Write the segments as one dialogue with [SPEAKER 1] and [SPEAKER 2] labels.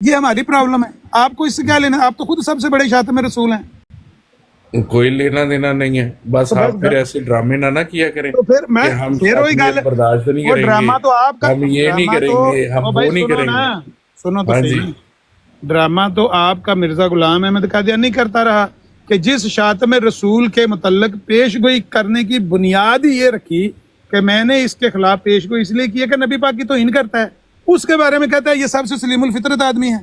[SPEAKER 1] ये हमारी प्रॉब्लम है, आपको इससे क्या लेना? आप तो खुद सबसे बड़े शातिम रसूल हैं।
[SPEAKER 2] कोई लेना देना नहीं है, बस
[SPEAKER 1] तो
[SPEAKER 2] आप फिर ऐसे ड्रामे ना किया करें
[SPEAKER 1] तो फिर मैं
[SPEAKER 2] कि हम
[SPEAKER 1] फिर वही
[SPEAKER 2] साथ में
[SPEAKER 1] गल,
[SPEAKER 2] बर्दाश्त नहीं
[SPEAKER 1] वो
[SPEAKER 2] करेंगे,
[SPEAKER 1] ड्रामा तो आपका,
[SPEAKER 2] हम ये नहीं
[SPEAKER 1] ड्रामा तो
[SPEAKER 2] करेंगे, हम
[SPEAKER 1] वो
[SPEAKER 2] वो
[SPEAKER 1] भाई
[SPEAKER 2] नहीं
[SPEAKER 1] सुनो
[SPEAKER 2] करेंगे।
[SPEAKER 1] ना, सुनो तो
[SPEAKER 2] हाँ
[SPEAKER 1] सही,
[SPEAKER 2] जी,
[SPEAKER 1] ड्रामा तो आपका मिर्जा गुलाम अहमद कादियानी नहीं करता रहा कि जिस शातिम रसूल के मुतल्लक पेशगोई करने की बुनियाद ही ये रखी कि मैंने इसके खिलाफ पेशगोई इसलिए की है कि नबी पाक की तौहीन करता है, उसके बारे में कहता है ये सबसे सलीमुल फितरत आदमी है।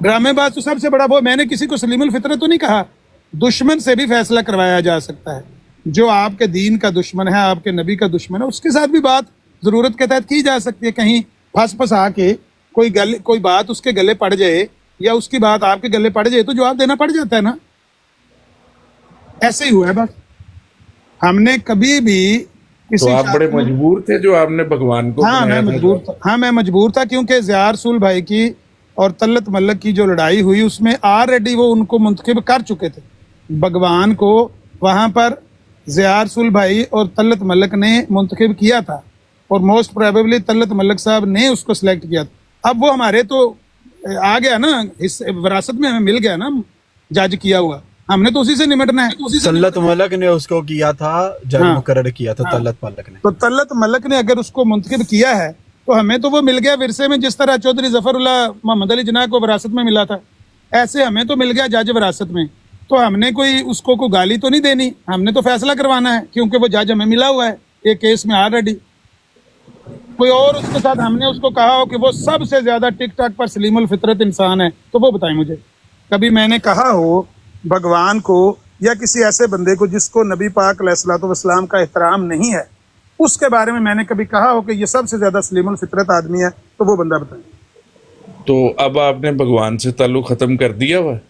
[SPEAKER 1] ड्रामेबाज तो सबसे बड़ा वो, मैंने किसी को सलीमुल फितरत तो नहीं कहा। दुश्मन से भी फैसला करवाया जा सकता है, जो आपके दीन का दुश्मन है, आपके नबी का दुश्मन है, उसके साथ भी बात जरूरत के तहत की जा सकती है। कहीं फंस फंसा के कोई बात उसके गले पड़ जाए या उसकी बात आपके गले पड़ जाए तो जवाब देना पड़ जाता है ना। ऐसे ही हुआ है बस। हमने कभी भी किसी
[SPEAKER 2] तो आप बड़े
[SPEAKER 1] शातिम,
[SPEAKER 2] मजबूर थे जो आपने भगवान को
[SPEAKER 1] हाँ मैं
[SPEAKER 2] बनाया था।
[SPEAKER 1] मजबूर था, हाँ मैं मजबूर था, क्योंकि ज़िया रसूल भाई की और तल्लत मल्लक की जो लड़ाई हुई उसमें ऑलरेडी वो उनको मुंतखब कर चुके थे। भगवान को वहाँ पर ज़िया रसूल भाई और तल्लत मल्लक ने मुंतखब किया था, और मोस्ट प्रोबेबली तल्लत मल्लक साहब ने उसको सिलेक्ट किया था। अब वो हमारे तो आ गया ना, इस विरासत में हमें मिल गया ना जज किया हुआ, हमने तो उसी से निपटना है।
[SPEAKER 3] तल्लत मलक ने उसको किया था, जज
[SPEAKER 1] हाँ,
[SPEAKER 3] मुकर्रर किया था
[SPEAKER 1] हाँ।
[SPEAKER 3] तल्लत मलक ने।
[SPEAKER 1] तो तल्लत मलक ने अगर उसको मुंतखब किया है तो हमें तो वो मिल गया विरसे में, जिस तरह चौधरी जफरुल्लाह मोहम्मद अली जिन्ना को विरासत में मिला था, ऐसे हमें तो मिल गया जज विरासत में। तो हमने कोई उसको को गाली तो नहीं देनी, हमने तो फैसला करवाना है, क्योंकि वो जज हमें मिला हुआ है एक केस में ऑलरेडी। कोई और उसके साथ हमने उसको कहा हो कि वो सबसे ज्यादा टिक टाक पर सलीमुल फितरत इंसान है, तो वो बताएं मुझे। कभी मैंने कहा हो भगवान को या किसी ऐसे बंदे को जिसको नबी पाक अलैहिस्सलाम का एहतराम नहीं है, उसके बारे में मैंने कभी कहा हो कि ये सबसे ज्यादा सलीमुल फितरत आदमी है, तो वो बंदा बताएं।
[SPEAKER 2] तो अब आपने भगवान से ताल्लुक खत्म कर दिया हुआ है?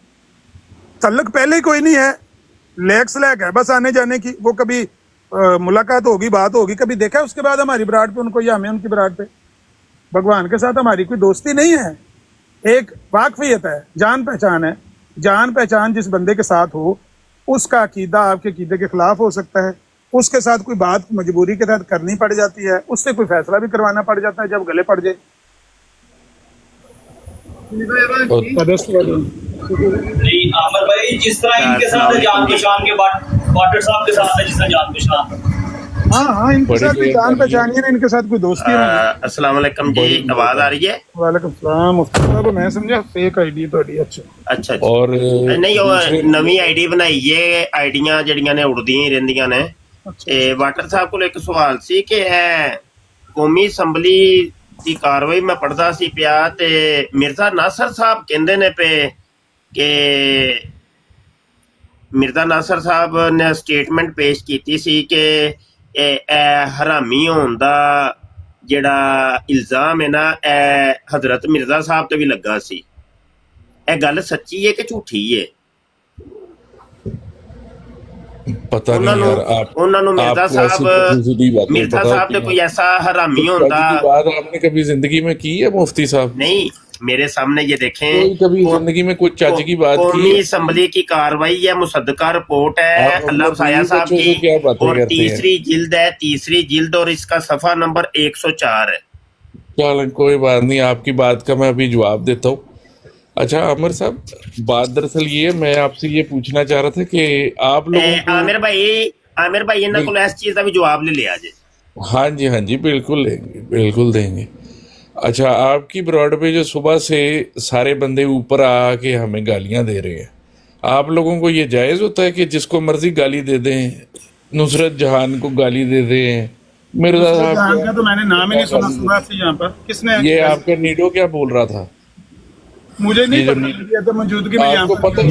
[SPEAKER 1] तल्लक पहले ही कोई नहीं है, लेक स्लैक है बस आने जाने की। वो कभी मुलाकात होगी, बात होगी, कभी देखा है उसके बाद हमारी बरात पे उनको या हमें उनकी बरात पे? भगवान के साथ हमारी कोई दोस्ती नहीं है, एक वाकफियत है, जान पहचान है। जान पहचान जिस बंदे के साथ हो उसका अकीदा आपके अकीदे के खिलाफ हो सकता है, उसके साथ कोई बात मजबूरी के तहत करनी पड़ जाती है, उससे कोई फैसला भी करवाना पड़ जाता है जब गले पड़ जाए।
[SPEAKER 4] नहीं आमिर भाई, जिस तरह इनके साथ है जान पहचान के बाटर साहब के साथ है जिस तरह जान पहचान।
[SPEAKER 1] हाँ इनके साथ भी जान पहचान है, इनके साथ कोई दोस्ती नहीं।
[SPEAKER 5] अस्सलाम वालेकुम जी, आवाज आ रही है?
[SPEAKER 1] वालेकुम सलाम। मुफ्ती साहब मैं समझा फेक आईडी ਤੁਹਾਡੀ। अच्छा
[SPEAKER 5] अच्छा
[SPEAKER 2] और
[SPEAKER 5] नहीं ਉਹ ਨਵੀਂ ਆਈਡੀ ਬਣਾਈ ਏ, ਆਈਡੀਆਂ ਜਿਹੜੀਆਂ ਨੇ ਉੜਦੀਆਂ ਹੀ ਰਹਿੰਦੀਆਂ ਨੇ। ਤੇ ਵਾਟਰ ਸਾਹਿਬ ਕੋਲ ਇੱਕ ਸਵਾਲ ਸੀ ਕਿ ਇਹ ਕੌਮੀ ਅਸੈਂਬਲੀ ਦੀ ਕਾਰਵਾਈ ਮੈਂ ਪੜ੍ਹਦਾ ਸੀ ਪਿਆ ਤੇ ਮਿਰਜ਼ਾ ਨਾਸਰ ਸਾਹਿਬ ਕਹਿੰਦੇ ਨੇ ਪਏ ਕਿ ਮਿਰਜ਼ਾ ਨਾਸਰ ਸਾਹਿਬ ਨੇ ਸਟੇਟਮੈਂਟ ਪੇਸ਼ ਕੀਤੀ ਸੀ ਕਿ ਇਹ ਹਰਾਮੀ ਹੋਣ ਦਾ ਜਿਹੜਾ ਇਲਜ਼ਾਮ ਹੈ ਨਾ ਇਹ ਹਜ਼ਰਤ ਮਿਰਜ਼ਾ ਸਾਹਿਬ ਤੇ ਵੀ ਲੱਗਾ ਸੀ। ਇਹ ਗੱਲ ਸੱਚੀ ਹੈ ਕਿ ਝੂਠੀ ਹੈ?
[SPEAKER 2] पता नहीं यार, आप
[SPEAKER 5] ਉਹਨਾਂ ਨੂੰ ਮਿਰਜ਼ਾ
[SPEAKER 2] आपको ऐसी
[SPEAKER 5] ਸਾਹਿਬ
[SPEAKER 2] सीधी बातें
[SPEAKER 5] ਮਿਰਜ਼ਾ
[SPEAKER 2] पता
[SPEAKER 5] ਸਾਹਿਬ
[SPEAKER 2] होती
[SPEAKER 5] ਤੇ
[SPEAKER 2] हैं।
[SPEAKER 5] ਕੋਈ ਐਸਾ ਹਰਾਮੀ ਹੁੰਦਾ
[SPEAKER 2] की बात आपने कभी जिंदगी में की है मुफ्ती साहब?
[SPEAKER 5] नहीं। मेरे सामने ये देखें,
[SPEAKER 2] कोई कभी जिंदगी में कुछ चाची की बात की
[SPEAKER 5] कौमी
[SPEAKER 2] है?
[SPEAKER 5] असम्बली की कार्रवाई है, मुसद्दका रिपोर्ट है
[SPEAKER 2] आप
[SPEAKER 5] अल्लाह
[SPEAKER 2] अपने
[SPEAKER 5] साया
[SPEAKER 2] बीवी
[SPEAKER 5] साहब
[SPEAKER 2] बच्चों से क्या
[SPEAKER 5] की,
[SPEAKER 2] बातें
[SPEAKER 5] और
[SPEAKER 2] करते हैं?
[SPEAKER 5] तीसरी जिल्द है, तीसरी जिल्द, और इसका सफा नंबर 104 है।
[SPEAKER 2] चल कोई बात नहीं, आपकी बात का मैं अभी जवाब देता हूँ। अच्छा आमिर साहब, बात दरअसल ये मैं आपसे ये पूछना चाह रहा था कि आप लोगों को
[SPEAKER 5] आमिर भाई इन्होंने को इस चीज का भी जवाब ले लिया जी।
[SPEAKER 2] हाँ जी बिल्कुल देंगे, बिल्कुल देंगे। अच्छा, आपकी ब्रॉड पे जो सुबह से सारे बंदे ऊपर आके हमें गालियां दे रहे हैं, आप लोगों को ये जायज़ होता है कि जिसको मर्जी गाली दे दें? नुसरत जहान को गाली दे दें, मिर्जा साहब
[SPEAKER 1] का तो मैंने नाम ही नहीं सुना सुबह से यहाँ पर। किसने
[SPEAKER 2] ये आपका नीडो क्या बोल रहा था?
[SPEAKER 1] मुझे नहीं
[SPEAKER 2] ये जो
[SPEAKER 1] पता, तो मौजूदगी में यहाँ
[SPEAKER 2] आपको
[SPEAKER 1] पर
[SPEAKER 2] पता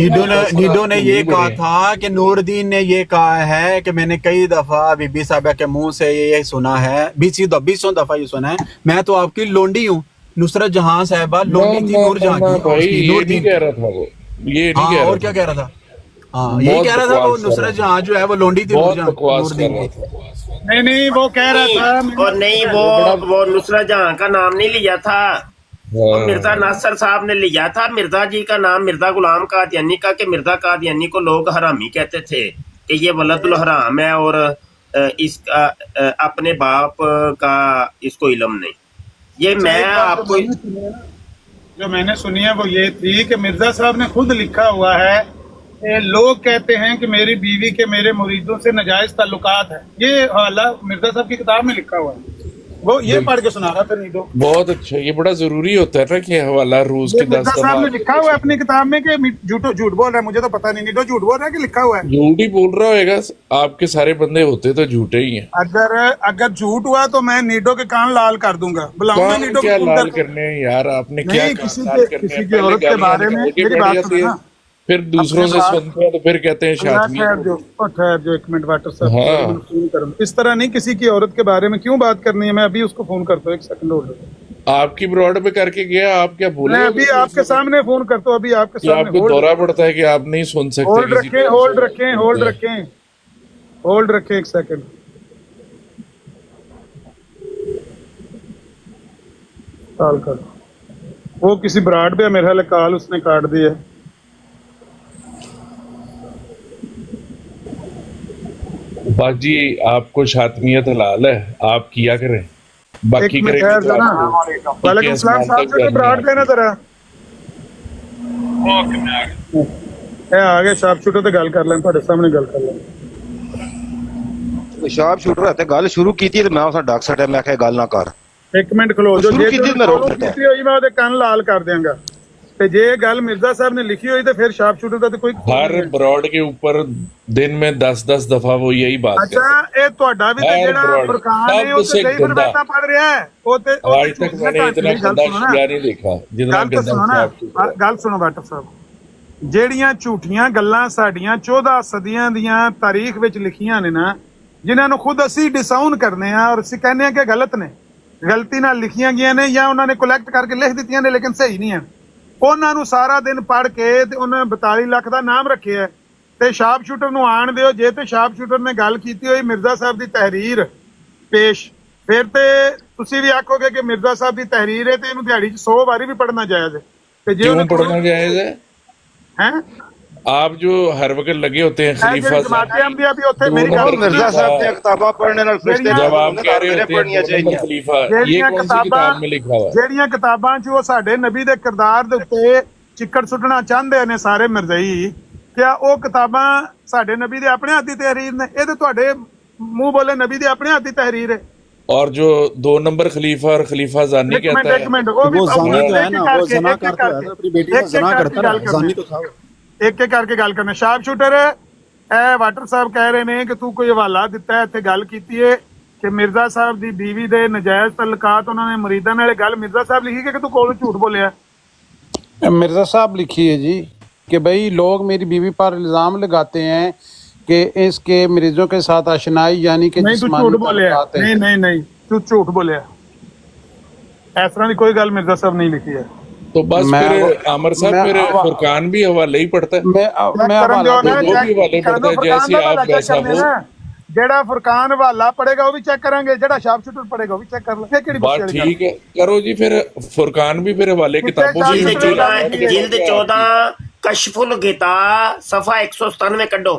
[SPEAKER 3] नीडो ने ये कहा था कि नूरदीन ने ये कहा है कि मैंने कई दफा बीबी साहबा के मुंह से ये सुना है, 20 दफा ये सुना है, मैं तो आपकी लोंडी हूँ। नुसरत जहां साहबा लोंडी थी नूर जहां की,
[SPEAKER 2] भाई
[SPEAKER 3] उसकी,
[SPEAKER 2] ये नहीं
[SPEAKER 3] नूरदीन
[SPEAKER 2] कह रहा था वो, ये नहीं
[SPEAKER 3] हाँ,
[SPEAKER 2] कह रहा
[SPEAKER 3] और क्या
[SPEAKER 2] था।
[SPEAKER 3] कह रहा था? हाँ यही
[SPEAKER 2] बहुत
[SPEAKER 3] कह रहा था वो,
[SPEAKER 2] बकवास कर
[SPEAKER 3] नुसरत
[SPEAKER 2] रहा
[SPEAKER 3] जहां जो है वो लोंडी थी
[SPEAKER 2] बहुत बकवास कर
[SPEAKER 3] नूरदीन
[SPEAKER 2] रहा
[SPEAKER 3] की।
[SPEAKER 2] था।
[SPEAKER 1] नहीं वो कह रहा था।
[SPEAKER 5] और नहीं वो नुसरत जहां का नाम नहीं लिया था, और मिर्जा नासर साहब ने लिया था मिर्जा जी का नाम, मिर्जा गुलाम कादियानी का, कि मिर्जा कादियानी को लोग हरामी कहते थे कि ये वलदुल हराम है और इसका अपने बाप का इसको इल्म नहीं। ये मैं आपको
[SPEAKER 1] जो मैंने सुनी है वो ये थी कि मिर्जा साहब ने खुद लिखा हुआ है कि लोग कहते हैं कि मेरी बीवी के मेरे मुरीदों से नाजायज ताल्लुकात है। ये हवाला मिर्जा साहब की किताब में लिखा हुआ है, वो ये पढ़ के सुना रहा था नीडो।
[SPEAKER 2] बहुत अच्छा, ये बड़ा जरूरी होता है ना कि हवाला रोज के 10
[SPEAKER 1] मिर्जा साहब ने
[SPEAKER 2] दफा।
[SPEAKER 1] लिखा हुआ है अपनी किताब में कि झूठ बोल रहा है, मुझे तो पता नहीं नीडो झूठ बोल रहा है कि लिखा हुआ है।
[SPEAKER 2] झूठ ही बोल रहा होएगा, आपके सारे बंदे होते तो झूठे ही हैं।
[SPEAKER 1] अगर झूठ हुआ तो मैं नीडो के कान लाल कर दूंगा। बुलाऊंगा
[SPEAKER 2] कान
[SPEAKER 1] नीडो
[SPEAKER 2] क्या
[SPEAKER 1] को
[SPEAKER 2] लाल करने हैं यार, आपने क्या
[SPEAKER 1] नहीं,
[SPEAKER 2] कान
[SPEAKER 1] किसी
[SPEAKER 2] लाल
[SPEAKER 1] के
[SPEAKER 2] करने
[SPEAKER 1] किसी
[SPEAKER 2] हैं?
[SPEAKER 1] की औरत
[SPEAKER 2] पहले
[SPEAKER 1] के बारे में
[SPEAKER 2] गालियां निकाल के
[SPEAKER 1] मेरी
[SPEAKER 2] बैठ
[SPEAKER 1] बात
[SPEAKER 2] जाते
[SPEAKER 1] सुनो
[SPEAKER 2] हैं,
[SPEAKER 1] ना।
[SPEAKER 2] फिर दूसरों से सुनते हैं तो फिर कहते हैं शादी।
[SPEAKER 1] ठहर जो 1 मिनट वाटर साहब,
[SPEAKER 2] हाँ।
[SPEAKER 1] मैं फोन करूं। इस तरह नहीं, किसी की औरत के बारे में क्यों बात करनी है। मैं अभी उसको फोन करता हूँ, 1 सेकंड होल्ड करो।
[SPEAKER 2] आपकी ब्रॉड पे करके गया, आप क्या बोले?
[SPEAKER 1] मैं अभी आपके सामने फोन करता हूँ, अभी आपके
[SPEAKER 2] कि
[SPEAKER 1] सामने
[SPEAKER 2] आपको दौरा पड़ता है कि आप नहीं सुन सकते?
[SPEAKER 1] होल्ड
[SPEAKER 2] किसी
[SPEAKER 1] रखें,
[SPEAKER 2] को?
[SPEAKER 1] होल्ड रखें, होल्ड रखें, होल्ड रखें 1 सेकंड। कॉल कर, वो किसी ब्राड पे मेरे ख्याल कॉल उसने काट दी है।
[SPEAKER 2] बाजी आपको शातमियत हलाल है, आप किया करें, बाकी
[SPEAKER 1] एक मिनट
[SPEAKER 2] करेंगे
[SPEAKER 1] ठहर
[SPEAKER 2] तो
[SPEAKER 1] जाना।
[SPEAKER 2] आपको
[SPEAKER 1] वालेकुम सलाम साहब, से ब्राड देना जरा ए आगे शार्प शूटर ਤੇ ਗੱਲ ਕਰ ਲੈਣ, ਤੁਹਾਡੇ ਸਾਹਮਣੇ ਗੱਲ ਕਰ ਲੈਣ।
[SPEAKER 6] ਸ਼ਾਰਪ ਸ਼ੂਟਰ ਹੱਥੇ ਗੱਲ ਸ਼ੁਰੂ ਕੀਤੀ ਤੇ ਮੈਂ ਉਸ ਡੱਕ ਸਟਿਆ, ਮੈਂ ਕਿਹਾ ਗੱਲ ਨਾ ਕਰ।
[SPEAKER 1] 1 ਮਿੰਟ ਖਲੋ ਜੋ,
[SPEAKER 6] ਸ਼ੁਰੂ
[SPEAKER 1] ਜੇ
[SPEAKER 6] ਕੀਤੀ ਮੈਂ ਰੋਕ ਦਿੱਤਾ।
[SPEAKER 1] ਕੀਤੀ ਹੋਈ ਮੈਂ ਉਹਦੇ ਕੰਨ ਲਾਲ ਕਰ ਦਿਆਂਗਾ। ਤੇ ਜੇ ਇਹ ਗੱਲ ਮਿਰਜ਼ਾ ਸਾਹਿਬ ਨੇ ਲਿਖੀ ਹੋਈ ਤੇ ਫਿਰ ਸ਼ਾਰਪ ਸ਼ੂਟਰ ਦਾ ਤੇ ਕੋਈ
[SPEAKER 2] हर ब्रॉड के ऊपर दिन में 10-10 दफा वो यही बात
[SPEAKER 1] ਅੱਛਾ,
[SPEAKER 2] करते हैं।
[SPEAKER 1] ਇਹ ਤੁਹਾਡਾ ਵੀ ਤੇ
[SPEAKER 2] ਹਰ
[SPEAKER 1] ਜਿਹੜਾ
[SPEAKER 2] broad,
[SPEAKER 1] ਫੁਰਕਾਨ है ਉਹ
[SPEAKER 2] सबसे
[SPEAKER 1] ਤੇ ਕਈ
[SPEAKER 2] गंदा।
[SPEAKER 1] ਫਰਮਾਇਸ਼ਾਂ पढ़ ਰਿਹਾ है, ਉਹ ਤੇ
[SPEAKER 2] आज तक मैंने इतना गंदा शिया नहीं देखा जितना
[SPEAKER 1] ਗੱਲ ਤਾਂ
[SPEAKER 2] गंदा
[SPEAKER 1] ਸੁਣੋ ਨਾ,
[SPEAKER 2] शार्प शूटर है।
[SPEAKER 1] ਗੱਲ ਸੁਣੋ ਵਾਟਰ ਸਾਹਿਬ। ਜਿਹੜੀਆਂ ਝੂਠੀਆਂ ਗੱਲਾਂ ਸਾਡੀਆਂ 14 ਸਦੀਆਂ ਦੀਆਂ ਤਾਰੀਖ ਵਿੱਚ ਲਿਖੀਆਂ ਨੇ ਨਾ, ਜਿਨ੍ਹਾਂ ਨੂੰ ਖੁਦ ਅਸੀਂ ਡਿਸਾਊਨ ਕਰਨੇ ਆ ਔਰ ਅਸੀਂ ਕਹਿੰਦੇ ਆ ਕਿ ਗਲਤ ਨੇ, ਗਲਤੀ ਨਾਲ ਲਿਖੀਆਂ ਗਈਆਂ ਨੇ ਜਾਂ ਉਹਨਾਂ ਨੇ ਕਲੈਕਟ ਕਰਕੇ ਲਿਖ ਦਿੱਤੀਆਂ ਨੇ ਲੇਕਿਨ ਸਹੀ ਨਹੀਂ ਹਨ, ਉਹਨਾਂ ਨੂੰ ਸਾਰਾ ਦਿਨ ਪੜ੍ਹ ਕੇ ਤੇ ਉਹਨਾਂ 42 ਲੱਖ ਦਾ ਨਾਮ ਰੱਖਿਆ ਤੇ ਸ਼ਾਰਪ ਸ਼ੂਟਰ ਨੂੰ ਆਣ ਦਿਓ। ਜੇ ਤੇ ਸ਼ਾਰਪ ਸ਼ੂਟਰ ਨੇ ਗੱਲ ਕੀਤੀ ਹੋਈ ਮਿਰਜ਼ਾ ਸਾਹਿਬ ਦੀ ਤਹਿਰੀਰ ਪੇਸ਼, ਫਿਰ ਤੇ ਤੁਸੀਂ ਵੀ ਆਖੋਗੇ ਕਿ ਮਿਰਜ਼ਾ ਸਾਹਿਬ ਦੀ ਤਹਿਰੀਰ ਹੈ ਤੇ ਇਹਨੂੰ ਦਿਹਾੜੀ 'ਚ 100 ਵਾਰੀ ਵੀ ਪੜ੍ਹਨਾ ਜਾਇਜ਼ ਹੈ। ਤੇ ਜੇ
[SPEAKER 2] क्यों पढ़ना जायज है?
[SPEAKER 1] हैं
[SPEAKER 2] आप जो हर वक्त लगे होते हैं खलीफा साहब,
[SPEAKER 1] जमाते अम्बिया भी होते मेरी
[SPEAKER 2] दो
[SPEAKER 1] गल
[SPEAKER 2] नंबर
[SPEAKER 6] ਮਿਰਜ਼ਾ ਸਾਹਿਬ ਦੀਆਂ ਕਿਤਾਬਾਂ ਪੜ੍ਹਨੇ ਨਾਲ ਫਰਿਸ਼ਤੇ
[SPEAKER 2] जब आप कह रहे होते
[SPEAKER 6] ਪੜ੍ਹਨੀਆਂ
[SPEAKER 2] हैं दो
[SPEAKER 6] ਚਾਹੀਦੀਆਂ।
[SPEAKER 2] नंबर खलीफा, ये
[SPEAKER 1] ਜਿਹੜੀਆਂ
[SPEAKER 2] कौन सी किताब में लिखा हुआ है?
[SPEAKER 1] ਜਿਹੜੀਆਂ ਕਿਤਾਬਾਂ 'ਚ ਉਹ ਸਾਡੇ ਨਬੀ ਦੇ ਕਿਰਦਾਰ ਦੇ ਉੱਤੇ ਚਿੱਕੜ ਸੁੱਟਣਾ ਚਾਹੁੰਦੇ ਨੇ ਸਾਰੇ ਮਿਰਜ਼ਈ, ਕਿਆ ਉਹ ਕਿਤਾਬਾਂ ਸਾਡੇ ਨਬੀ ਦੇ ਆਪਣੇ ਹੱਥ ਦੀ ਤਹਿਰੀਰ ਨੇ? ਇਹ ਤੇ ਤੁਹਾਡੇ ਮੂੰਹ ਬੋਲੇ ਨਬੀ ਦੇ ਆਪਣੇ ਹੱਥ ਦੀ ਤਹਿਰੀਰ ਹੈ।
[SPEAKER 2] और जो 2 नंबर खलीफा और खलीफा जानी
[SPEAKER 1] एक मिनट,
[SPEAKER 2] कहता
[SPEAKER 1] एक
[SPEAKER 2] है,
[SPEAKER 1] मिनट, वो भी
[SPEAKER 3] वो जानी तो है ना, वो
[SPEAKER 1] एक-एक
[SPEAKER 3] जना
[SPEAKER 1] करके-
[SPEAKER 3] करता है, अपनी बेटी का
[SPEAKER 1] एक-एक
[SPEAKER 3] जना
[SPEAKER 1] करके
[SPEAKER 3] करता है,
[SPEAKER 1] गल करनी।
[SPEAKER 3] जानी तो था।
[SPEAKER 1] ਇੱਕ ਇੱਕ ਕਰਕੇ ਗੱਲ ਕਰਨਾ। ਸ਼ਾਰਪ ਸ਼ੂਟਰ ਇਹ ਵਾਟਰ ਸਾਹਿਬ ਕਹਿ ਰਹੇ ਨੇ ਕਿ ਤੂੰ ਕੋਈ ਹਵਾਲਾ ਦਿੱਤਾ ਹੈ, ਇੱਥੇ ਗੱਲ ਕੀਤੀ ਹੈ ਕਿ ਮਿਰਜ਼ਾ ਸਾਹਿਬ ਦੀ ਬੀਵੀ ਦੇ ਨਜਾਇਜ਼ ਤਲਕਾਤ ਉਹਨਾਂ ਨੇ ਮੁਰੀਦਾਂ ਨਾਲ। ਗੱਲ ਮਿਰਜ਼ਾ ਸਾਹਿਬ ਲਿਖੀ ਕਿ ਤੂੰ ਕੋਲ ਝੂਠ ਬੋਲਿਆ?
[SPEAKER 7] मिर्जा साहब लिखी है जी कि भाई लोग मेरी बीवी पर इल्ज़ाम लगाते हैं कि इसके मरीजों के साथ आशनाई यानी कि
[SPEAKER 1] ਨਹੀਂ ਤੂੰ
[SPEAKER 7] जिस्मानी
[SPEAKER 1] ਝੂਠ ਬੋਲਿਆ।
[SPEAKER 7] ताल्लुकात
[SPEAKER 1] ਨਹੀਂ
[SPEAKER 7] हैं।
[SPEAKER 1] ਨਹੀਂ ਨਹੀਂ, ਤੂੰ ਝੂਠ ਬੋਲਿਆ। ਇਸ ਤਰ੍ਹਾਂ ਦੀ ਕੋਈ ਗੱਲ ਮਿਰਜ਼ਾ ਸਾਹਿਬ ਨਹੀਂ ਲਿਖੀ ਹੈ।
[SPEAKER 2] तो बस
[SPEAKER 7] मैं-
[SPEAKER 2] फिर आमर साहब
[SPEAKER 7] मैं-
[SPEAKER 2] फिर फुरकान भी हवाले ही पढ़ता है।
[SPEAKER 7] मैं
[SPEAKER 1] ਕਰਨ ਦਿਓ
[SPEAKER 7] हवाला
[SPEAKER 1] ਨਾ,
[SPEAKER 2] वो भी
[SPEAKER 1] check
[SPEAKER 2] हवाले
[SPEAKER 1] ਕਰਨ
[SPEAKER 2] पढ़ता है,
[SPEAKER 1] ਦਿਓ,
[SPEAKER 2] जैसे
[SPEAKER 1] ਫੁਰਕਾਨ ਦਾ
[SPEAKER 2] आप
[SPEAKER 1] ਹਵਾਲਾ
[SPEAKER 2] वैसा
[SPEAKER 1] check ਕਰਨੇ
[SPEAKER 2] हो।
[SPEAKER 1] ਨਾ। ਜਿਹੜਾ ਫੁਰਕਾਨ ਹਵਾਲਾ ਪੜੇਗਾ ਉਹ ਵੀ ਚੈੱਕ ਕਰਾਂਗੇ, ਜਿਹੜਾ ਸ਼ਾਰਪ ਸ਼ੂਟਰ ਪੜੇਗਾ ਉਹ ਵੀ ਚੈੱਕ ਕਰ ਲਾਂਗੇ। ਕਿਹੜੀ
[SPEAKER 2] बात
[SPEAKER 1] ਬੁੱਕ वाली
[SPEAKER 2] ठीक है, करो जी। फिर फुरकान भी फिर हवाले
[SPEAKER 1] कितने
[SPEAKER 2] किताबों से
[SPEAKER 1] साल
[SPEAKER 2] ही
[SPEAKER 5] जिल्द 14 कशफुल गिता सफा 197 कड्डो,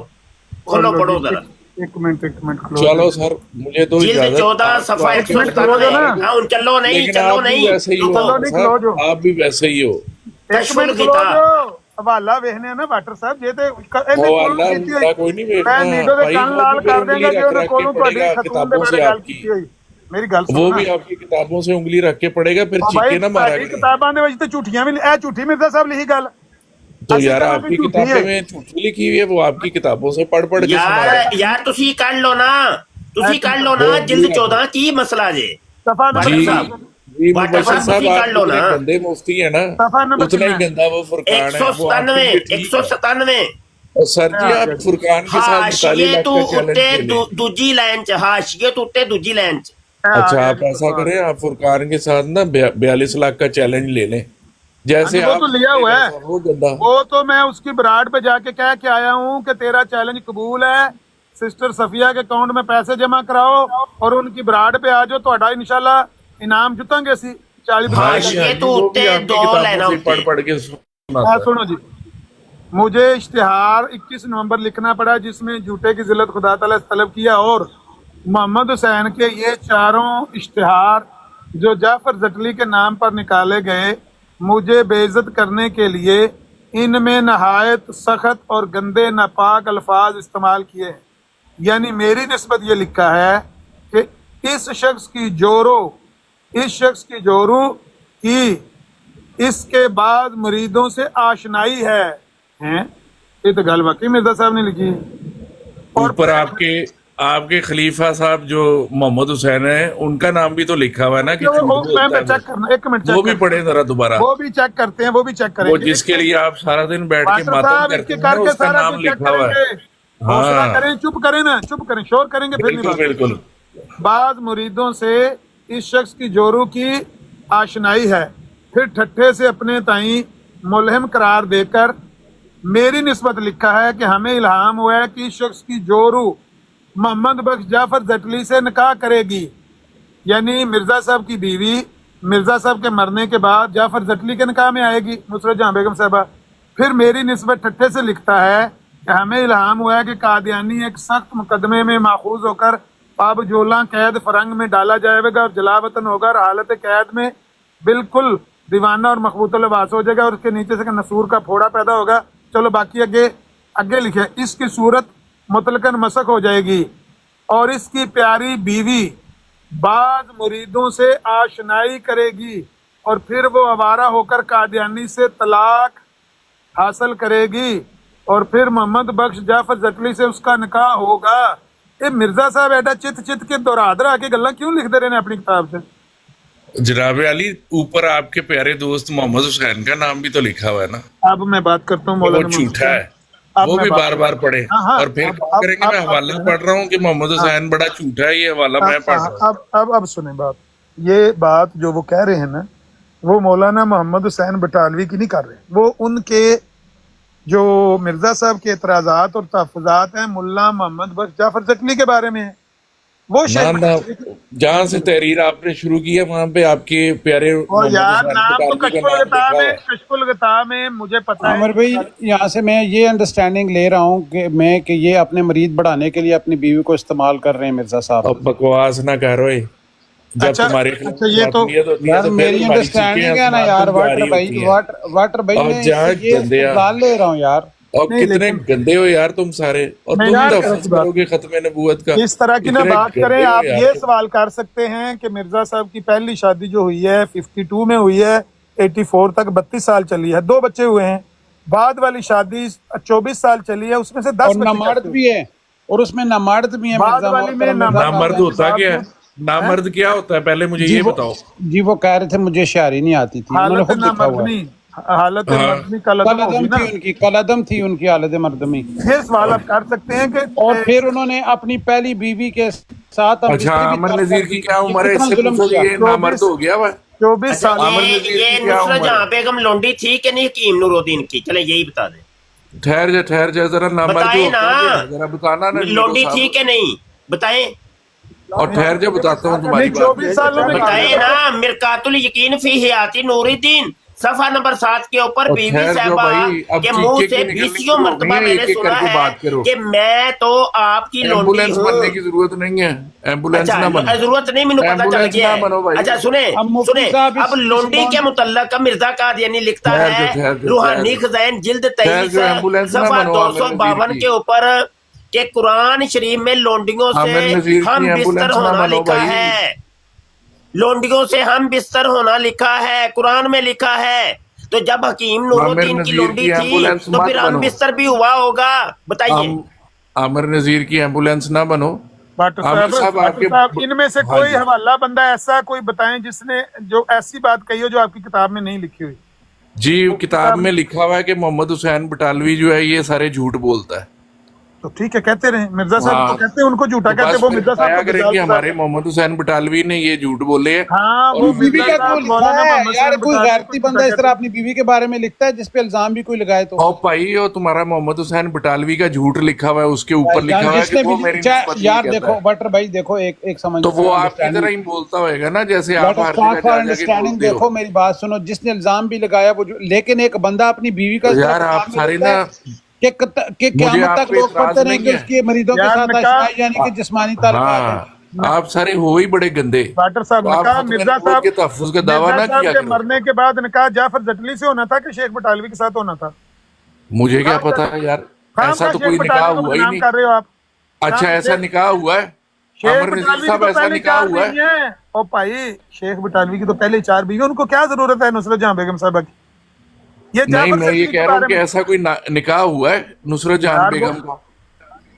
[SPEAKER 5] खोलो पढ़ो जरा।
[SPEAKER 1] एक मिनट खलो।
[SPEAKER 2] चलो सर, मुझे तो
[SPEAKER 5] जिल्द
[SPEAKER 2] इजाजत।
[SPEAKER 5] 14 सफा
[SPEAKER 2] आप-
[SPEAKER 5] 197। हाँ, उन चलो नहीं,
[SPEAKER 2] लेकिन
[SPEAKER 5] चलो
[SPEAKER 2] आप भी
[SPEAKER 5] नहीं,
[SPEAKER 2] वैसे ही हो,
[SPEAKER 1] चलो नहीं, खलो जो।
[SPEAKER 2] आप भी वैसे ही हो।
[SPEAKER 1] एक
[SPEAKER 5] कशफुल
[SPEAKER 1] मिनट
[SPEAKER 5] गीता।
[SPEAKER 1] खलो जो। हवाला ਵੇਖਨੇ ਆ ਨਾ ਵਾਟਰ ਸਾਹਿਬ, ਜੇ ਤੇ ਇਹਨੇ
[SPEAKER 2] हवाला
[SPEAKER 1] ਕੀਤੀ ਹੋਈ,
[SPEAKER 2] हवाला कोई नहीं
[SPEAKER 1] मैं
[SPEAKER 2] देखना
[SPEAKER 1] नीडो ਦੇ
[SPEAKER 2] भाई,
[SPEAKER 1] ਕੰਨ
[SPEAKER 2] वो
[SPEAKER 1] ਲਾल
[SPEAKER 2] भी
[SPEAKER 1] कर
[SPEAKER 2] फिर
[SPEAKER 1] देगा
[SPEAKER 2] उंगली
[SPEAKER 1] ਜੇ ਉਹਨੇ
[SPEAKER 2] रख
[SPEAKER 1] ਕੋਲੋਂ
[SPEAKER 2] के
[SPEAKER 1] ਤੁਹਾਡੀ
[SPEAKER 2] पड़ेगा
[SPEAKER 1] खतून
[SPEAKER 2] किताबों
[SPEAKER 1] ਦੇ
[SPEAKER 2] से
[SPEAKER 1] ਬਾਰੇ ਗੱਲ
[SPEAKER 2] आपकी।
[SPEAKER 1] ਕੀਤੀ ਹੋਈ। ਮੇਰੀ ਗੱਲ
[SPEAKER 2] वो
[SPEAKER 1] ਸੁਣੋ
[SPEAKER 2] भी आपकी किताबों से उंगली रख के पड़ेगा, फिर
[SPEAKER 1] भाई
[SPEAKER 2] चीखे ना मारा
[SPEAKER 1] ਸਾਡੀ ਕਿਤਾਬਾਂ ਦੇ ਵਿੱਚ ਤੇ ਝੂਠੀਆਂ ਵੀ ਇਹ ਝੂਠੀ ਮਿਰਜ਼ਾ ਸਾਹਿਬ ਲਿਖੀ ਗੱਲ।
[SPEAKER 2] तो
[SPEAKER 1] ਅਸੀਂ
[SPEAKER 2] यार
[SPEAKER 1] ਤਾਂ
[SPEAKER 2] आपकी
[SPEAKER 1] ਝੂਠੀ
[SPEAKER 2] किताबें
[SPEAKER 1] है।
[SPEAKER 2] में झूठी लिखी हुई है, वो आपकी किताबों से पढ़ के सुना रहे हैं।
[SPEAKER 5] यार ਤੁਸੀਂ ਕੱਢ ਲਓ ਨਾ, ਤੁਸੀਂ ਕੱਢ ਲਓ ਨਾ। ਜਿਲਦ 14 ਕੀ ਮਸਲਾ ਜੇ?
[SPEAKER 1] ਸਫਾ नंबर
[SPEAKER 2] जी
[SPEAKER 5] साहब।
[SPEAKER 2] जी
[SPEAKER 5] वाटर
[SPEAKER 2] मुबशिर
[SPEAKER 5] साहब
[SPEAKER 2] साहब,
[SPEAKER 5] उसी
[SPEAKER 2] आप
[SPEAKER 5] कर लो
[SPEAKER 2] जितने
[SPEAKER 5] ना।
[SPEAKER 2] गंदे मुफ्ती है ना,
[SPEAKER 1] सफा नंबर
[SPEAKER 2] उतना ही
[SPEAKER 1] कितना है?
[SPEAKER 2] गंदा वो फुरकान है। वो आपके
[SPEAKER 5] 197
[SPEAKER 2] लिए ठीक है।
[SPEAKER 5] 197।
[SPEAKER 2] और सर जी आप फुरकान के साथ 42
[SPEAKER 5] हाशिए
[SPEAKER 2] लाख
[SPEAKER 5] तू
[SPEAKER 2] का चैलेंज
[SPEAKER 5] ਉੱਤੇ
[SPEAKER 2] खेलें।
[SPEAKER 5] ਦੂਜੀ ਲਾਈਨ ਚ, ਹਾशिए ਤੂੰ ਉੱਤੇ ਦੂਜੀ ਲਾਈਨ ਚ।
[SPEAKER 2] अच्छा आप ऐसा करें, आप फुरकान के साथ ना 42 लाख का चैलेंज ले लें, जैसे
[SPEAKER 1] वो
[SPEAKER 2] आप
[SPEAKER 1] तो लिया हुआ है।
[SPEAKER 2] वो गंदा।
[SPEAKER 1] वो तो मैं उसकी बराड पे जाके कह के आया हूँ कि तेरा चैलेंज कबूल है, सिस्टर सफिया के अकाउंट में पैसे जमा कराओ और उनकी बराड पे आ जाओ, तो इंशाल्लाह इनाम जुटांगे सी 40
[SPEAKER 5] हाशिए तू
[SPEAKER 2] वो भी
[SPEAKER 5] उत्ते
[SPEAKER 2] आपकी
[SPEAKER 5] दो
[SPEAKER 2] किताबों
[SPEAKER 5] लाइना
[SPEAKER 2] से
[SPEAKER 5] उत्ते।
[SPEAKER 2] पढ़ के सुनाता है।
[SPEAKER 1] सुनो जी, मुझे इश्तिहार 21 नवंबर लिखना पड़ा जिसमें झूठे की जिल्लत खुदा ताला से तलब किया और मोहम्मद हुसैन के ये चारों इश्तिहार जो जाफर जटली के नाम पर निकाले गए, मुझे बेइज्जत करने के लिए इनमें नहायत सख्त और गंदे नापाक अल्फाज इस्तेमाल किए हैं। यानी मेरी निस्बत ये लिखा है कि इस शख्स की जोरू की इसके बाद मुरीदों से आशनाई है। हैं? ये तो गल वाकई मिर्जा साहब ने लिखी है। और
[SPEAKER 2] ऊपर आपके खलीफा साहब जो मोहम्मद हुसैन है, उनका नाम भी तो लिखा हुआ है ना कि झूठ बोलता है।
[SPEAKER 1] चेक करना, एक मिनट,
[SPEAKER 2] वो भी पढ़े जरा दोबारा,
[SPEAKER 1] वो भी चेक करते हैं, वो भी चेक
[SPEAKER 2] वो
[SPEAKER 1] करेंगे।
[SPEAKER 2] जिसके लिए आप सारा दिन बैठ के
[SPEAKER 1] मास्टर
[SPEAKER 2] मातम
[SPEAKER 1] साहब
[SPEAKER 2] करते
[SPEAKER 1] इसके
[SPEAKER 2] हैं ना,
[SPEAKER 1] करके
[SPEAKER 2] उसका
[SPEAKER 1] सारा
[SPEAKER 2] नाम
[SPEAKER 1] कुछ चेक
[SPEAKER 2] लिखा हुआ है।
[SPEAKER 1] करेंगे। हौसला
[SPEAKER 2] हाँ,
[SPEAKER 1] करें, चुप करें ना, चुप करें, शोर करेंगे फिर नहीं
[SPEAKER 2] बिल्कुल
[SPEAKER 1] बात।
[SPEAKER 2] बिल्कुल।
[SPEAKER 1] बाद मुरीदों से इस शख्स की जोरू की आशनाई है, फिर ठट्ठे से अपने ताई मुलहिम करार देकर मेरी निस्बत लिखा है कि हमें इल्हाम हुआ है कि इस शख्स की जोरू मोहम्मद बख्श जाफर जटली से निकाह करेगी। यानी मिर्जा साहब की बीवी मिर्जा साहब के मरने के बाद जाफर जटली के निकाह में आएगी, नुसरत जहां बेगम साहबा। फिर मेरी निस्बत ठट्ठे से लिखता है कि हमें इल्हाम हुआ है कि कादियानी एक सख्त मुकदमे में माखूज होकर पाबजोला कैद फरंग में डाला जाएगा और जलावतन होगा और हालत कैद में बिल्कुल दीवाना और मखबूत लिबास हो जाएगा और उसके नीचे से नसूर का फोड़ा पैदा होगा। चलो बाकी आगे लिखे, इसकी सूरत मुतलकन मसक हो जाएगी और इसकी प्यारी बीवी बाद मुरीदों से आशनाई करेगी और फिर वो आवारा होकर कादियानी से तलाक हासिल करेगी और फिर मोहम्मद बख्श जाफर जटली से उसका निकाह होगा। ये मिर्जा साहब एडा चित के दोहरा के गल्ला क्यों लिखते रहे ने अपनी किताब से?
[SPEAKER 2] जनाब अली, ऊपर आपके प्यारे दोस्त मोहम्मद हुसैन का नाम भी तो लिखा हुआ है ना।
[SPEAKER 1] अब मैं बात करता हूँ
[SPEAKER 2] वो
[SPEAKER 1] मौलाना
[SPEAKER 2] झूठा है,
[SPEAKER 1] अब
[SPEAKER 2] वो
[SPEAKER 1] मैं
[SPEAKER 2] भी
[SPEAKER 1] बात-
[SPEAKER 2] बार बार पढ़े
[SPEAKER 1] हाँ,
[SPEAKER 2] और फिर क्या करेंगे। मैं हवाला पढ़ रहा हूँ कि मोहम्मद हुसैन बड़ा झूठा है, ये हवाला मैं पढ़ रहा हूँ।
[SPEAKER 1] अब सुने बात, ये बात जो वो कह रहे हैं ना, वो मौलाना मोहम्मद हुसैन बटालवी की नहीं कर रहे, वो उनके जो मिर्जा साहब के एतराजात और तहफ़्फ़ुज़ात हैं मुल्ला मोहम्मद बख्श जाफर जटली के बारे में है। वो
[SPEAKER 2] ना
[SPEAKER 1] शेख
[SPEAKER 2] ना, जहाँ से तहरीर आपने शुरू की है वहां पे आपके प्यारे
[SPEAKER 1] और
[SPEAKER 2] मोहम्मद
[SPEAKER 1] यार
[SPEAKER 2] हुसैन
[SPEAKER 1] नाम तो
[SPEAKER 2] बटालवी का नाम लिखा हुआ है।
[SPEAKER 1] कशफुल गता में मुझे पता है।
[SPEAKER 7] आमिर भाई, यहाँ से मैं ये अंडरस्टैंडिंग ले रहा हूँ कि ये अपने मरीद बढ़ाने के लिए अपनी बीवी को इस्तेमाल कर रहे हैं मिर्जा साहब।
[SPEAKER 2] अब बकवास ना करो, जब
[SPEAKER 1] अच्छा,
[SPEAKER 2] तुम्हारे
[SPEAKER 1] अच्छा, ये तो-
[SPEAKER 2] बातमीयत होती है
[SPEAKER 7] यार
[SPEAKER 2] तो फिर
[SPEAKER 7] मेरी
[SPEAKER 2] तुम्हारी
[SPEAKER 7] अंडरस्टैंडिंग
[SPEAKER 2] चीखें
[SPEAKER 7] है ना
[SPEAKER 2] आसमान
[SPEAKER 7] यार,
[SPEAKER 2] तक जारी होती हैं।
[SPEAKER 7] वाटर भाई
[SPEAKER 2] और
[SPEAKER 7] मैं
[SPEAKER 2] जहाँ
[SPEAKER 7] इससे ये
[SPEAKER 2] गंदे
[SPEAKER 7] इस्तेमाल ले रहा हूँ यार।
[SPEAKER 2] और
[SPEAKER 1] नहीं,
[SPEAKER 2] कितने
[SPEAKER 1] लेकिन-
[SPEAKER 2] गंदे हो यार तुम सारे, और
[SPEAKER 1] नहीं
[SPEAKER 2] तुम
[SPEAKER 1] यार,
[SPEAKER 2] लफ्ज़
[SPEAKER 1] ऐसी बात-
[SPEAKER 2] करोगे खत्म नबूवत का।
[SPEAKER 1] इस तरह की ना
[SPEAKER 2] इतने
[SPEAKER 1] बात
[SPEAKER 2] गंदे
[SPEAKER 1] करें।
[SPEAKER 2] हो
[SPEAKER 1] आप
[SPEAKER 2] यार
[SPEAKER 1] ये
[SPEAKER 2] तुम।
[SPEAKER 1] सवाल कर सकते हैं कि मिर्जा साहब की पहली शादी जो हुई है 52 में हुई है, 84 तक 32 साल चली है, 2 बच्चे हुए हैं। बाद वाली शादी 24 साल चली है, उसमें से 10
[SPEAKER 7] और नामर्द भी है, और उसमें नामर्द भी है।
[SPEAKER 1] बाद
[SPEAKER 7] मिर्जा
[SPEAKER 1] वाली में
[SPEAKER 7] मोहतरम मिर्जा
[SPEAKER 1] नामर्द-
[SPEAKER 2] नामर्द
[SPEAKER 7] साहब।
[SPEAKER 2] होता क्या है? नामर्द क्या होता है पहले मुझे ये बताओ।
[SPEAKER 7] जी वो कह रहे थे मुझे शायरी नहीं आती थी, उन्होंने
[SPEAKER 1] हालत
[SPEAKER 7] खुद लिखा हुआ है।
[SPEAKER 1] नामर्दनी, हालत
[SPEAKER 2] हाँ।
[SPEAKER 1] मर्दनी का लदम होगी
[SPEAKER 7] कलदम
[SPEAKER 1] ना।
[SPEAKER 7] थी उनकी, कलदम थी उनकी हालत मर्दमी।
[SPEAKER 1] ये सवाल आप कर सकते हैं कि
[SPEAKER 7] और फिर उन्होंने अपनी पहली बीवी के साथ हम
[SPEAKER 2] अच्छा,
[SPEAKER 7] जितनी भी
[SPEAKER 2] अमर
[SPEAKER 7] तलब
[SPEAKER 2] नजीर
[SPEAKER 7] कर
[SPEAKER 2] की
[SPEAKER 7] दी,
[SPEAKER 2] क्या
[SPEAKER 7] ये
[SPEAKER 2] उम्र है?
[SPEAKER 7] कितना
[SPEAKER 2] इससे
[SPEAKER 7] जुल्म
[SPEAKER 2] पूछो कि
[SPEAKER 7] किया।
[SPEAKER 2] ये नामर्द हो गया हुआ है?
[SPEAKER 1] 24 साल
[SPEAKER 2] अमर
[SPEAKER 5] ये
[SPEAKER 2] नजीर
[SPEAKER 5] ये
[SPEAKER 2] की क्या
[SPEAKER 5] नुसरत
[SPEAKER 2] उम्र
[SPEAKER 5] जहां
[SPEAKER 2] है?
[SPEAKER 5] बेगम लोंडी थी कि नहीं हकीम नूरुद्दीन की? चले यही बता दे,
[SPEAKER 2] ठहर जा जरा, नामर्द
[SPEAKER 5] बताए
[SPEAKER 2] होता
[SPEAKER 5] ना।
[SPEAKER 2] क्या है? जरा बताना ना
[SPEAKER 5] लोंडी
[SPEAKER 2] साहब।
[SPEAKER 5] थी कि नहीं बताएं,
[SPEAKER 2] और ठहर जा बताता हूँ तुम्हारी
[SPEAKER 1] नहीं, 24
[SPEAKER 2] बात।
[SPEAKER 1] सालों में
[SPEAKER 5] बताएं ना। मिरकातुल यकीन फी हयाती नूरुद्दीन सफा नंबर 7 के ऊपर
[SPEAKER 2] और
[SPEAKER 5] बीवी
[SPEAKER 2] ठहर जाओ
[SPEAKER 5] साहबा
[SPEAKER 2] भाई, अब
[SPEAKER 5] के मुंह
[SPEAKER 2] चीखें
[SPEAKER 5] से
[SPEAKER 2] क्यों निकलनी
[SPEAKER 5] 20
[SPEAKER 2] शुरू हो
[SPEAKER 5] मरतबा
[SPEAKER 2] गई हैं?
[SPEAKER 5] मैंने
[SPEAKER 2] एक-एक
[SPEAKER 5] सुना
[SPEAKER 2] करके
[SPEAKER 5] है
[SPEAKER 2] बात करो।
[SPEAKER 5] कि मैं तो आपकी लोंडी
[SPEAKER 2] एम्बुलेंस
[SPEAKER 5] हूँ।
[SPEAKER 2] बनने की जरूरत नहीं है, एम्बुलेंस ना बनो।
[SPEAKER 5] अच्छा, जरूरत नहीं, मैंने पता चल
[SPEAKER 2] एम्बुलेंस
[SPEAKER 5] गया
[SPEAKER 2] ना बनो भाई।
[SPEAKER 5] है। अच्छा सुने
[SPEAKER 7] अब मुफ्ती
[SPEAKER 5] सुने,
[SPEAKER 7] साहब
[SPEAKER 5] अब लोंडी के मुतल्लक मिर्जा कादियानी लिखता
[SPEAKER 2] ठहर
[SPEAKER 5] है
[SPEAKER 2] जाओ, ठहर जाओ,
[SPEAKER 5] रूहानी
[SPEAKER 2] ठहर जाओ।
[SPEAKER 5] खजाइन जिल्द
[SPEAKER 2] ठहर
[SPEAKER 5] 23
[SPEAKER 2] जाओ, एम्बुलेंस ना
[SPEAKER 5] सफा
[SPEAKER 2] बनो आमिर नज़ीर
[SPEAKER 5] 252
[SPEAKER 2] की।
[SPEAKER 5] के ऊपर के कुरान शरीफ में लोंडियों
[SPEAKER 2] आमिर
[SPEAKER 5] से
[SPEAKER 2] नज़ीर की
[SPEAKER 5] हम
[SPEAKER 2] एम्बुलेंस
[SPEAKER 5] बिस्तर
[SPEAKER 2] ना
[SPEAKER 5] होना
[SPEAKER 2] बनो
[SPEAKER 5] लिखा
[SPEAKER 2] भाई।
[SPEAKER 5] है, लोंडियों से हम बिस्तर होना लिखा है, कुरान में लिखा है। तो जब हकीम नूरुद्दीन की
[SPEAKER 2] नज़ीर
[SPEAKER 5] लोंडी
[SPEAKER 2] की
[SPEAKER 5] थी
[SPEAKER 2] एम्बुलेंस
[SPEAKER 5] तो
[SPEAKER 2] मत
[SPEAKER 5] फिर हम
[SPEAKER 2] बनो।
[SPEAKER 5] बिस्तर भी हुआ होगा, बताइए।
[SPEAKER 2] आमिर नज़ीर की एम्बुलेंस ना बनो।
[SPEAKER 1] भाटू
[SPEAKER 2] आमिर साहब,
[SPEAKER 1] साहब,
[SPEAKER 2] आपके-
[SPEAKER 1] इनमें से
[SPEAKER 2] हाँ
[SPEAKER 1] कोई
[SPEAKER 2] जी।
[SPEAKER 1] हवाला बंदा ऐसा कोई बताएं जिसने जो ऐसी बात कही हो जो आपकी किताब में नहीं लिखी हुई।
[SPEAKER 2] जी, किताब में लिखा हुआ है कि मोहम्मद हुसैन बटालवी जो है ये सारे झूठ बोलता है।
[SPEAKER 1] तो ठीक है, कहते रहे। मिर्जा साहब
[SPEAKER 2] हाँ।
[SPEAKER 1] तो कहते हैं उनको झूठा
[SPEAKER 2] तो
[SPEAKER 1] कहते
[SPEAKER 2] बस
[SPEAKER 1] हैं, वो
[SPEAKER 2] फिर
[SPEAKER 1] मिर्जा
[SPEAKER 2] बताया
[SPEAKER 1] साहब
[SPEAKER 2] करें
[SPEAKER 1] को
[SPEAKER 2] कि हमारे मोहम्मद हुसैन बटालवी ने ये झूठ बोले हैं।
[SPEAKER 1] हाँ,
[SPEAKER 2] और
[SPEAKER 1] वो
[SPEAKER 2] बीवी
[SPEAKER 1] मिर्जा
[SPEAKER 7] का
[SPEAKER 1] साहब
[SPEAKER 7] क्यों लिखता
[SPEAKER 1] मौलाना
[SPEAKER 7] है
[SPEAKER 1] मोहम्मद
[SPEAKER 7] यार?
[SPEAKER 1] हुसैन
[SPEAKER 7] कोई
[SPEAKER 1] बटालवी
[SPEAKER 7] गैरती
[SPEAKER 1] को
[SPEAKER 7] बंदा इस तरह
[SPEAKER 1] झूठा
[SPEAKER 7] अपनी बीवी के बारे में लिखता है जिस पे इल्जाम भी कोई लगाए तो।
[SPEAKER 2] और भाई, और तुम्हारा मोहम्मद हुसैन बटालवी का झूठ लिखा हुआ है, उसके ऊपर लिखा हुआ है
[SPEAKER 7] जिसने
[SPEAKER 2] कि वो
[SPEAKER 7] भी
[SPEAKER 2] मेरी
[SPEAKER 7] चाहे-
[SPEAKER 2] निस्बत नहीं
[SPEAKER 7] यार
[SPEAKER 2] कहता
[SPEAKER 7] देखो
[SPEAKER 2] है।
[SPEAKER 7] बटर भाई, देखो एक समझ
[SPEAKER 2] तो वो आपकी तरह ही बोलता होगा ना, जैसे आप हर जगह जा जाके बोलते
[SPEAKER 7] देखो
[SPEAKER 2] हो।
[SPEAKER 7] मेरी बात सुनो, जिसने इल्जाम भी लगाया वो लेकिन एक बंदा अपनी बीवी का इस तरह
[SPEAKER 2] यार
[SPEAKER 7] का
[SPEAKER 2] आप
[SPEAKER 7] काम
[SPEAKER 2] सारे
[SPEAKER 7] करता है
[SPEAKER 2] ना,
[SPEAKER 7] कि
[SPEAKER 2] मुझे
[SPEAKER 7] क़यामत
[SPEAKER 2] आप
[SPEAKER 7] तक
[SPEAKER 2] पे
[SPEAKER 7] लोग
[SPEAKER 2] इतराज
[SPEAKER 7] पढ़ते रहेंगे
[SPEAKER 2] नहीं है।
[SPEAKER 7] उसके मरीदों के
[SPEAKER 1] यार
[SPEAKER 7] साथ
[SPEAKER 1] निकाह-
[SPEAKER 7] आशनाई, यानी कि जिस्मानी ताल्लुकात
[SPEAKER 2] हाँ,
[SPEAKER 7] हैं।
[SPEAKER 2] आप सारे हो ही बड़े गंदे।
[SPEAKER 1] वाटर साहब
[SPEAKER 2] तो
[SPEAKER 1] ने
[SPEAKER 2] आप
[SPEAKER 1] कहा
[SPEAKER 2] फतवे
[SPEAKER 1] मिर्जा
[SPEAKER 2] नबूवत
[SPEAKER 1] साहब
[SPEAKER 2] के तहफ़्फ़ुज़ का दावा
[SPEAKER 1] मिर्जा
[SPEAKER 2] ना
[SPEAKER 1] साहब
[SPEAKER 2] किया
[SPEAKER 1] के
[SPEAKER 2] करो।
[SPEAKER 1] मरने के बाद निकाह जाफर जटली से होना था कि शेख बटालवी के साथ होना था?
[SPEAKER 2] मुझे क्या पता है यार,
[SPEAKER 1] खाम
[SPEAKER 2] ऐसा
[SPEAKER 1] खा
[SPEAKER 2] तो
[SPEAKER 1] शेख
[SPEAKER 2] कोई निकाह
[SPEAKER 1] बटालवी को
[SPEAKER 2] हुआ ही
[SPEAKER 1] बदनाम
[SPEAKER 2] नहीं।
[SPEAKER 1] कर रहे हो आप।
[SPEAKER 2] अच्छा,
[SPEAKER 1] खाम
[SPEAKER 2] ऐसा
[SPEAKER 1] शेख
[SPEAKER 2] निकाह हुआ है?
[SPEAKER 1] शेख
[SPEAKER 2] अमर नजीर
[SPEAKER 1] बटालवी की
[SPEAKER 2] साहब,
[SPEAKER 1] तो
[SPEAKER 2] ऐसा
[SPEAKER 1] पहले
[SPEAKER 2] निकाह
[SPEAKER 1] 4
[SPEAKER 2] हुआ है?
[SPEAKER 1] बीवी हैं। ओ भाई, शेख बटालवी की तो पहले 4 बीवी, उनको क्या जरूरत है नुसरत जहां बेगम साहबा की? ये
[SPEAKER 2] नहीं,
[SPEAKER 1] जाफर
[SPEAKER 2] मैं ये
[SPEAKER 1] जटली
[SPEAKER 2] कह
[SPEAKER 1] के
[SPEAKER 2] रहा हूँ
[SPEAKER 1] बारे
[SPEAKER 2] कि
[SPEAKER 1] में
[SPEAKER 2] ऐसा कोई निकाह हुआ है नुसरत जहां
[SPEAKER 1] यार,
[SPEAKER 2] बेगम का?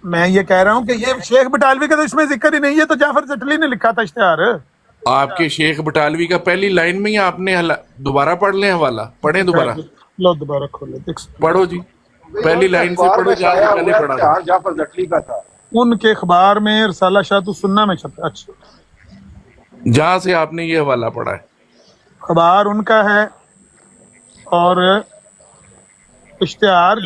[SPEAKER 1] मैं ये कह रहा हूँ कि ये शेख बटालवी का तो इसमें जिक्र ही नहीं है, तो जाफर जटली ने लिखा था इश्तिहार।
[SPEAKER 2] आपके शेख बटालवी का पहली लाइन में ही आपने दोबारा पढ़ लें हवाला, पढ़ें दोबारा,
[SPEAKER 1] लो दोबारा खोलो, देख सकते
[SPEAKER 2] पढ़ो जी, पहली लाइन से पढ़ो जहाँ से पहले पढ़ा था।
[SPEAKER 6] जाफर जटली का था।
[SPEAKER 1] हो। उनके अखबार में रसाला शातु सुन्ना में छपा। अच्छा,
[SPEAKER 2] जहाँ से आपने ये हवाला पढ़ा है।
[SPEAKER 1] अखबार उनका है और इश्तिहार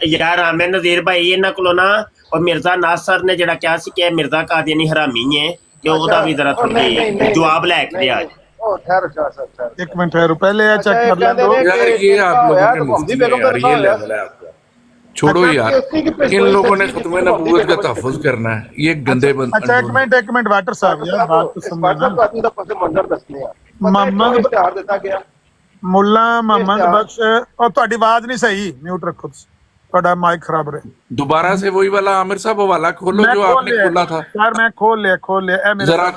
[SPEAKER 5] यार आमिर नज़ीर भाई ਇਹਨਾਂ ਕੋਲੋਂ ਨਾ और मिर्जा नासर ने ਜਿਹੜਾ ਕਿਹਾ ਸੀ ਕਿ ਮਿਰਜ਼ਾ ਕਾਦੀਆਨੀ ਹਰਾਮੀ ਹੈ ਕਿ ਉਹਦਾ ਵੀ ਜ਼ਰਾ ਥੋੜੀ ਜਵਾਬ ਲੈ ਕੇ ਆ।
[SPEAKER 6] ओ ठहरो ठहरो
[SPEAKER 1] एक मिनट ठहरो, पहले यह चेक कर ले दो।
[SPEAKER 2] यार ये आप लोगों के मुफ्ती है यार, ये लेवल है आपका। छोड़ो यार, इन लोगों ने खत्म नबूवत का तहफ़्फ़ुज़ करना है, ये गंदे
[SPEAKER 1] अच्छा एक मिनट वाटर साहब, यार बात तो समझना।
[SPEAKER 6] मंजर दसने
[SPEAKER 1] मोहम्मद
[SPEAKER 6] इश्तिहार ਦਿੱਤਾ ਗਿਆ।
[SPEAKER 1] मुल्ला मोहम्मद बख्श, और ਤੁਹਾਡੀ ਆਵਾਜ਼ ਨਹੀਂ ਸਹੀ, म्यूट रखो ਤੁਸੀਂ, ਤੁਹਾਡਾ माइक खराब रहे।
[SPEAKER 2] दोबारा से वही वाला आमिर साहब हवाला खोलो जो आपने खोला था।
[SPEAKER 1] यार मैं खोल लिया ए मेरे
[SPEAKER 2] जरा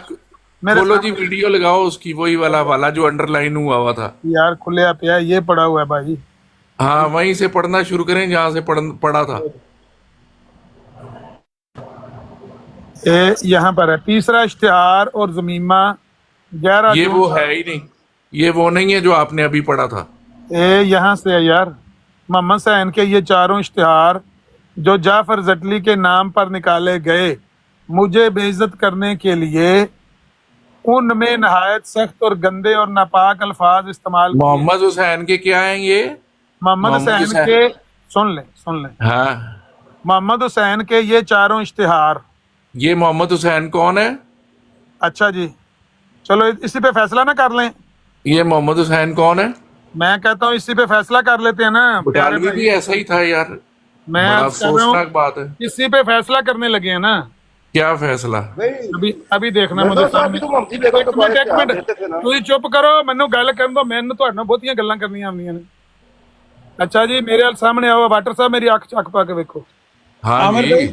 [SPEAKER 1] मेरे
[SPEAKER 2] खोलो जी, वीडियो लगाओ उसकी, वही वाला हवाला जो अंडरलाइन हुआ था।
[SPEAKER 1] यार खुले पिया, ये पड़ा हुआ है भाई।
[SPEAKER 2] हाँ, वहीं से पढ़ना शुरू करें जहाँ से पढ़ा था।
[SPEAKER 1] यहाँ पर है तीसरा इश्तिहार और ज़मीमा 11
[SPEAKER 2] ये वो है ही नहीं, ये वो नहीं है जो आपने अभी पढ़ा था।
[SPEAKER 1] यहाँ से है यार, मोहम्मद सैन के ये चारों इश्तिहार जो जाफर जटली के नाम पर निकाले गए मुझे बेइज्जत करने के लिए, उनमें नहायत सख्त और गंदे और नापाक अल्फाज इस्तेमाल।
[SPEAKER 2] मोहम्मद हुसैन के क्या हैं ये?
[SPEAKER 1] मोहम्मद हुसैन के सुन लें
[SPEAKER 2] हाँ,
[SPEAKER 1] मोहम्मद हुसैन के ये चारों इश्तिहार।
[SPEAKER 2] ये मोहम्मद हुसैन कौन है?
[SPEAKER 1] अच्छा जी, चलो इसी पे फैसला ना कर लें।
[SPEAKER 2] ये मोहम्मद हुसैन कौन है?
[SPEAKER 1] मैं कहता हूँ इसी पे फैसला कर लेते हैं ना। प्यारे
[SPEAKER 2] बटालवी
[SPEAKER 1] भाई,
[SPEAKER 2] भी ऐसा ही था यार,
[SPEAKER 1] मैं
[SPEAKER 2] बड़ा
[SPEAKER 1] आज कह रहा
[SPEAKER 2] अफसोसनाक
[SPEAKER 1] हूँ
[SPEAKER 2] बात है।
[SPEAKER 1] इसी पे फैसला करने लगे हैं ना।
[SPEAKER 2] क्या फैसला?
[SPEAKER 1] अभी देखना मुझे सामने। एक मिनट ਤੁਸੀਂ ਚੁੱਪ ਕਰੋ, ਮੈਨੂੰ ਗੱਲ ਕਰਨ ਦਿਓ, ਮੈਨੂੰ ਤੁਹਾਡੇ ਨਾਲ ਬਹੁਤੀਆਂ ਗੱਲਾਂ ਕਰਨੀਆਂ ਆਉਂਦੀਆਂ ਨੇ। अच्छा जी, मेरे सामने आओ वाटर साहब, मेरी आंख चक पा के देखो।
[SPEAKER 2] हाँ
[SPEAKER 7] आमिर
[SPEAKER 2] जी,
[SPEAKER 7] भाई,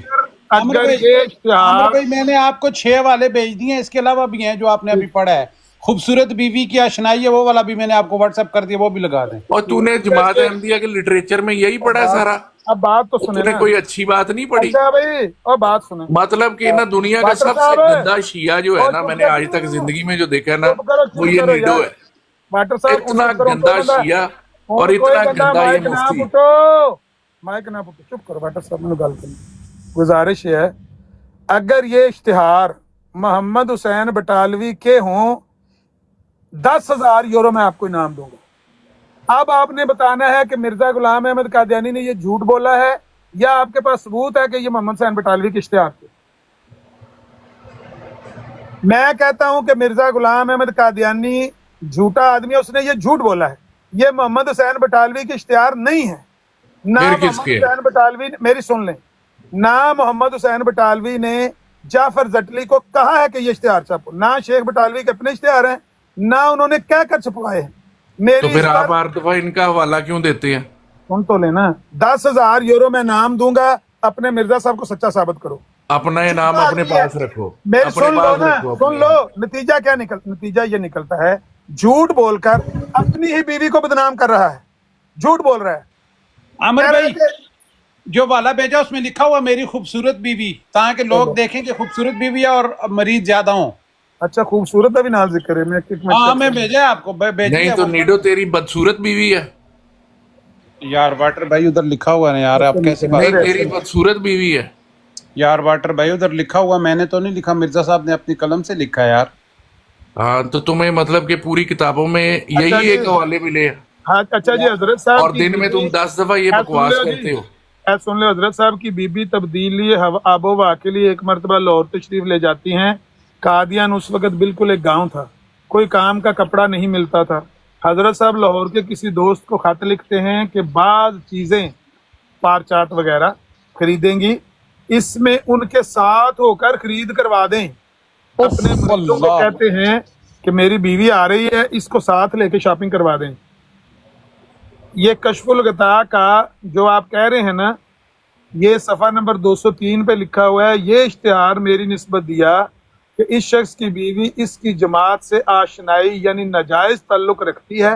[SPEAKER 1] अगर
[SPEAKER 7] भाई,
[SPEAKER 1] ये
[SPEAKER 7] आमिर
[SPEAKER 1] इश्तिहार
[SPEAKER 7] भाई, मैंने आपको 6 वाले भेज दिए हैं, इसके अलावा भी हैं जो आपने अभी पढ़ा है। खूबसूरत बीवी की आशनाई है, वो वाला भी मैंने आपको व्हाट्सएप कर दिया, वो भी लगा दें।
[SPEAKER 2] और तूने जमात अहमदिया के लिटरेचर में यही पढ़ा है सारा?
[SPEAKER 1] अब बात तो सुने
[SPEAKER 2] तूने
[SPEAKER 1] ना।
[SPEAKER 2] कोई अच्छी बात नहीं पढ़ी?
[SPEAKER 1] अच्छा भाई, और बात सुने।
[SPEAKER 2] मतलब कि ना दुनिया का
[SPEAKER 1] वाटर
[SPEAKER 2] सबसे
[SPEAKER 1] साहब,
[SPEAKER 2] गंदा शिया जो है ना, मैंने आज तक जिंदगी में जो देखा है ना, वो ये
[SPEAKER 1] करो
[SPEAKER 2] नीडो
[SPEAKER 1] यार।
[SPEAKER 2] है।
[SPEAKER 1] वाटर साहब,
[SPEAKER 2] इतना
[SPEAKER 1] चुप करो,
[SPEAKER 2] गंदा
[SPEAKER 1] कोई बंदा-
[SPEAKER 2] शिया
[SPEAKER 1] और
[SPEAKER 2] और इतना
[SPEAKER 1] कोई बंदा
[SPEAKER 2] गंदा ये
[SPEAKER 1] माइक ना
[SPEAKER 2] मुफ्ती।
[SPEAKER 1] पुटो, माइक ना पुटो, चुप करो वाटर साहब, मैंने गल करनी। गुजारिश है, अगर ये इश्तिहार मोहम्मद हुसैन बटालवी के हों, 10,000 यूरो मैं आपको इनाम दूंगा। अब आपने बताना है कि मिर्जा गुलाम अहमद कादियानी ने ये झूठ बोला है या आपके पास सबूत है कि ये मोहम्मद हुसैन बटालवी के इश्तिहार थे। मैं कहता हूं कि मिर्जा गुलाम अहमद कादियानी झूठा आदमी है, उसने ये झूठ बोला है। ये मोहम्मद हुसैन बटालवी के इश्तिहार नहीं है ना।
[SPEAKER 2] फिर
[SPEAKER 1] मोहम्मद
[SPEAKER 2] किसके?
[SPEAKER 1] हुसैन बटालवी ने, मेरी सुन लें ना, मोहम्मद हुसैन बटालवी ने जाफर जटली को कहा है कि ये इश्तिहार छापो, ना शेख बटालवी के अपने इश्तिहार हैं, ना उन्होंने कह कर छपवाए हैं। मेरी
[SPEAKER 2] तो फिर
[SPEAKER 1] इस
[SPEAKER 2] आप
[SPEAKER 1] पर-
[SPEAKER 2] हर दफा इनका हवाला क्यों देते हैं?
[SPEAKER 1] सुन तो लेना, 10,000 यूरो मैं नाम दूंगा, अपने मिर्जा साहब को सच्चा साबित करो।
[SPEAKER 2] अपना ये नाम अपने पास रखो,
[SPEAKER 1] मेरी
[SPEAKER 2] अपने
[SPEAKER 1] सुन लो
[SPEAKER 2] पास
[SPEAKER 1] ना,
[SPEAKER 2] रखो
[SPEAKER 1] सुन लो, नतीजा क्या नतीजा ये निकलता है, झूठ बोलकर अपनी ही बीवी को बदनाम कर रहा है, झूठ बोल रहा है।
[SPEAKER 7] आमिर
[SPEAKER 1] कह रहे
[SPEAKER 7] भाई,
[SPEAKER 1] थे-
[SPEAKER 7] जो वाला भेजा उसमें लिखा हुआ मेरी खूबसूरत बीवी, ताकि लोग देखें कि खूबसूरत बीवी है और मरीज ज्यादा हो।
[SPEAKER 1] अच्छा, खूबसूरत अभी नाल जिक्र है, मैं एक मिनट
[SPEAKER 7] हाँ, मैं भेजा है आपको, भेज
[SPEAKER 2] नहीं
[SPEAKER 7] दिया
[SPEAKER 2] तो
[SPEAKER 7] वो।
[SPEAKER 2] नीडो तेरी बदसूरत बीवी है।
[SPEAKER 7] यार वाटर भाई, उधर लिखा हुआ है यार, आप कैसे बात
[SPEAKER 2] नहीं,
[SPEAKER 7] कर
[SPEAKER 2] तेरी बदसूरत बीवी है।
[SPEAKER 7] यार वाटर भाई, उधर लिखा हुआ, मैंने तो नहीं लिखा, मिर्जा साहब ने अपनी कलम से लिखा है यार।
[SPEAKER 2] हाँ, तो तुम्हें मतलब कि पूरी किताबों में यही
[SPEAKER 1] जी।
[SPEAKER 2] एक हवाले मिले हैं
[SPEAKER 1] हाँ अच्छा जी, हजरत साहब
[SPEAKER 2] और
[SPEAKER 1] की
[SPEAKER 2] दिन में तुम
[SPEAKER 1] बीबी-
[SPEAKER 2] 10 दफा ये
[SPEAKER 1] सुन
[SPEAKER 2] बकवास
[SPEAKER 1] लो जी।
[SPEAKER 2] करते हो।
[SPEAKER 1] सुन लो, हजरत साहब की बीबी तब्दीली आबोवा के लिए एक मरतबा लाहौर तशरीफ ले जाती हैं। कादियान उस वक्त बिल्कुल एक गांव था, कोई काम का कपड़ा नहीं मिलता था। हजरत साहब लाहौर के किसी दोस्त को खत लिखते हैं कि बाज़ चीज़ें पार चाट वगैरह खरीदेंगी, इसमें उनके साथ होकर खरीद करवा दें। अपने मरीजों को
[SPEAKER 7] अल्लाह।
[SPEAKER 1] कहते हैं कि मेरी बीवी आ रही है, इसको साथ लेके शॉपिंग करवा दें। ये कशफुल गता का जो आप कह रहे हैं ना, ये सफ़ा नंबर 203 पे लिखा हुआ है। ये इश्तिहार मेरी निस्बत दिया कि इस शख्स की बीवी इसकी जमात से आशनाई यानी नाजायज़ ताल्लुक़ रखती है,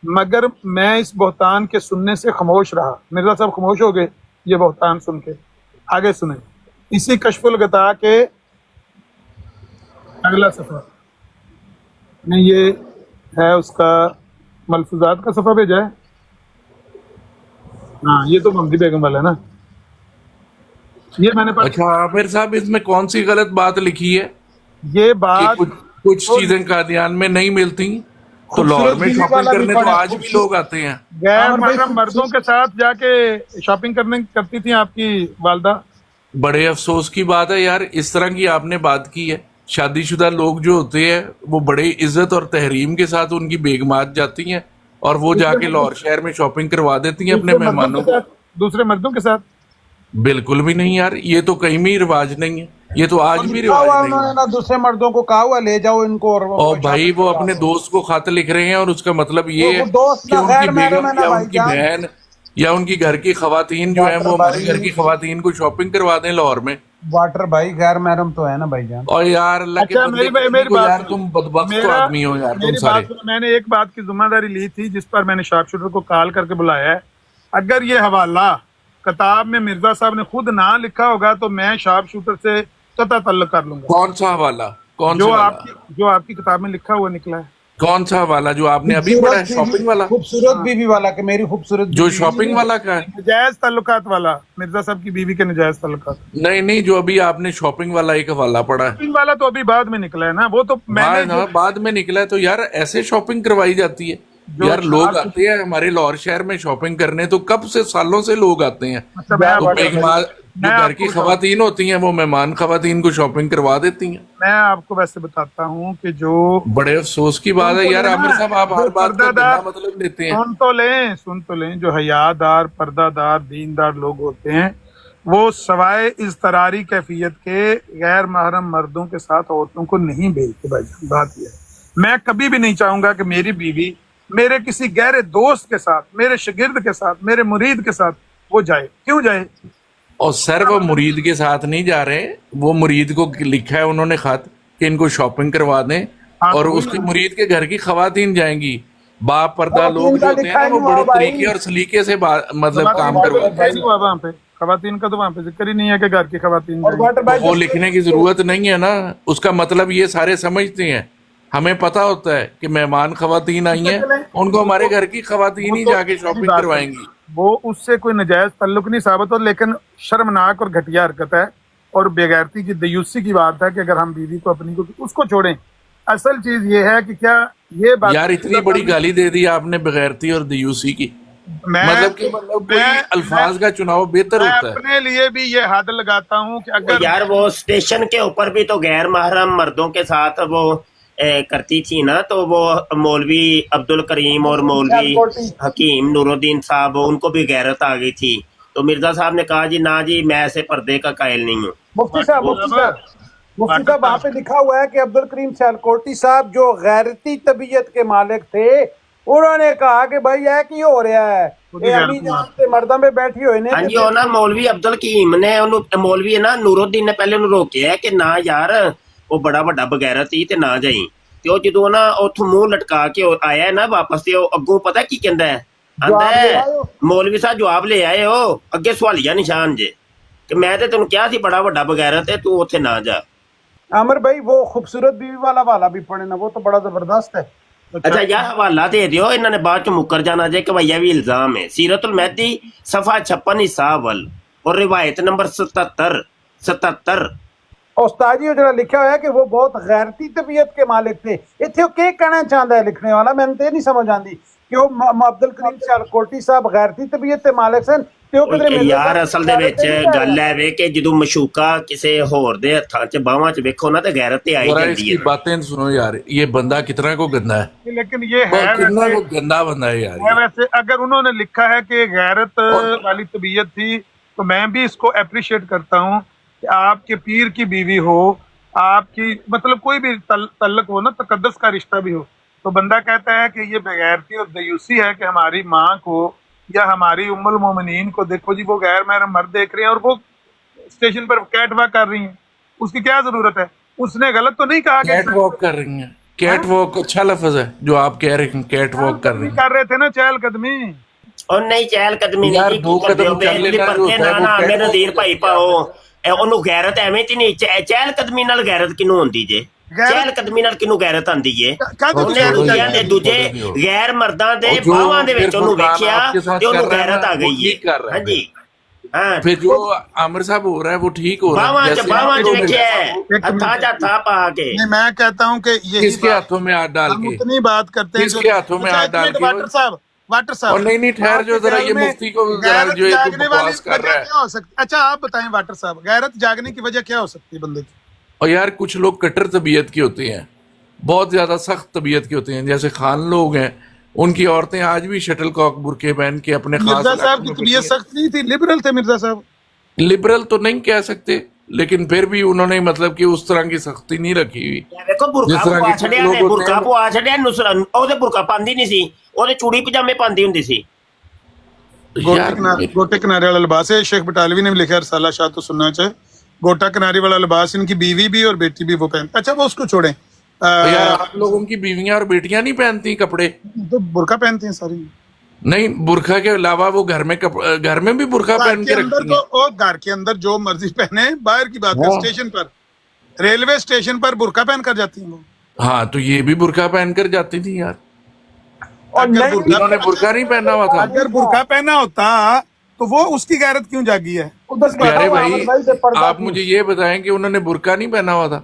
[SPEAKER 1] मगर मैं इस बहतान के सुनने से खामोश रहा। मिर्ज़ा साहब खामोश हो गए ये बहतान सुन के। आगे सुने इसी कशफुल गता के अगला सफ़ा में, ये है उसका मलफूजात का सफ़ा भेजा है। हाँ, ये तो ममदी बेगम वाला है ना, ये मैंने
[SPEAKER 2] अच्छा आमिर साहब, इसमें कौन सी गलत बात लिखी है
[SPEAKER 1] ये
[SPEAKER 2] कि
[SPEAKER 1] बात
[SPEAKER 2] कुछ चीजें कादियान में नहीं मिलती, तो लाहौर में शॉपिंग करने तो आज भी लोग आते हैं।
[SPEAKER 1] गैर महरम मर्दों के साथ जाके शॉपिंग करने करती थी आपकी वालदा।
[SPEAKER 2] बड़े अफसोस की बात है यार, इस तरह की आपने बात की है। शादीशुदा लोग जो होते हैं वो बड़े इज्जत और तहरीम के साथ उनकी बेगमात जाती हैं और वो जाके लाहौर शहर में शॉपिंग करवा देती हैं अपने मेहमानों को।
[SPEAKER 1] दूसरे मर्दों के साथ
[SPEAKER 2] बिल्कुल भी नहीं यार, ये तो कहीं भी रिवाज नहीं है, ये तो आज भी रिवाज नहीं है।
[SPEAKER 7] उन्होंने ना दूसरे मर्दों को कहा हुआ ले जाओ इनको,
[SPEAKER 2] और भाई वो अपने दोस्त को खत लिख रहे हैं और उसका मतलब ये है
[SPEAKER 7] दोस्त
[SPEAKER 2] कि
[SPEAKER 7] ना
[SPEAKER 2] उनकी
[SPEAKER 7] गैर महरम
[SPEAKER 2] बेगम
[SPEAKER 7] है ना
[SPEAKER 2] या
[SPEAKER 7] भाई
[SPEAKER 2] उनकी
[SPEAKER 7] जान।
[SPEAKER 2] बहन या उनकी घर की खवातीन जो है वो हमारे घर की खवातीन को शॉपिंग करवा दें लाहौर में।
[SPEAKER 7] वाटर भाई गैर महरम तो है ना भाईजान।
[SPEAKER 2] और यार अल्लाह के
[SPEAKER 1] अच्छा,
[SPEAKER 2] बंदे
[SPEAKER 1] मेरी
[SPEAKER 2] को
[SPEAKER 1] बात
[SPEAKER 2] यार
[SPEAKER 1] सुनो।
[SPEAKER 2] तुम बदबख्त तो
[SPEAKER 1] मेरा-
[SPEAKER 2] आदमी हो यार तुम
[SPEAKER 1] मेरी
[SPEAKER 2] सारे।
[SPEAKER 1] बात सुनो, मैंने एक बात की जिम्मेदारी ली थी जिस पर मैंने शार्प शूटर को कॉल करके बुलाया है। अगर ये हवाला किताब में मिर्जा साहब ने खुद ना लिखा होगा तो मैं शार्प शूटर से कतई तल्लुक कर लूंगा।
[SPEAKER 2] कौन सा हवाला, कौन
[SPEAKER 1] जो
[SPEAKER 2] सा वाला,
[SPEAKER 1] आपकी किताब में लिखा हुआ निकला है।
[SPEAKER 2] कौन सा हवाला जो आपने अभी पढ़ा है, शॉपिंग वाला?
[SPEAKER 7] खूबसूरत बीवी वाला कि मेरी खूबसूरत
[SPEAKER 2] जो
[SPEAKER 7] बीवी।
[SPEAKER 2] शॉपिंग वाला का है?
[SPEAKER 1] नजायज ताल्लुकात वाला, मिर्जा साहब की बीवी के नजायज ताल्लुकात।
[SPEAKER 2] नहीं नहीं, जो अभी आपने शॉपिंग वाला एक हवाला पढ़ा है।
[SPEAKER 1] शॉपिंग वाला तो अभी बाद में निकला है ना, वो तो मैंने
[SPEAKER 2] बाद में निकला है। तो यार ऐसे शॉपिंग करवाई जाती है यार, लोग आते हैं हमारे लाहौर शहर में शॉपिंग करने, तो कब से सालों से लोग आते हैं।
[SPEAKER 1] मतलब मैं
[SPEAKER 2] तो जो घर की खवातीन होती हैं वो मेहमान खवातीन को शॉपिंग करवा देती हैं।
[SPEAKER 1] मैं आपको वैसे बताता हूँ कि जो
[SPEAKER 2] बड़े अफसोस की बात है यार आमिर साहब, आप हर बात का गंदा मतलब लेते हैं।
[SPEAKER 1] सुन तो लें जो हयादार पर्दादार दीनदार लोग होते हैं वो सवाए इज़तरारी कैफियत के गैर महरम मर्दों के साथ औरतों को नहीं भेजते। भाई बात यह है, मैं कभी भी नहीं चाहूंगा कि मेरी बीवी मेरे किसी गहरे दोस्त के साथ, मेरे शागिर्द के साथ, मेरे मुरीद के साथ वो जाए। क्यों जाए?
[SPEAKER 2] और सर वो मुरीद के साथ नहीं जा रहे, वो मुरीद को लिखा है उन्होंने खत कि इनको शॉपिंग करवा दें, और उसके मुरीद के घर की खवातीन जाएंगी। बाप पर्दा लोग जो होते हैं ना वो बड़े तरीके और सलीके से मतलब काम करवाते हैं।
[SPEAKER 1] वहाँ पे खवातीन का तो वहाँ पे जिक्र ही नहीं है कि घर की खवातीन जाएंगी।
[SPEAKER 2] तो वो लिखने की जरूरत नहीं है ना, उसका मतलब ये सारे समझते हैं। हमें पता होता है कि मेहमान खवातीन आई हैं, उनको हमारे घर की खवातीन ही जाके शॉपिंग करवाएंगी।
[SPEAKER 1] वो उससे कोई नजायज ताल्लुक नहीं साबित हो, लेकिन शर्मनाक और घटिया हरकत है और बेगैरती की दयूसी की बात है कि अगर हम बीवी को अपनी को उसको छोड़ें। असल चीज ये है कि क्या ये बात
[SPEAKER 2] यार इतनी बड़ी गाली दे दी आपने बेगैरती और दयूसी की, मतलब कोई अल्फाज का चुनाव बेहतर होता है।
[SPEAKER 1] अपने लिए भी ये हद लगाता हूँ कि अगर
[SPEAKER 5] यार वो स्टेशन के ऊपर भी तो गैर महरम मर्दों के साथ वो करती थी ना, तो वो मौलवी अब्दुल करीम और मौलवी हकीम नूरुद्दीन साहब, उनको भी गैरत आ गई थी। तो मिर्जा साहब ने कहा जी ना जी मैं ऐसे पर्दे का कायल नहीं हूँ।
[SPEAKER 7] मुफ्ती साहब वहाँ पे लिखा हुआ है कि अब्दुल करीम सियालकोटी साहब जो गैरती तबीयत के मालिक थे, उन्होंने कहा कि भाई यह की हो रहा है, अभी जानते मर्दा में बैठी हुई ने।
[SPEAKER 5] हाँ जी, और ना मौलवी अब्दुल करीम ने मौलवी ना नूरुद्दीन ने पहले रोकिया कि ना यार वो बड़ा ਵੱਡਾ ਬਗੈਰਤ ਸੀ ਤੇ ਨਾ ਜਾਈ। ਤੇ ਉਹ ਜਦੋਂ ਨਾ ਉੱਥੋਂ ਮੂੰਹ ਲਟਕਾ ਕੇ ਆਇਆ ਨਾ ਵਾਪਸ, ਤੇ ਉਹ ਅੱਗੋਂ ਪਤਾ ਕੀ ਕਹਿੰਦਾ ਹੈ, ਆਂਦਾ ਹੈ ਮੌਲਵੀ ਸਾਹਿਬ ਜਵਾਬ ਲੈ ਆਏ ਹੋ, ਅੱਗੇ ਸਵਾਲੀਆ ਨਿਸ਼ਾਨ ਜੇ ਕਿ ਮੈਂ ਤੇ ਤੈਨੂੰ ਕਿਹਾ ਸੀ ਬੜਾ ਵੱਡਾ ਬਗੈਰਤ ਹੈ, ਤੂੰ ਉੱਥੇ ਨਾ ਜਾ।
[SPEAKER 7] आमिर भाई वो खूबसूरत बीवी वाला भी पढ़े ना, वो तो बड़ा जबरदस्त है।
[SPEAKER 5] अच्छा यार हवाला दे दियो, इन्होंने बाद च मुकर जाना जे कि भैया भी इल्जाम है। सीरतुल मेहदी सफा 56 हिस्सा अव्वल और रिवायत नंबर 77
[SPEAKER 7] उस्ताद जी जो लिखा हुआ है कि वो बहुत गैरती तबीयत के मालिक थे। इत्थे क्या कहना चाहता है लिखने वाला, मैंने तो नहीं समझ आती कि वो अब्दुल करीम सियालकोटी साहब गैरती तबीयत के मालिक सन।
[SPEAKER 5] यार असल दे विच गल है वे कि जदों मशूका किसी होर दे हत्थां च बाहां च वेखो ना ते गैरत ते आई जाती है।
[SPEAKER 2] बातें सुनो यार, ये बंदा कितना को गंदा है,
[SPEAKER 1] लेकिन ये है
[SPEAKER 2] कितना को गंदा बंदा है यार।
[SPEAKER 1] वैसे अगर उन्होंने लिखा है कि गैरत वाली तबीयत थी तो मैं भी इसको अप्रिशिएट करता हूँ कि आपके पीर की बीवी हो آپ کی مطلب کوئی بھی تعلق ہو نا، تقدس کا رشتہ بھی ہو، تو بندہ کہتا ہے کہ یہ بغیرتی اور دیوسی ہے کہ ہماری ماں کو یا ہماری ام المومنین کو دیکھو جی وہ غیر محرم مرد دیکھ رہے ہیں اور وہ اسٹیشن پر کیٹ واک کر رہی ہیں، اس کی کیا ضرورت ہے؟ اس نے غلط تو نہیں کہا کہ
[SPEAKER 2] کیٹ واک کر رہی ہیں. کیٹ واک اچھا لفظ ہے جو آپ کہہ رہے ہیں، کیٹ واک کر رہی ہیں.
[SPEAKER 1] کر رہے تھے نا چہل قدمی.
[SPEAKER 5] اور نہیں چہل قدمی
[SPEAKER 2] یار
[SPEAKER 5] نہیں
[SPEAKER 2] دو قدم چل لینا جو ہوتا ہے وہ
[SPEAKER 5] ਨਾ
[SPEAKER 2] کیٹ
[SPEAKER 5] ਮੇਰੇ
[SPEAKER 2] واک
[SPEAKER 5] ਨਜ਼ੀਰ
[SPEAKER 2] ہوتا
[SPEAKER 5] ਭਾਈ
[SPEAKER 2] ہے.
[SPEAKER 5] ਪਾਓ ਉਹਨੂੰ ਗੈਰਤ ਐਵੇਂ ਤੇ ਨਹੀਂ ਚਹਿਲ ਕਦਮੀ ਨਾਲ ਗੈਰਤ ਕਿਨੂੰ ਹੁੰਦੀ ਜੇ ਚਹਿਲ ਕਦਮੀ ਨਾਲ ਕਿਨੂੰ ਗੈਰਤ ਆਂਦੀ ਏ
[SPEAKER 1] ਕਾਹਦੇ
[SPEAKER 5] ਉਹਨੇ
[SPEAKER 1] ਤੋਂ
[SPEAKER 5] ਦੂਜਿਆਂ ਦੇ ਦੂਜੇ ਗੈਰ ਮਰਦਾਂ ਦੇ ਬਾਹਾਂ ਦੇ ਵਿੱਚ ਉਹਨੂੰ ਵੇਖਿਆ ਤੇ ਉਹਨੂੰ ਗੈਰਤ ਆ ਗਈ ਏ ਹਾਂਜੀ ਹਾਂ
[SPEAKER 2] پھر جو عامر صاحب ہو رہا ہے وہ ٹھیک ہو رہا
[SPEAKER 5] ਬਾਹਾਂ
[SPEAKER 2] ہے.
[SPEAKER 5] ਚ ਵੇਖਿਆ ਹੱਥਾਂ 'ਚ ਹੱਥਾਂ پا کے
[SPEAKER 1] نہیں میں کہتا ہوں کہ
[SPEAKER 2] کس
[SPEAKER 1] یہی
[SPEAKER 2] کے ہاتھوں میں ہاتھ ڈال
[SPEAKER 1] ہم
[SPEAKER 2] کے،
[SPEAKER 1] اتنی بات کرتے ہیں
[SPEAKER 2] کس کے ہاتھوں میں ہاتھ ڈال کے؟
[SPEAKER 1] واٹر صاحب
[SPEAKER 2] اور نہیں ٹھہر جو ذرا یہ مفتی کو ذرا جو ہے تو بکواس کر رہا ہے.
[SPEAKER 1] کیا ہو سکتی؟ اچھا آپ بتائیں واٹر صاحب، غیرت جاگنے کی وجہ کیا ہو سکتی ہے بندے کی؟
[SPEAKER 2] اور یار کچھ لوگ کٹر طبیعت کے ہوتے ہیں، بہت زیادہ سخت طبیعت کے ہوتے ہیں، جیسے خان لوگ ہیں، ان کی عورتیں آج بھی شٹل کاک برقعے پہن کے اپنے خاص
[SPEAKER 1] مرزا صاحب
[SPEAKER 2] علاقوں
[SPEAKER 1] کی
[SPEAKER 2] میں
[SPEAKER 1] طبیعت
[SPEAKER 2] بیٹھی ہیں.
[SPEAKER 1] سخت نہیں تھی، لبرل تھے مرزا صاحب.
[SPEAKER 2] لبرل تو نہیں کہہ سکتے، لیکن پھر بھی انہوں نے مطلب کہ اس طرح کی سختی نہیں رکھی ہوئی
[SPEAKER 5] ਵੇਖੋ
[SPEAKER 2] جس
[SPEAKER 5] ਬੁਰਕਾ
[SPEAKER 2] طرح
[SPEAKER 5] ਪਵਾ
[SPEAKER 2] کے کچھ
[SPEAKER 5] ਛੱਡਿਆ
[SPEAKER 2] لوگ
[SPEAKER 5] ਨੇ
[SPEAKER 2] ہوتے
[SPEAKER 5] ਬੁਰਕਾ
[SPEAKER 2] ہیں.
[SPEAKER 5] ਪਵਾ ਛੱਡਿਆ ਨੁਸਰਤ ਉਹਦੇ ਬੁਰਕਾ ਪਾਉਂਦੀ ਨਹੀਂ ਸੀ ਉਹਦੇ ਚੂੜੀ ਪਜਾਮੇ ਪਾਉਂਦੀ ਹੁੰਦੀ ਸੀ
[SPEAKER 2] یار
[SPEAKER 1] گوٹے کنارے والا لباس ہے. شیخ بٹالوی نے بھی لکھا ہے رسالہ شاہ تو سننا چاہے، گوٹا کنارے والا لباس ان کی بیوی بھی اور بیٹی بھی وہ پہنتے. اچھا وہ اس کو چھوڑیں،
[SPEAKER 2] یار آپ لوگوں کی بیویاں اور بیٹیاں نہیں پہنتی کپڑے؟
[SPEAKER 1] تو برقع پہنتی ہیں ساری.
[SPEAKER 2] نہیں، برقعہ کے علاوہ وہ گھر میں بھی برقعہ
[SPEAKER 1] گھر
[SPEAKER 2] پہن
[SPEAKER 1] کے
[SPEAKER 2] کے
[SPEAKER 1] اندر
[SPEAKER 2] رکھتی ہیں.
[SPEAKER 1] تو گھر کے اندر جو مرضی پہنے، باہر کی بات ہے اسٹیشن پر، ریلوے اسٹیشن پر برقع پہن کر جاتی ہیں وہ.
[SPEAKER 2] ہاں تو یہ بھی برقعہ پہن کر جاتی تھی یار.
[SPEAKER 1] اور
[SPEAKER 2] انہوں نے برقعہ نہیں پہنا ہوا تھا.
[SPEAKER 1] اگر برقع پہنا ہوتا تو وہ اس کی غیرت کیوں جاگی ہے؟
[SPEAKER 2] پیارے بھائی آپ مجھے یہ بتائیں کہ انہوں نے برقعہ نہیں پہنا ہوا تھا؟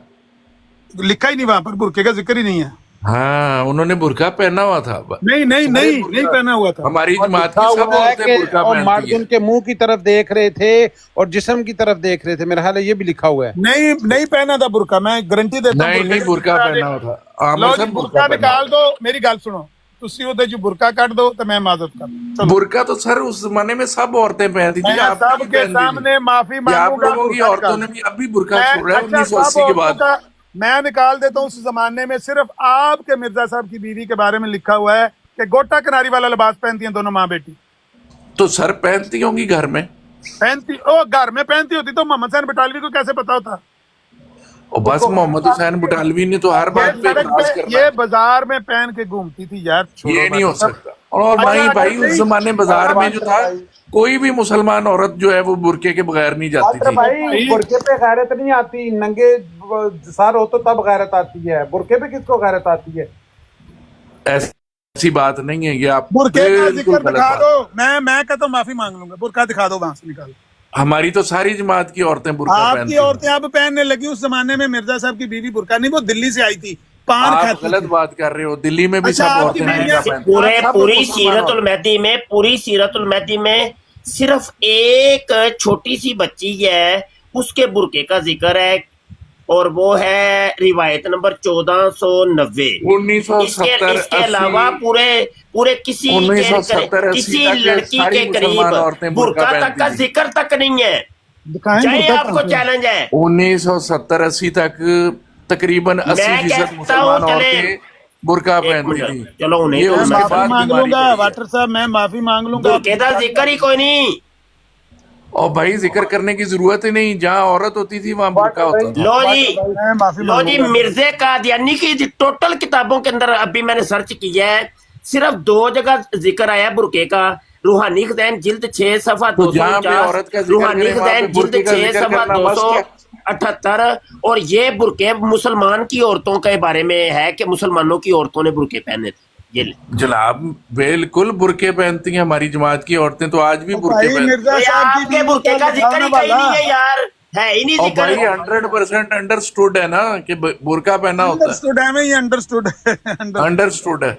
[SPEAKER 1] لکھا ہی نہیں وہاں پر، برقعے کا ذکر ہی نہیں ہے.
[SPEAKER 2] ہاں انہوں نے برقعہ پہنا ہوا تھا.
[SPEAKER 1] نہیں پہنا ہوا تھا.
[SPEAKER 2] ہماری جماعت کی سب عورتیں برقعہ
[SPEAKER 7] اور مرد
[SPEAKER 2] پہنتی
[SPEAKER 7] ان
[SPEAKER 2] ہیں.
[SPEAKER 7] کے منہ کی طرف دیکھ رہے تھے اور جسم کی طرف دیکھ رہے تھے، میرا خیال ہے یہ بھی لکھا ہوا ہے.
[SPEAKER 1] نہیں پہنا تھا برقع، میں گارنٹی دیتا ہوں.
[SPEAKER 2] نہیں برقعہ پہنا ہوا تھا. عامر
[SPEAKER 1] لو جی
[SPEAKER 2] صاحب
[SPEAKER 1] برقع
[SPEAKER 2] برقعہ پہنا
[SPEAKER 1] نکال دو، میری گل سنو، تسی وہ جو برقع کٹ دو تو میں معذرت کر دوں.
[SPEAKER 2] برقعہ تو سر اس زمانے میں سب عورتیں پہنتی تھی.
[SPEAKER 1] میں
[SPEAKER 2] آپ
[SPEAKER 1] سب
[SPEAKER 2] نہیں
[SPEAKER 1] کے
[SPEAKER 2] پہنتی تھی.
[SPEAKER 1] سامنے معافی
[SPEAKER 2] یہ
[SPEAKER 1] مانگوں
[SPEAKER 2] آپ
[SPEAKER 1] گا.
[SPEAKER 2] لوگوں کی
[SPEAKER 1] برقع
[SPEAKER 2] عورتوں
[SPEAKER 1] نکال
[SPEAKER 2] نے بھی اب بھی برقعہ چھوڑ رہا ہے
[SPEAKER 1] اچھا
[SPEAKER 2] 1980
[SPEAKER 1] سب
[SPEAKER 2] کے بعد.
[SPEAKER 1] عورتوں کا میں نکال دیتا ہوں. اس زمانے میں صرف آپ کے مرزا صاحب کی بیوی کے بارے میں لکھا ہوا ہے کہ گوٹا کناری والا لباس پہنتی ہیں دونوں ماں بیٹی.
[SPEAKER 2] تو سر پہنتی ہوں گی گھر میں؟
[SPEAKER 1] پہنتی گھر میں پہنتی ہوتی تو محمد حسین بٹالوی کو کیسے پتا ہوتا؟
[SPEAKER 2] اور بس محمد حسین بٹالوی نے تو ہر بات پہ اعتراض کرنا
[SPEAKER 1] یہ
[SPEAKER 2] ہے.
[SPEAKER 1] بازار میں پہن کے گھومتی تھی یار.
[SPEAKER 2] یہ نہیں ہو سکتا. اور بھائی اس زمانے بازار میں جو تھا کوئی بھی مسلمان عورت جو ہے وہ برقعے کے بغیر نہیں جاتی تھی.
[SPEAKER 7] بھائی برقعے پہ غیرت نہیں آتی، ننگے سر ہو تو تب غیرت آتی ہے. برقعے پہ کس کو غیرت آتی ہے؟
[SPEAKER 2] ایسی بات نہیں ہے یہ. آپ
[SPEAKER 1] برقعے کا
[SPEAKER 2] بالکل
[SPEAKER 1] ذکر
[SPEAKER 2] غلط
[SPEAKER 1] دکھا
[SPEAKER 2] بات.
[SPEAKER 1] دو، میں کہتا ہوں معافی مانگ لوں گا. برقعہ دکھا دو وہاں سے نکال.
[SPEAKER 2] ہماری تو ساری جماعت کی عورتیں برقعہ
[SPEAKER 1] آپ کی
[SPEAKER 2] پہنتی ہیں.
[SPEAKER 1] عورتیں اب پہننے لگی. اس زمانے میں مرزا صاحب کی بیوی برقعہ نہیں، وہ دلی سے آئی تھی، پان
[SPEAKER 2] آپ
[SPEAKER 1] کھاتی
[SPEAKER 2] غلط
[SPEAKER 1] تھی.
[SPEAKER 2] بات کر رہے ہو. دلی میں بھی
[SPEAKER 1] اچھا،
[SPEAKER 2] سب
[SPEAKER 1] آپ کی
[SPEAKER 2] عورتیں
[SPEAKER 1] بیویاں
[SPEAKER 2] برقعہ پہنتی ہیں.
[SPEAKER 5] پوری سیرت المہدی میں صرف ایک چھوٹی سی بچی ہے اس کے برقعے کا ذکر ہے اور وہ ہے روایت نمبر 1490. اس کے علاوہ پورے کسی لڑکی کے قریب برقعہ تک کا ذکر تک نہیں ہے. چاہے آپ کو چیلنج ہے
[SPEAKER 2] 1970-80 تک تقریباً 80% مسلمان عورتیں برقعہ پہنتی تھی.
[SPEAKER 5] چلو انہیں
[SPEAKER 2] یہ
[SPEAKER 5] تو
[SPEAKER 2] اس
[SPEAKER 1] میں
[SPEAKER 2] کے
[SPEAKER 1] معافی
[SPEAKER 2] بعد
[SPEAKER 1] مانگ لوں
[SPEAKER 2] بیماری
[SPEAKER 1] گا
[SPEAKER 2] پڑی ہے.
[SPEAKER 1] واٹر صاحب، میں معافی مانگ لوں گا.
[SPEAKER 5] برقعے کا ذکر ہی کوئی نہیں.
[SPEAKER 2] اور بھائی ذکر کرنے کی ضرورت ہی نہیں. جہاں عورت ہوتی تھی وہاں برقعہ ہوتا تھا.
[SPEAKER 1] میں معافی
[SPEAKER 5] لو
[SPEAKER 1] مانگ
[SPEAKER 5] جی
[SPEAKER 1] لوں گا.
[SPEAKER 5] مرزا قادیانی کی ٹوٹل کتابوں کے اندر ابھی میں نے سرچ کیا ہے، صرف 2 جگہ ذکر آیا برقعے کا. روحانی خزائن جلد 6 صفحہ
[SPEAKER 2] تو جہاں پہ
[SPEAKER 5] 249،
[SPEAKER 2] عورت کا ذکر
[SPEAKER 5] روحانی
[SPEAKER 2] کریں وہاں پہ
[SPEAKER 5] خزائن جلد
[SPEAKER 2] برقعے کا
[SPEAKER 5] 6
[SPEAKER 2] ذکر
[SPEAKER 5] صفحہ
[SPEAKER 2] کرنا مست ہے.
[SPEAKER 5] 278. اور یہ برقعے مسلمان کی عورتوں کے بارے میں ہے کہ مسلمانوں کی عورتوں نے برقعے پہنے تھے. یہ
[SPEAKER 2] جناب بالکل برقعے پہنتی ہیں ہماری جماعت کی عورتیں تو آج بھی برقعے
[SPEAKER 1] بھائی
[SPEAKER 2] پہنتی ہیں.
[SPEAKER 1] مرزا صاحب
[SPEAKER 5] آپ
[SPEAKER 1] کی
[SPEAKER 5] کے
[SPEAKER 1] بیوی
[SPEAKER 5] برقعے کا ذکر ہی کہیں نہیں ہے یار، ہے ہی نہیں
[SPEAKER 2] اور
[SPEAKER 5] ذکر.
[SPEAKER 2] بھائی 100% انڈرسٹوڈ ہے نا کہ برقعہ پہنا ہوتا ہے.
[SPEAKER 1] انڈرسٹوڈ ہے میں یہ انڈرسٹوڈ ہے.
[SPEAKER 2] انڈرسٹوڈ ہے.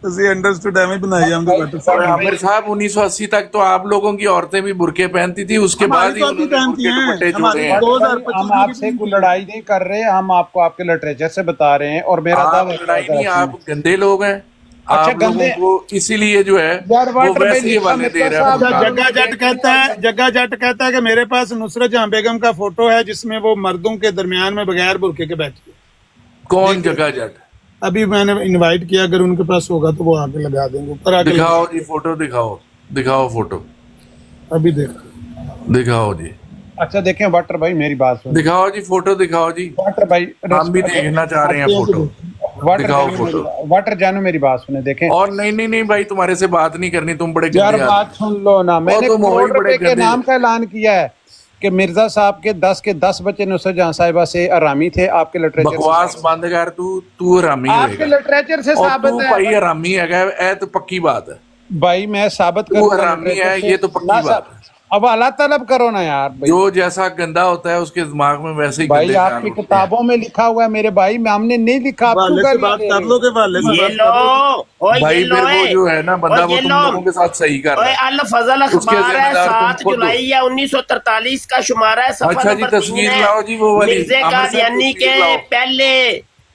[SPEAKER 1] ਤੁਸੀਂ انڈرسٹوڈ ہے میں بنائی ہم تو واٹر
[SPEAKER 2] اور
[SPEAKER 1] صاحب.
[SPEAKER 2] عامر صاحب 1980 تک تو آپ لوگوں کی عورتیں بھی برقعے پہنتی تھی. اس کے بعد ہی انہوں نے
[SPEAKER 1] پہنتی
[SPEAKER 2] برقعے
[SPEAKER 1] ہیں
[SPEAKER 2] دوپٹے
[SPEAKER 1] ہماری
[SPEAKER 2] جوڑے ہیں.
[SPEAKER 1] 2025
[SPEAKER 7] ہم آپ سے کوئی لڑائی نہیں کر رہے، ہم آپ کو آپ کے لٹریچر سے بتا رہے ہیں. اور میرا
[SPEAKER 2] آپ
[SPEAKER 7] دعویٰ
[SPEAKER 2] لڑائی نہیں، آپ گندے لوگ ہیں. आप लोगों को इसीलिए जो है
[SPEAKER 7] यार
[SPEAKER 2] वो
[SPEAKER 7] वाटर
[SPEAKER 2] वैसे
[SPEAKER 7] बिल
[SPEAKER 2] ही वाले दे रहे हैं।
[SPEAKER 1] जग्गा जट कहता है कि मेरे पास नुसरत जहां बेगम का फोटो है जिसमें वो मर्दों के दरमियान में बगैर बुरके के बैठी है।
[SPEAKER 2] कौन जगह जट?
[SPEAKER 1] अभी मैंने इनवाइट किया, अगर उनके पास होगा तो वो आगे लगा देंगे, ऊपर आगे
[SPEAKER 2] दिखाओ जी फोटो, दिखाओ फोटो,
[SPEAKER 1] अभी देखो।
[SPEAKER 2] दिखाओ जी,
[SPEAKER 7] अच्छा देखें वाटर भाई मेरी बात सुन,
[SPEAKER 2] दिखाओ जी फोटो, दिखाओ जी,
[SPEAKER 7] वाटर भाई
[SPEAKER 2] हम भी देखना चाह रहे हैं फोटो। दिखाओ फोटो।
[SPEAKER 7] वाटर जानू मेरी बात सुने, देखें।
[SPEAKER 2] और नहीं भाई, तुम्हारे से बात नहीं करनी, तुम बड़े
[SPEAKER 7] यार
[SPEAKER 2] गंदे
[SPEAKER 7] बात सुन लो ना, मैंने
[SPEAKER 2] तुम वही
[SPEAKER 7] करोड़
[SPEAKER 2] बड़े
[SPEAKER 7] रुपए के
[SPEAKER 2] गंदे-
[SPEAKER 7] नाम का ऐलान किया है कि मिर्जा साहब के 10 बच्चे नुसरत जहां साहिबा से हरामी थे। आपके लिटरेचर
[SPEAKER 2] बकवास बंद कर, तू हरामी
[SPEAKER 7] आपके
[SPEAKER 2] होएगा
[SPEAKER 7] लिटरेचर से
[SPEAKER 2] और
[SPEAKER 7] साबित
[SPEAKER 2] तू
[SPEAKER 7] है
[SPEAKER 2] भाई हरामी है तो पक्की बात है।
[SPEAKER 7] भाई, मैं साबित
[SPEAKER 2] तू
[SPEAKER 7] करूंगा
[SPEAKER 2] हरामी
[SPEAKER 7] literature
[SPEAKER 2] है,
[SPEAKER 7] से।
[SPEAKER 2] ये तो पक्की
[SPEAKER 7] ना
[SPEAKER 2] बात है।
[SPEAKER 7] अब अल्लाह तलब करो ना यार भाई।
[SPEAKER 2] जो जैसा गंदा होता है उसके दिमाग में वैसे ही
[SPEAKER 7] भाई
[SPEAKER 2] गंदे ख्याल
[SPEAKER 7] आपकी
[SPEAKER 2] होते हैं।
[SPEAKER 7] किताबों में लिखा हुआ है मेरे भाई, मैं हमने नहीं लिखा, आप क्यों कर
[SPEAKER 1] बात
[SPEAKER 7] रहे
[SPEAKER 1] कर
[SPEAKER 7] हो?
[SPEAKER 1] लो के वाले से
[SPEAKER 5] ये
[SPEAKER 1] बात
[SPEAKER 5] लो, ओए
[SPEAKER 2] भाई
[SPEAKER 5] ये लो,
[SPEAKER 2] फिर वो जो है ना बंदा, वो
[SPEAKER 5] ये
[SPEAKER 2] तुम
[SPEAKER 5] लो।
[SPEAKER 2] लोगों के साथ सही कर रहा
[SPEAKER 5] ओए
[SPEAKER 2] है।
[SPEAKER 5] अल फजल
[SPEAKER 2] उसके
[SPEAKER 5] अखबार है,
[SPEAKER 2] जिम्मेदार तुम
[SPEAKER 5] 7
[SPEAKER 2] खुद हो।
[SPEAKER 5] जुलाई या 1943 का शुमारा है, सफा
[SPEAKER 2] अच्छा जी,
[SPEAKER 5] नंबर 3
[SPEAKER 2] तस्वीर
[SPEAKER 5] है।
[SPEAKER 2] लाओ जी वो वाली,
[SPEAKER 5] मिर्जे
[SPEAKER 2] आमिर साहब
[SPEAKER 5] कादियानी
[SPEAKER 2] तस्वीर
[SPEAKER 5] के
[SPEAKER 2] लाओ।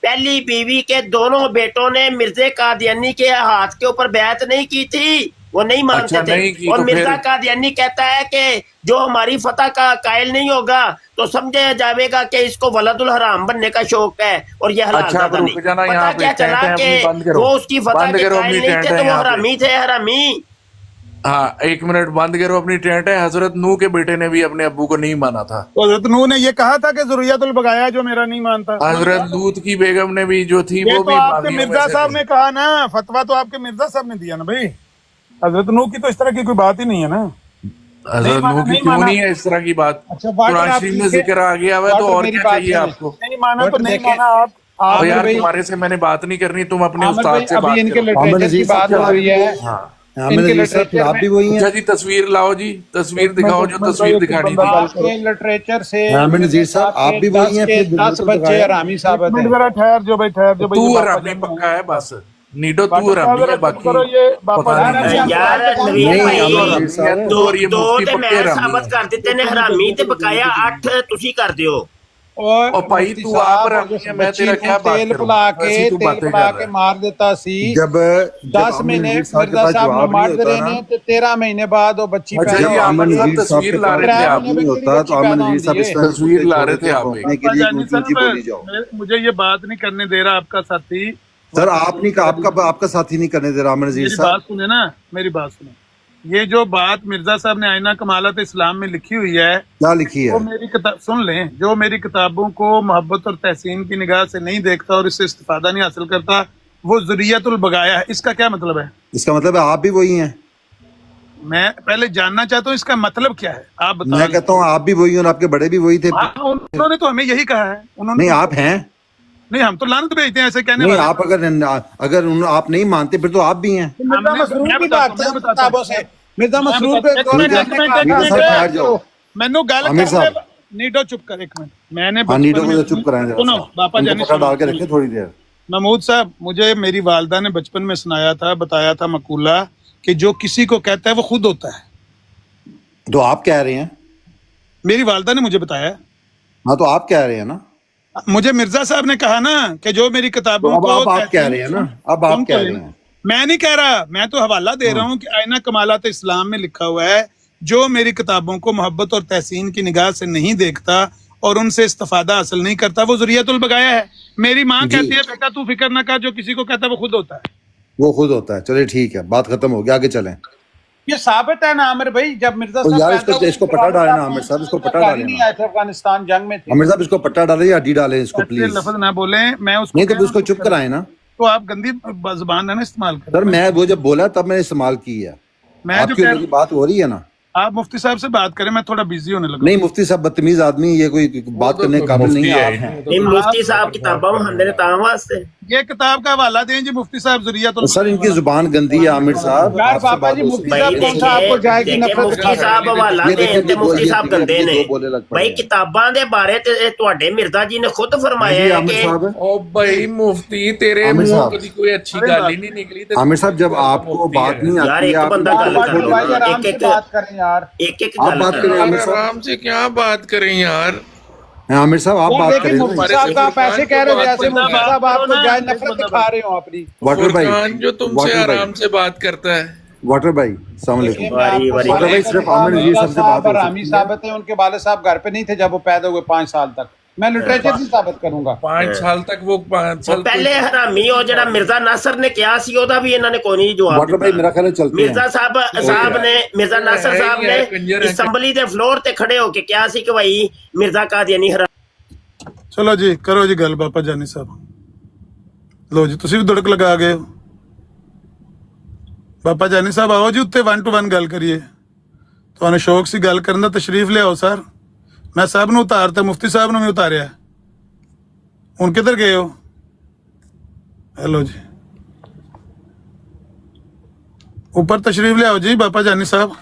[SPEAKER 5] पहली बीवी के दोनों बेटों ने मिर्जे कादियानी के हाथ के ऊपर बैत नहीं की थी, वो नहीं मानते
[SPEAKER 2] अच्छा, नहीं
[SPEAKER 5] थे।
[SPEAKER 2] की
[SPEAKER 5] और
[SPEAKER 2] तो
[SPEAKER 5] मिर्जा
[SPEAKER 2] फिर-
[SPEAKER 5] कादियानी कहता है कि जो हमारी फतह का कायल नहीं होगा तो समझा जाएगा कि इसको वलदुल हराम बनने का शौक है, और ये हलाल
[SPEAKER 2] अच्छा,
[SPEAKER 5] ज़्यादा
[SPEAKER 2] अब
[SPEAKER 5] नहीं।
[SPEAKER 2] रुक जाना,
[SPEAKER 5] पता
[SPEAKER 2] यहाँ
[SPEAKER 5] क्या
[SPEAKER 2] पे
[SPEAKER 5] चला
[SPEAKER 2] टेंट है,
[SPEAKER 5] कि
[SPEAKER 2] अपनी बंद करो।
[SPEAKER 5] वो उसकी फतह
[SPEAKER 2] बंद
[SPEAKER 5] के
[SPEAKER 2] करो
[SPEAKER 5] कायल
[SPEAKER 2] अपनी
[SPEAKER 5] नहीं
[SPEAKER 2] टेंट
[SPEAKER 5] थे,
[SPEAKER 2] है
[SPEAKER 5] तो वो
[SPEAKER 2] यहाँ पे।
[SPEAKER 5] हरामी थे, हरामी।
[SPEAKER 2] हाँ, 1 मिनट बंद करो अपनी टेंट है। हजरत नूह के बेटे ने भी अपने अब्बू को नहीं माना था।
[SPEAKER 1] तो हज़रत नूह ने ये कहा था कि ज़ुर्रियतुल बगाया जो मेरा नहीं मानता।
[SPEAKER 2] हजरत लूत की बेगम ने भी जो थी
[SPEAKER 1] ये
[SPEAKER 2] वो
[SPEAKER 1] तो
[SPEAKER 2] भी
[SPEAKER 1] आपके
[SPEAKER 2] बागियों में
[SPEAKER 1] मिर्जा
[SPEAKER 2] से
[SPEAKER 1] साहब
[SPEAKER 2] थी।
[SPEAKER 1] ने कहा ना, फतवा तो आपके मिर्जा साहब ने दिया ना भाई। हजरत नूह की तो इस तरह की कोई बात ही नहीं है ना।
[SPEAKER 2] हजरत नूह की
[SPEAKER 1] नहीं
[SPEAKER 2] क्यों
[SPEAKER 1] माना।
[SPEAKER 2] नहीं है इस तरह की बात?
[SPEAKER 7] अच्छा, वाटर
[SPEAKER 2] कुरान
[SPEAKER 7] आप
[SPEAKER 2] शरीफ में
[SPEAKER 7] लिखे-
[SPEAKER 2] जिक्र आ गया हुआ है, तो
[SPEAKER 7] वाटर
[SPEAKER 2] और
[SPEAKER 7] मेरी
[SPEAKER 2] क्या
[SPEAKER 7] बात
[SPEAKER 2] चाहिए
[SPEAKER 7] सुने।
[SPEAKER 2] आपको?
[SPEAKER 1] नहीं माना तो
[SPEAKER 7] वाटर
[SPEAKER 1] नहीं
[SPEAKER 7] देखें।
[SPEAKER 1] माना आप।
[SPEAKER 2] और यार
[SPEAKER 7] भाई-
[SPEAKER 2] तुम्हारे से मैंने बात नहीं करनी, तुम अपने
[SPEAKER 7] आमिर
[SPEAKER 2] उस्ताद
[SPEAKER 7] भाई,
[SPEAKER 2] से
[SPEAKER 7] अभी
[SPEAKER 2] बात
[SPEAKER 7] इनके
[SPEAKER 2] करो।
[SPEAKER 7] लिटरेचर की बात हो रही है।
[SPEAKER 2] हाँ,
[SPEAKER 7] इनके लिटरेचर
[SPEAKER 8] आप भी
[SPEAKER 7] में-
[SPEAKER 8] वही हैं।
[SPEAKER 2] अच्छा जी, तस्वीर लाओ जी, तस्वीर दिखाओ जो तस्वीर दिखानी थी।
[SPEAKER 7] आपके लिटरेचर से
[SPEAKER 8] आमिर नज़ीर साहब, आप भी वही हैं, फिर
[SPEAKER 7] 10 बच्चे हरामी साबित हैं।
[SPEAKER 1] जरा ठहर जो भाई, ठहर जो भाई।
[SPEAKER 2] तू
[SPEAKER 1] ये बापा
[SPEAKER 2] हरामी
[SPEAKER 1] जाता है।
[SPEAKER 2] पक्का है बस, नीडो तू
[SPEAKER 1] बापा
[SPEAKER 2] हरामी है,
[SPEAKER 1] साहब,
[SPEAKER 2] बाकी
[SPEAKER 1] करो ये बापा
[SPEAKER 2] पता
[SPEAKER 1] जाता
[SPEAKER 2] नहीं।
[SPEAKER 1] है।
[SPEAKER 5] यार
[SPEAKER 8] नहीं,
[SPEAKER 5] नवीन
[SPEAKER 8] आमिर
[SPEAKER 5] भाई
[SPEAKER 8] नज़ीर साहब,
[SPEAKER 5] दो
[SPEAKER 2] और ये
[SPEAKER 5] दो
[SPEAKER 2] मुफ्ती
[SPEAKER 5] ते
[SPEAKER 2] पक्के
[SPEAKER 5] मैं
[SPEAKER 2] हरामी
[SPEAKER 5] साबित
[SPEAKER 2] है।
[SPEAKER 5] कर ਦਿੱਤੇ ਨੇ ਹਰਾਮੀ ਤੇ ਬਕਾਇਆ 8 ਤੁਸੀਂ ਕਰ ਦਿਓ।
[SPEAKER 7] और
[SPEAKER 2] और भाई
[SPEAKER 7] मुफ्ती
[SPEAKER 2] तू
[SPEAKER 7] साहब,
[SPEAKER 2] आप हरामी है, मैं
[SPEAKER 7] बच्ची
[SPEAKER 2] तेरा
[SPEAKER 7] को
[SPEAKER 2] क्या बात
[SPEAKER 7] तेल
[SPEAKER 2] करूं?
[SPEAKER 7] पिला के
[SPEAKER 2] ऐसी तू
[SPEAKER 7] तेल
[SPEAKER 2] बातें
[SPEAKER 7] पिला
[SPEAKER 2] कर
[SPEAKER 7] के
[SPEAKER 2] रहा है।
[SPEAKER 7] मार देता सी।
[SPEAKER 8] जब
[SPEAKER 7] 10
[SPEAKER 8] आमिर
[SPEAKER 7] महीने
[SPEAKER 8] नज़ीर साहब के
[SPEAKER 7] मिर्जा
[SPEAKER 8] पास
[SPEAKER 7] साहब
[SPEAKER 8] जवाब
[SPEAKER 7] नमाज
[SPEAKER 8] नहीं
[SPEAKER 7] दे
[SPEAKER 8] होता
[SPEAKER 7] रहे
[SPEAKER 8] ना,
[SPEAKER 7] ने, ते 13 महीने बाद वो बच्ची
[SPEAKER 2] अच्छा
[SPEAKER 7] पैदा
[SPEAKER 2] जी,
[SPEAKER 8] जब
[SPEAKER 2] आमिर
[SPEAKER 8] आमिर
[SPEAKER 2] साहब
[SPEAKER 8] नज़ीर साहब
[SPEAKER 2] तस्वीर
[SPEAKER 8] के
[SPEAKER 2] ला
[SPEAKER 8] पास
[SPEAKER 2] रहे थे
[SPEAKER 8] जवाब
[SPEAKER 2] आप,
[SPEAKER 8] नहीं होता तो आमिर नज़ीर साहब इस तरह
[SPEAKER 2] तस्वीर ला रहे थे आप
[SPEAKER 8] पहुंचने के लिए
[SPEAKER 1] जानी
[SPEAKER 8] ऊंची ऊंची बोली जाओ।
[SPEAKER 1] मुझे ये बात नहीं करने दे रहा आपका साथी।
[SPEAKER 8] सर आप नहीं, आपका साथी नहीं करने दे रहा आमिर नज़ीर
[SPEAKER 1] मेरी
[SPEAKER 8] साहब।
[SPEAKER 1] बात सुने ना, मेरी बात सुने। ये जो बात मिर्जा साहब ने आईना कमालत इस्लाम में लिखी हुई है,
[SPEAKER 8] क्या लिखी
[SPEAKER 1] वो
[SPEAKER 8] है?
[SPEAKER 1] मेरी किताब सुन लें, जो मेरी किताबों को मोहब्बत और तहसीन की निगाह से नहीं देखता और इससे इस्तिफादा नहीं हासिल करता, वो ज़ुर्रियतुल बगाया है। इसका क्या मतलब है?
[SPEAKER 8] इसका मतलब है आप भी वही हैं।
[SPEAKER 1] मैं पहले जानना चाहता हूँ इसका मतलब क्या है, आप
[SPEAKER 8] मैं
[SPEAKER 1] बताओ।
[SPEAKER 8] कहता हूँ आप भी वही हैं और आपके बड़े भी वही थे।
[SPEAKER 1] हाँ, उन्होंने तो हमें यही कहा है। उन्होंने
[SPEAKER 8] नहीं, आप हैं।
[SPEAKER 1] नहीं, हम तो लानत भेजते हैं ऐसे कहने
[SPEAKER 8] नहीं,
[SPEAKER 1] वाले।
[SPEAKER 8] आप अगर आप नहीं मानते फिर तो आप भी हैं।
[SPEAKER 7] मिर्जा मसरूर
[SPEAKER 1] मैं
[SPEAKER 7] की
[SPEAKER 1] बताता
[SPEAKER 7] बात
[SPEAKER 1] हूँ,
[SPEAKER 7] करें
[SPEAKER 1] मैं बताता
[SPEAKER 7] किताबों
[SPEAKER 1] हूँ।
[SPEAKER 7] से। मिर्जा मसरूर
[SPEAKER 1] मैं
[SPEAKER 7] को
[SPEAKER 1] बताता हूँ,
[SPEAKER 7] एक
[SPEAKER 1] एक मिनट,
[SPEAKER 8] मीर साहब ठहर जाओ।
[SPEAKER 1] मैनू गल
[SPEAKER 8] आमिर
[SPEAKER 1] करने
[SPEAKER 8] साहब।
[SPEAKER 1] नीडो चुप कर एक मिनट। मैंने
[SPEAKER 8] हाँ, नीडो
[SPEAKER 1] बचपन
[SPEAKER 8] को
[SPEAKER 1] में-
[SPEAKER 8] तो चुप कराएं जरा
[SPEAKER 1] सुनो
[SPEAKER 8] सा।
[SPEAKER 1] बापा
[SPEAKER 8] उनको
[SPEAKER 1] जानी,
[SPEAKER 8] पकड़ डाल के
[SPEAKER 1] सुनो।
[SPEAKER 8] रखें थोड़ी देर।
[SPEAKER 1] महमूद साहब, मुझे मेरी वालदा ने बचपन में सुनाया था, बताया था मकूला कि जो किसी को कहता है वो खुद होता है।
[SPEAKER 8] तो आप कह रहे हैं?
[SPEAKER 1] मेरी वालदा ने मुझे बताया।
[SPEAKER 8] हाँ, तो आप कह रहे हैं ना।
[SPEAKER 1] मुझे मिर्जा साहब ने कहा ना कि जो मेरी किताबों
[SPEAKER 8] तो अब
[SPEAKER 1] को
[SPEAKER 8] आप कह रहे हैं ना, अब आप
[SPEAKER 1] सुन तो
[SPEAKER 8] कह रहे
[SPEAKER 1] लेना।
[SPEAKER 8] हैं।
[SPEAKER 1] मैं नहीं कह रहा, मैं तो हवाला दे रहा हूँ कि आईना कमालात इस्लाम में लिखा हुआ है, जो मेरी किताबों को मोहब्बत और तहसीन की निगाह से नहीं देखता और उनसे इस्तिफादा हासिल नहीं करता, वो ज़ुर्रियतुल बगाया है। मेरी माँ
[SPEAKER 8] जी।
[SPEAKER 1] कहती है बेटा तू फिक्र ना कर, जो किसी को कहता है वो खुद होता है।
[SPEAKER 8] वो खुद होता है। चलिए ठीक है, बात खत्म हो गई, आगे चलें।
[SPEAKER 7] ये साबित है ना आमिर भाई, जब मिर्जा
[SPEAKER 8] तो
[SPEAKER 7] साहब
[SPEAKER 8] यार
[SPEAKER 7] पैदा हुए,
[SPEAKER 8] इसको पट्टा डालें ना आमिर साहब, इसको पट्टा डालें
[SPEAKER 7] नहीं
[SPEAKER 8] ना।
[SPEAKER 7] आए थे, अफगानिस्तान जंग में थे।
[SPEAKER 8] आमिर साहब इसको पट्टा डालें या हड्डी डालें इसको
[SPEAKER 1] ऐसे
[SPEAKER 8] प्लीज।
[SPEAKER 1] लफ्ज ना बोले, मैं उसको
[SPEAKER 8] नहीं तो
[SPEAKER 1] कह रहा
[SPEAKER 8] उसको
[SPEAKER 1] हूँ,
[SPEAKER 8] चुप कराएं ना।
[SPEAKER 1] तो आप गंदी जुबान है ना इस्तेमाल कर।
[SPEAKER 8] सर मैं वो जब बोला तब मैंने इस्तेमाल की है।
[SPEAKER 1] मैं जो
[SPEAKER 8] आपकी
[SPEAKER 1] कह
[SPEAKER 8] मेरी बात हो रही है ना।
[SPEAKER 1] आप मुफ्ती साहब से बात करें, मैं थोड़ा बिजी होने लगा।
[SPEAKER 8] नहीं, मुफ्ती साहब बदतमीज आदमी, ये कोई बात करने के काबिल नहीं है। आप हैं।
[SPEAKER 5] नहीं मुफ्ती साहब किताबां वहांदे ने तां वास्ते।
[SPEAKER 1] ये किताब का हवाला दें जी मुफ्ती साहब, ज़ुर्रियतुल
[SPEAKER 8] सर इनकी जुबान गंदी है आमिर साहब।
[SPEAKER 7] यार
[SPEAKER 8] आपसे
[SPEAKER 7] बाबा
[SPEAKER 8] बात
[SPEAKER 7] जी,
[SPEAKER 8] हो
[SPEAKER 7] मुफ्ती
[SPEAKER 8] सकती
[SPEAKER 5] भाई
[SPEAKER 7] साहब कौन सा आपको जाएगी
[SPEAKER 5] देखिए
[SPEAKER 7] नफरत
[SPEAKER 5] मुफ्ती
[SPEAKER 7] दिखा
[SPEAKER 5] ਸਾਹਿਬ ਹਵਾਲਾ
[SPEAKER 8] ये देखिए,
[SPEAKER 5] ਦੇਣ ਤੇ ਮੁਫਤੀ ਸਾਹਿਬ
[SPEAKER 8] ये
[SPEAKER 5] ਗੰਦੇ ਨੇ।
[SPEAKER 8] जो बोलने लग पड़े
[SPEAKER 5] ਭਾਈ
[SPEAKER 8] हैं।
[SPEAKER 5] ਕਿਤਾਬਾਂ ਦੇ ਬਾਰੇ ਤੇ ਇਹ ਤੁਹਾਡੇ ਮਿਰਜ਼ਾ ਜੀ ਨੇ ਖੁਦ
[SPEAKER 8] हाँ
[SPEAKER 5] ਫਰਮਾਇਆ
[SPEAKER 8] जी,
[SPEAKER 5] है
[SPEAKER 8] आमिर
[SPEAKER 5] कि
[SPEAKER 8] साहब।
[SPEAKER 2] ओ भाई मुफ्ती तेरे
[SPEAKER 8] आमिर
[SPEAKER 2] मुंह
[SPEAKER 8] साहब।
[SPEAKER 2] कभी कोई अच्छी गल ही नहीं निकली तो
[SPEAKER 8] आमिर साहब जब आपको बात नहीं
[SPEAKER 5] यार,
[SPEAKER 8] आती
[SPEAKER 5] एक
[SPEAKER 8] है आप
[SPEAKER 5] बंदा गल कर लो।
[SPEAKER 7] भाई आराम से
[SPEAKER 5] एक-
[SPEAKER 7] बात करें यार।
[SPEAKER 5] एक एक
[SPEAKER 8] आप
[SPEAKER 5] गल
[SPEAKER 8] बात
[SPEAKER 5] कर
[SPEAKER 8] करें
[SPEAKER 5] लो।
[SPEAKER 8] आमिर साहब।
[SPEAKER 2] आराम से क्या बात करें यार?
[SPEAKER 8] हाँ, आमिर साहब आप बात
[SPEAKER 7] देखिए
[SPEAKER 8] करें
[SPEAKER 7] मुफ्ती
[SPEAKER 8] ना।
[SPEAKER 7] साहब का आप ऐसे कह रहे हो जैसे
[SPEAKER 2] फुरकान
[SPEAKER 7] मुफ्ती साहब
[SPEAKER 4] बात
[SPEAKER 7] आपको
[SPEAKER 4] करो ना,
[SPEAKER 7] जायज
[SPEAKER 4] देखो
[SPEAKER 7] नफरत
[SPEAKER 4] मतलब-
[SPEAKER 7] दिखा रहे हो अपनी।
[SPEAKER 8] वाटर भाई,
[SPEAKER 2] फुरकान जो तुमसे
[SPEAKER 8] वाटर भाई,
[SPEAKER 2] आराम से बात करता है।
[SPEAKER 8] वाटर भाई, अस्सलाम वालेकुम।
[SPEAKER 7] देखिए, मैं आपको
[SPEAKER 5] वारी-
[SPEAKER 8] वाटर भाई, सिर्फ आमिर जी
[SPEAKER 7] मिर्जा
[SPEAKER 8] सबसे
[SPEAKER 7] साहब
[SPEAKER 8] बात हो
[SPEAKER 7] और रामी
[SPEAKER 8] सकती है।
[SPEAKER 7] साबित है, उनके वाले साहब घर पे नहीं थे जब वो पैदा हुए 5 साल तक। मैं लिटरेचर से साबित करूंगा।
[SPEAKER 2] 5 साल तक वो 5 साल
[SPEAKER 5] ਪਹਿਲੇ ਹਰਾਮੀ ਉਹ ਜਿਹੜਾ ਮਿਰਜ਼ਾ ਨਾਸਰ ਨੇ ਕਿਹਾ ਸੀ ਉਹਦਾ ਵੀ ਇਹਨਾਂ ਨੇ ਕੋਈ ਨਹੀਂ ਜਵਾਬ
[SPEAKER 8] वाटर भाई, मेरा ख्याल है चलते
[SPEAKER 5] ਮਿਰਜ਼ਾ
[SPEAKER 8] हैं।
[SPEAKER 5] ਸਾਹਿਬ ਨੇ ਮਿਰਜ਼ਾ ਨਾਸਰ ਸਾਹਿਬ
[SPEAKER 2] ਹੈ ਕੰਜਰ
[SPEAKER 5] ਨੇ
[SPEAKER 2] ਹੈ।
[SPEAKER 5] ਅਸੈਂਬਲੀ ਦੇ ਫਲੋਰ ਤੇ ਖੜੇ ਹੋ ਕੇ ਕਿਹਾ ਸੀ ਕਿ ਭਾਈ ਮਿਰਜ਼ਾ ਕਾਦੀਆਨੀ ਹਰਾਮ
[SPEAKER 1] ਚਲੋ ਜੀ ਕਰੋ ਜੀ ਗੱਲ ਬਾਪਾ ਜਾਨੀ ਸਾਹਿਬ। ਲੋ ਜੀ ਤੁਸੀਂ ਵੀ ਦੁੜਕ ਲਗਾ ਗਏ ਹੋ। ਬਾਪਾ ਜਾਨੀ ਸਾਹਿਬ ਆਓ ਜੀ ਉੱਤੇ 1 to 1 ਗੱਲ ਕਰੀਏ। ਤੁਹਾਨੂੰ ਸ਼ੌਕ ਸੀ ਗੱਲ ਕਰਨ ਦਾ, ਤਸ਼ਰੀਫ ਲਿਆਓ ਸਰ। ਮੈਂ ਸਭ ਨੂੰ ਉਤਾਰਤਾ, ਮੁਫਤੀ ਸਾਹਿਬ ਨੂੰ ਵੀ ਉਤਾਰਿਆ। ਹੁਣ ਕਿੱਧਰ ਗਏ ਹੋ? ਹੈਲੋ ਜੀ ਉੱਪਰ ਤਸ਼ਰੀਫ ਲਿਆਓ ਜੀ ਬਾਪਾ ਜਾਨੀ ਸਾਹਿਬ,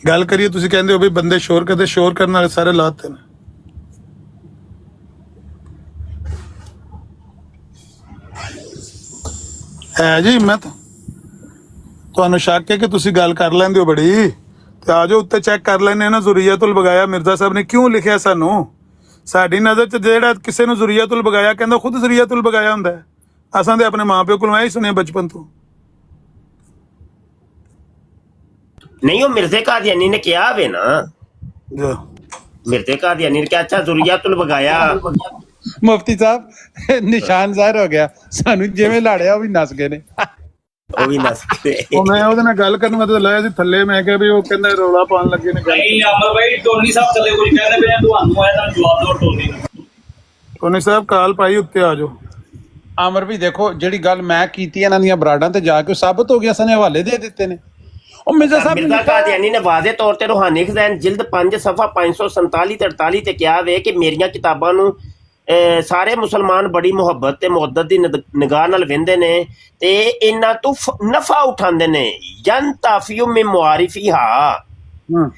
[SPEAKER 1] ਗੱਲ ਕਰੀਏ। ਤੁਸੀਂ ਕਹਿੰਦੇ ਹੋ ਵੀ ਬੰਦੇ ਸ਼ੋਰ ਕਰਦੇ, ਸ਼ੋਰ ਕਰਨ ਵਾਲੇ ਸਾਰੇ ਲਾਤੇ ਨੇ। ਹੈ ਜੀ ਹਿੰਮਤ? ਤੁਹਾਨੂੰ ਸ਼ੱਕ ਹੈ ਕਿ ਤੁਸੀਂ ਗੱਲ ਕਰ ਲੈਂਦੇ ਹੋ ਬੜੀ, ਤੇ ਆ ਜਾਓ ਉੱਤੇ ਚੈੱਕ ਕਰ ਲੈਣੇ ਨਾ। ਜ਼ੁਰੀਅਤੁਲ ਬਗਾਇਆ ਮਿਰਜ਼ਾ ਸਾਹਿਬ ਨੇ ਕਿਉਂ ਲਿਖਿਆ ਸਾਨੂੰ? ਸਾਡੀ ਨਜ਼ਰ 'ਚ ਜਿਹੜਾ ਕਿਸੇ ਨੂੰ ਜ਼ੁਰੀਅਤੁਲ ਬਗਾਇਆ ਕਹਿੰਦਾ ਖੁਦ ਜ਼ੁਰੀਅਤੁਲ ਬਗਾਇਆ ਹੁੰਦਾ ਹੈ। ਅਸਾਂ ਦੇ ਆਪਣੇ ਮਾਂ ਪਿਓ ਕੋਲੋਂ ਇਹ ਹੀ ਸੁਣਿਆ ਬਚਪਨ ਤੋਂ।
[SPEAKER 5] ਨਹੀਂ ਉਹ ਮਿਰਜ਼ੇ ਕਾਦੀਆਨੀ ਨੇ ਕਿਹਾ ਵੇ ਨਾ,
[SPEAKER 1] ਜਾ
[SPEAKER 5] ਮਿਰਜ਼ੇ ਕਾਦੀਆਨੀ ਨੇ ਕਿਹਾ ਅੱਛਾ ਜ਼ੁਰੀਅਤੁਲ ਬਗਾਇਆ
[SPEAKER 7] ਮੁਫਤੀ ਸਾਹਿਬ ਨਿਸ਼ਾਨ ਜ਼ਾਹਿਰ ਹੋ ਗਿਆ, ਸਾਨੂੰ ਜਿਵੇਂ ਲਾੜਿਆ ਉਹ ਵੀ ਨਸ ਗਏ ਨੇ।
[SPEAKER 5] ਉਹ ਵੀ ਨਸ ਕੇ
[SPEAKER 1] ਉਹ ਮੈਂ ਉਹਦੇ ਨਾਲ ਗੱਲ ਕਰਨ ਵਾਸਤੇ ਲਾਇਆ ਸੀ ਥੱਲੇ। ਮੈਂ ਕਿਹਾ ਵੀ ਉਹ ਕਹਿੰਦਾ ਰੌਲਾ ਪਾਉਣ ਲੱਗੇ ਨੇ।
[SPEAKER 4] ਨਹੀਂ ਅਮਰ ਭਾਈ ਟੋਨੀ ਸਾਹਿਬ ਥੱਲੇ ਕੁਝ ਕਹਿੰਦੇ ਪਏ ਆ, ਤੁਹਾਨੂੰ ਆਇਆ ਤਾਂ ਜਵਾਬ ਦਿਓ ਟੋਨੀ ਨੂੰ।
[SPEAKER 1] ਕੋਨੇ ਸਾਹਿਬ ਕਾਲ ਪਾਈ ਉੱਤੇ ਆ ਜਾਓ।
[SPEAKER 7] ਆਮਰ ਵੀ ਦੇਖੋ ਜਿਹੜੀ ਗੱਲ ਮੈਂ ਕੀਤੀ ਇਹਨਾਂ ਦੀਆਂ ਬਰਾਡਾਂ ਤੇ ਜਾ ਕੇ ਉਹ ਸਾਬਤ ਹੋ ਗਿਆ, ਸਨੇ ਹਵਾਲੇ ਦੇ ਦਿੱਤੇ ਨੇ। ਉਹ ਮਿਰਜ਼ਾ ਸਾਹਿਬ ਨੇ
[SPEAKER 5] ਮਿਰਜ਼ਾ
[SPEAKER 7] ਲਿਖਿਆ
[SPEAKER 5] ਕਾਦੀਆਨੀ ਨੇ ਵਾਜ਼ੇ ਤੌਰ ਤੇ ਰੂਹਾਨੀ ਖਜ਼ਾਨ ਜਿਲਦ 5 ਸਫਾ 547 ਤੇ 48 ਤੇ ਕਿਹਾ ਵੇ ਕਿ ਮੇਰੀਆਂ ਕਿਤਾਬਾਂ ਨੂੰ ਸਾਰੇ ਮੁਸਲਮਾਨ ਬੜੀ ਮੁਹੱਬਤ ਤੇ ਮੁਅੱਦਤ ਦੀ ਨਿਗਾਹ ਨਾਲ ਵੇਂਦੇ ਨੇ ਤੇ ਇਹਨਾਂ ਤੋਂ ਨਫਾ ਉਠਾਉਂਦੇ ਨੇ। ਯੰਤਾਫਿਯੂ ਮਿਨ ਮੁਆਰਿਫਿਹਾ,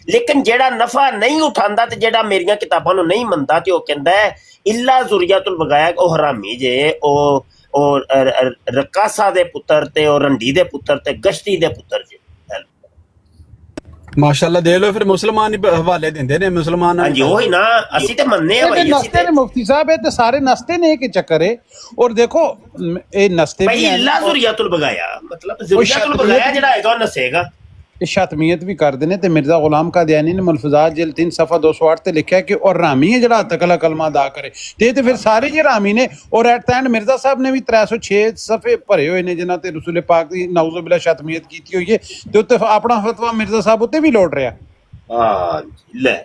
[SPEAKER 5] ਲੇਕਿਨ ਜਿਹੜਾ ਨਫਾ ਨਹੀਂ ਉਠਾਉਂਦਾ ਤੇ ਜਿਹੜਾ ਮੇਰੀਆਂ ਕਿਤਾਬਾਂ ਨੂੰ ਨਹੀਂ ਮੰਨਦਾ ਤੇ ਉਹ ਕਹਿੰਦਾ ਹੈ ਇਲਾ ਜ਼ੁਰੀਅਤੁਲ ਬਗਾਇਆ, ਉਹ ਹਰਾਮੀ ਜੇ, ਉਹ ਰਕਾਸਾ ਦੇ ਪੁੱਤਰ ਤੇ ਉਹ ਰੰਡੀ ਦੇ ਪੁੱਤਰ ਤੇ ਗਸ਼ਤੀ ਦੇ ਪੁੱਤਰ ਜੇ।
[SPEAKER 3] ਮਾਸ਼ਾਅੱਲਾ ਦੇ ਲੋ ਫਿਰ ਮੁਸਲਮਾਨ ਹੀ ਹਵਾਲੇ ਦਿੰਦੇ ਨੇ ਮੁਸਲਮਾਨ।
[SPEAKER 5] ਹਾਂਜੀ ਉਹੀ ਨਾ, ਅਸੀਂ ਤੇ ਮੰਨਦੇ ਆ
[SPEAKER 7] ਇਹ
[SPEAKER 5] ਭਾਈ, ਅਸੀਂ
[SPEAKER 7] ਨਸਤੇ
[SPEAKER 5] ਤੇ
[SPEAKER 7] ਨੇ ਮੁਫਤੀ ਸਾਹਿਬ, ਇਹ ਤੇ ਸਾਰੇ ਨਸਤੇ ਨੇ ਕਿ ਚੱਕਰ ਹੈ। ਔਰ ਦੇਖੋ ਇਹ ਨਸਤੇ
[SPEAKER 5] ਭਾਈ
[SPEAKER 7] ਵੀ ਹਨ,
[SPEAKER 5] ਇਲਾ ਜ਼ੁਰੀਅਤੁਲ ਬਗਾਇਆ ਮਤਲਬ ਜ਼ੁਰੀਅਤੁਲ ਬਗਾਇਆ ਜਿਹੜਾ ਹੈਗਾ ਉਹ ਨਸੇਗਾ।
[SPEAKER 7] ਇਹ ਸ਼ਤਮੀਅਤ ਵੀ ਕਰਦੇ ਨੇ। ਤੇ ਮਿਰਜ਼ਾ ਗੁਲਾਮ ਕਾਦੀਆਨੀ ਨੇ ਮਲਫੂਜ਼ਾਤ ਜਿਲਦ 3 ਸਫਾ 208 ਤੇ ਲਿਖਿਆ ਕਿ ਔਰ ਰਾਮੀ ਹੈ ਜਿਹੜਾ ਤਕਲਾ ਕਲਮਾ ਅਦਾ ਕਰੇ। ਤੇ ਫਿਰ ਸਾਰੇ ਹੀ ਰਾਮੀ ਨੇ। ਔਰ ਐਟ ਐਂਡ ਮਿਰਜ਼ਾ ਸਾਹਿਬ ਨੇ ਵੀ 306 ਸਫੇ ਭਰੇ ਹੋਏ ਨੇ ਜਿਨ੍ਹਾਂ ਤੇ ਰਸੂਲ ਪਾਕ ਦੀ ਨਾਉਜ਼ੁਬਿल्ला ਸ਼ਤਮੀਅਤ ਕੀਤੀ ਹੋਈ ਹੈ। ਤੇ ਉੱਤੇ ਆਪਣਾ ਫਤਵਾ ਮਿਰਜ਼ਾ ਸਾਹਿਬ ਉੱਤੇ ਵੀ ਲੋਟ ਰਿਹਾ।
[SPEAKER 5] ਹਾਂ ਲੈ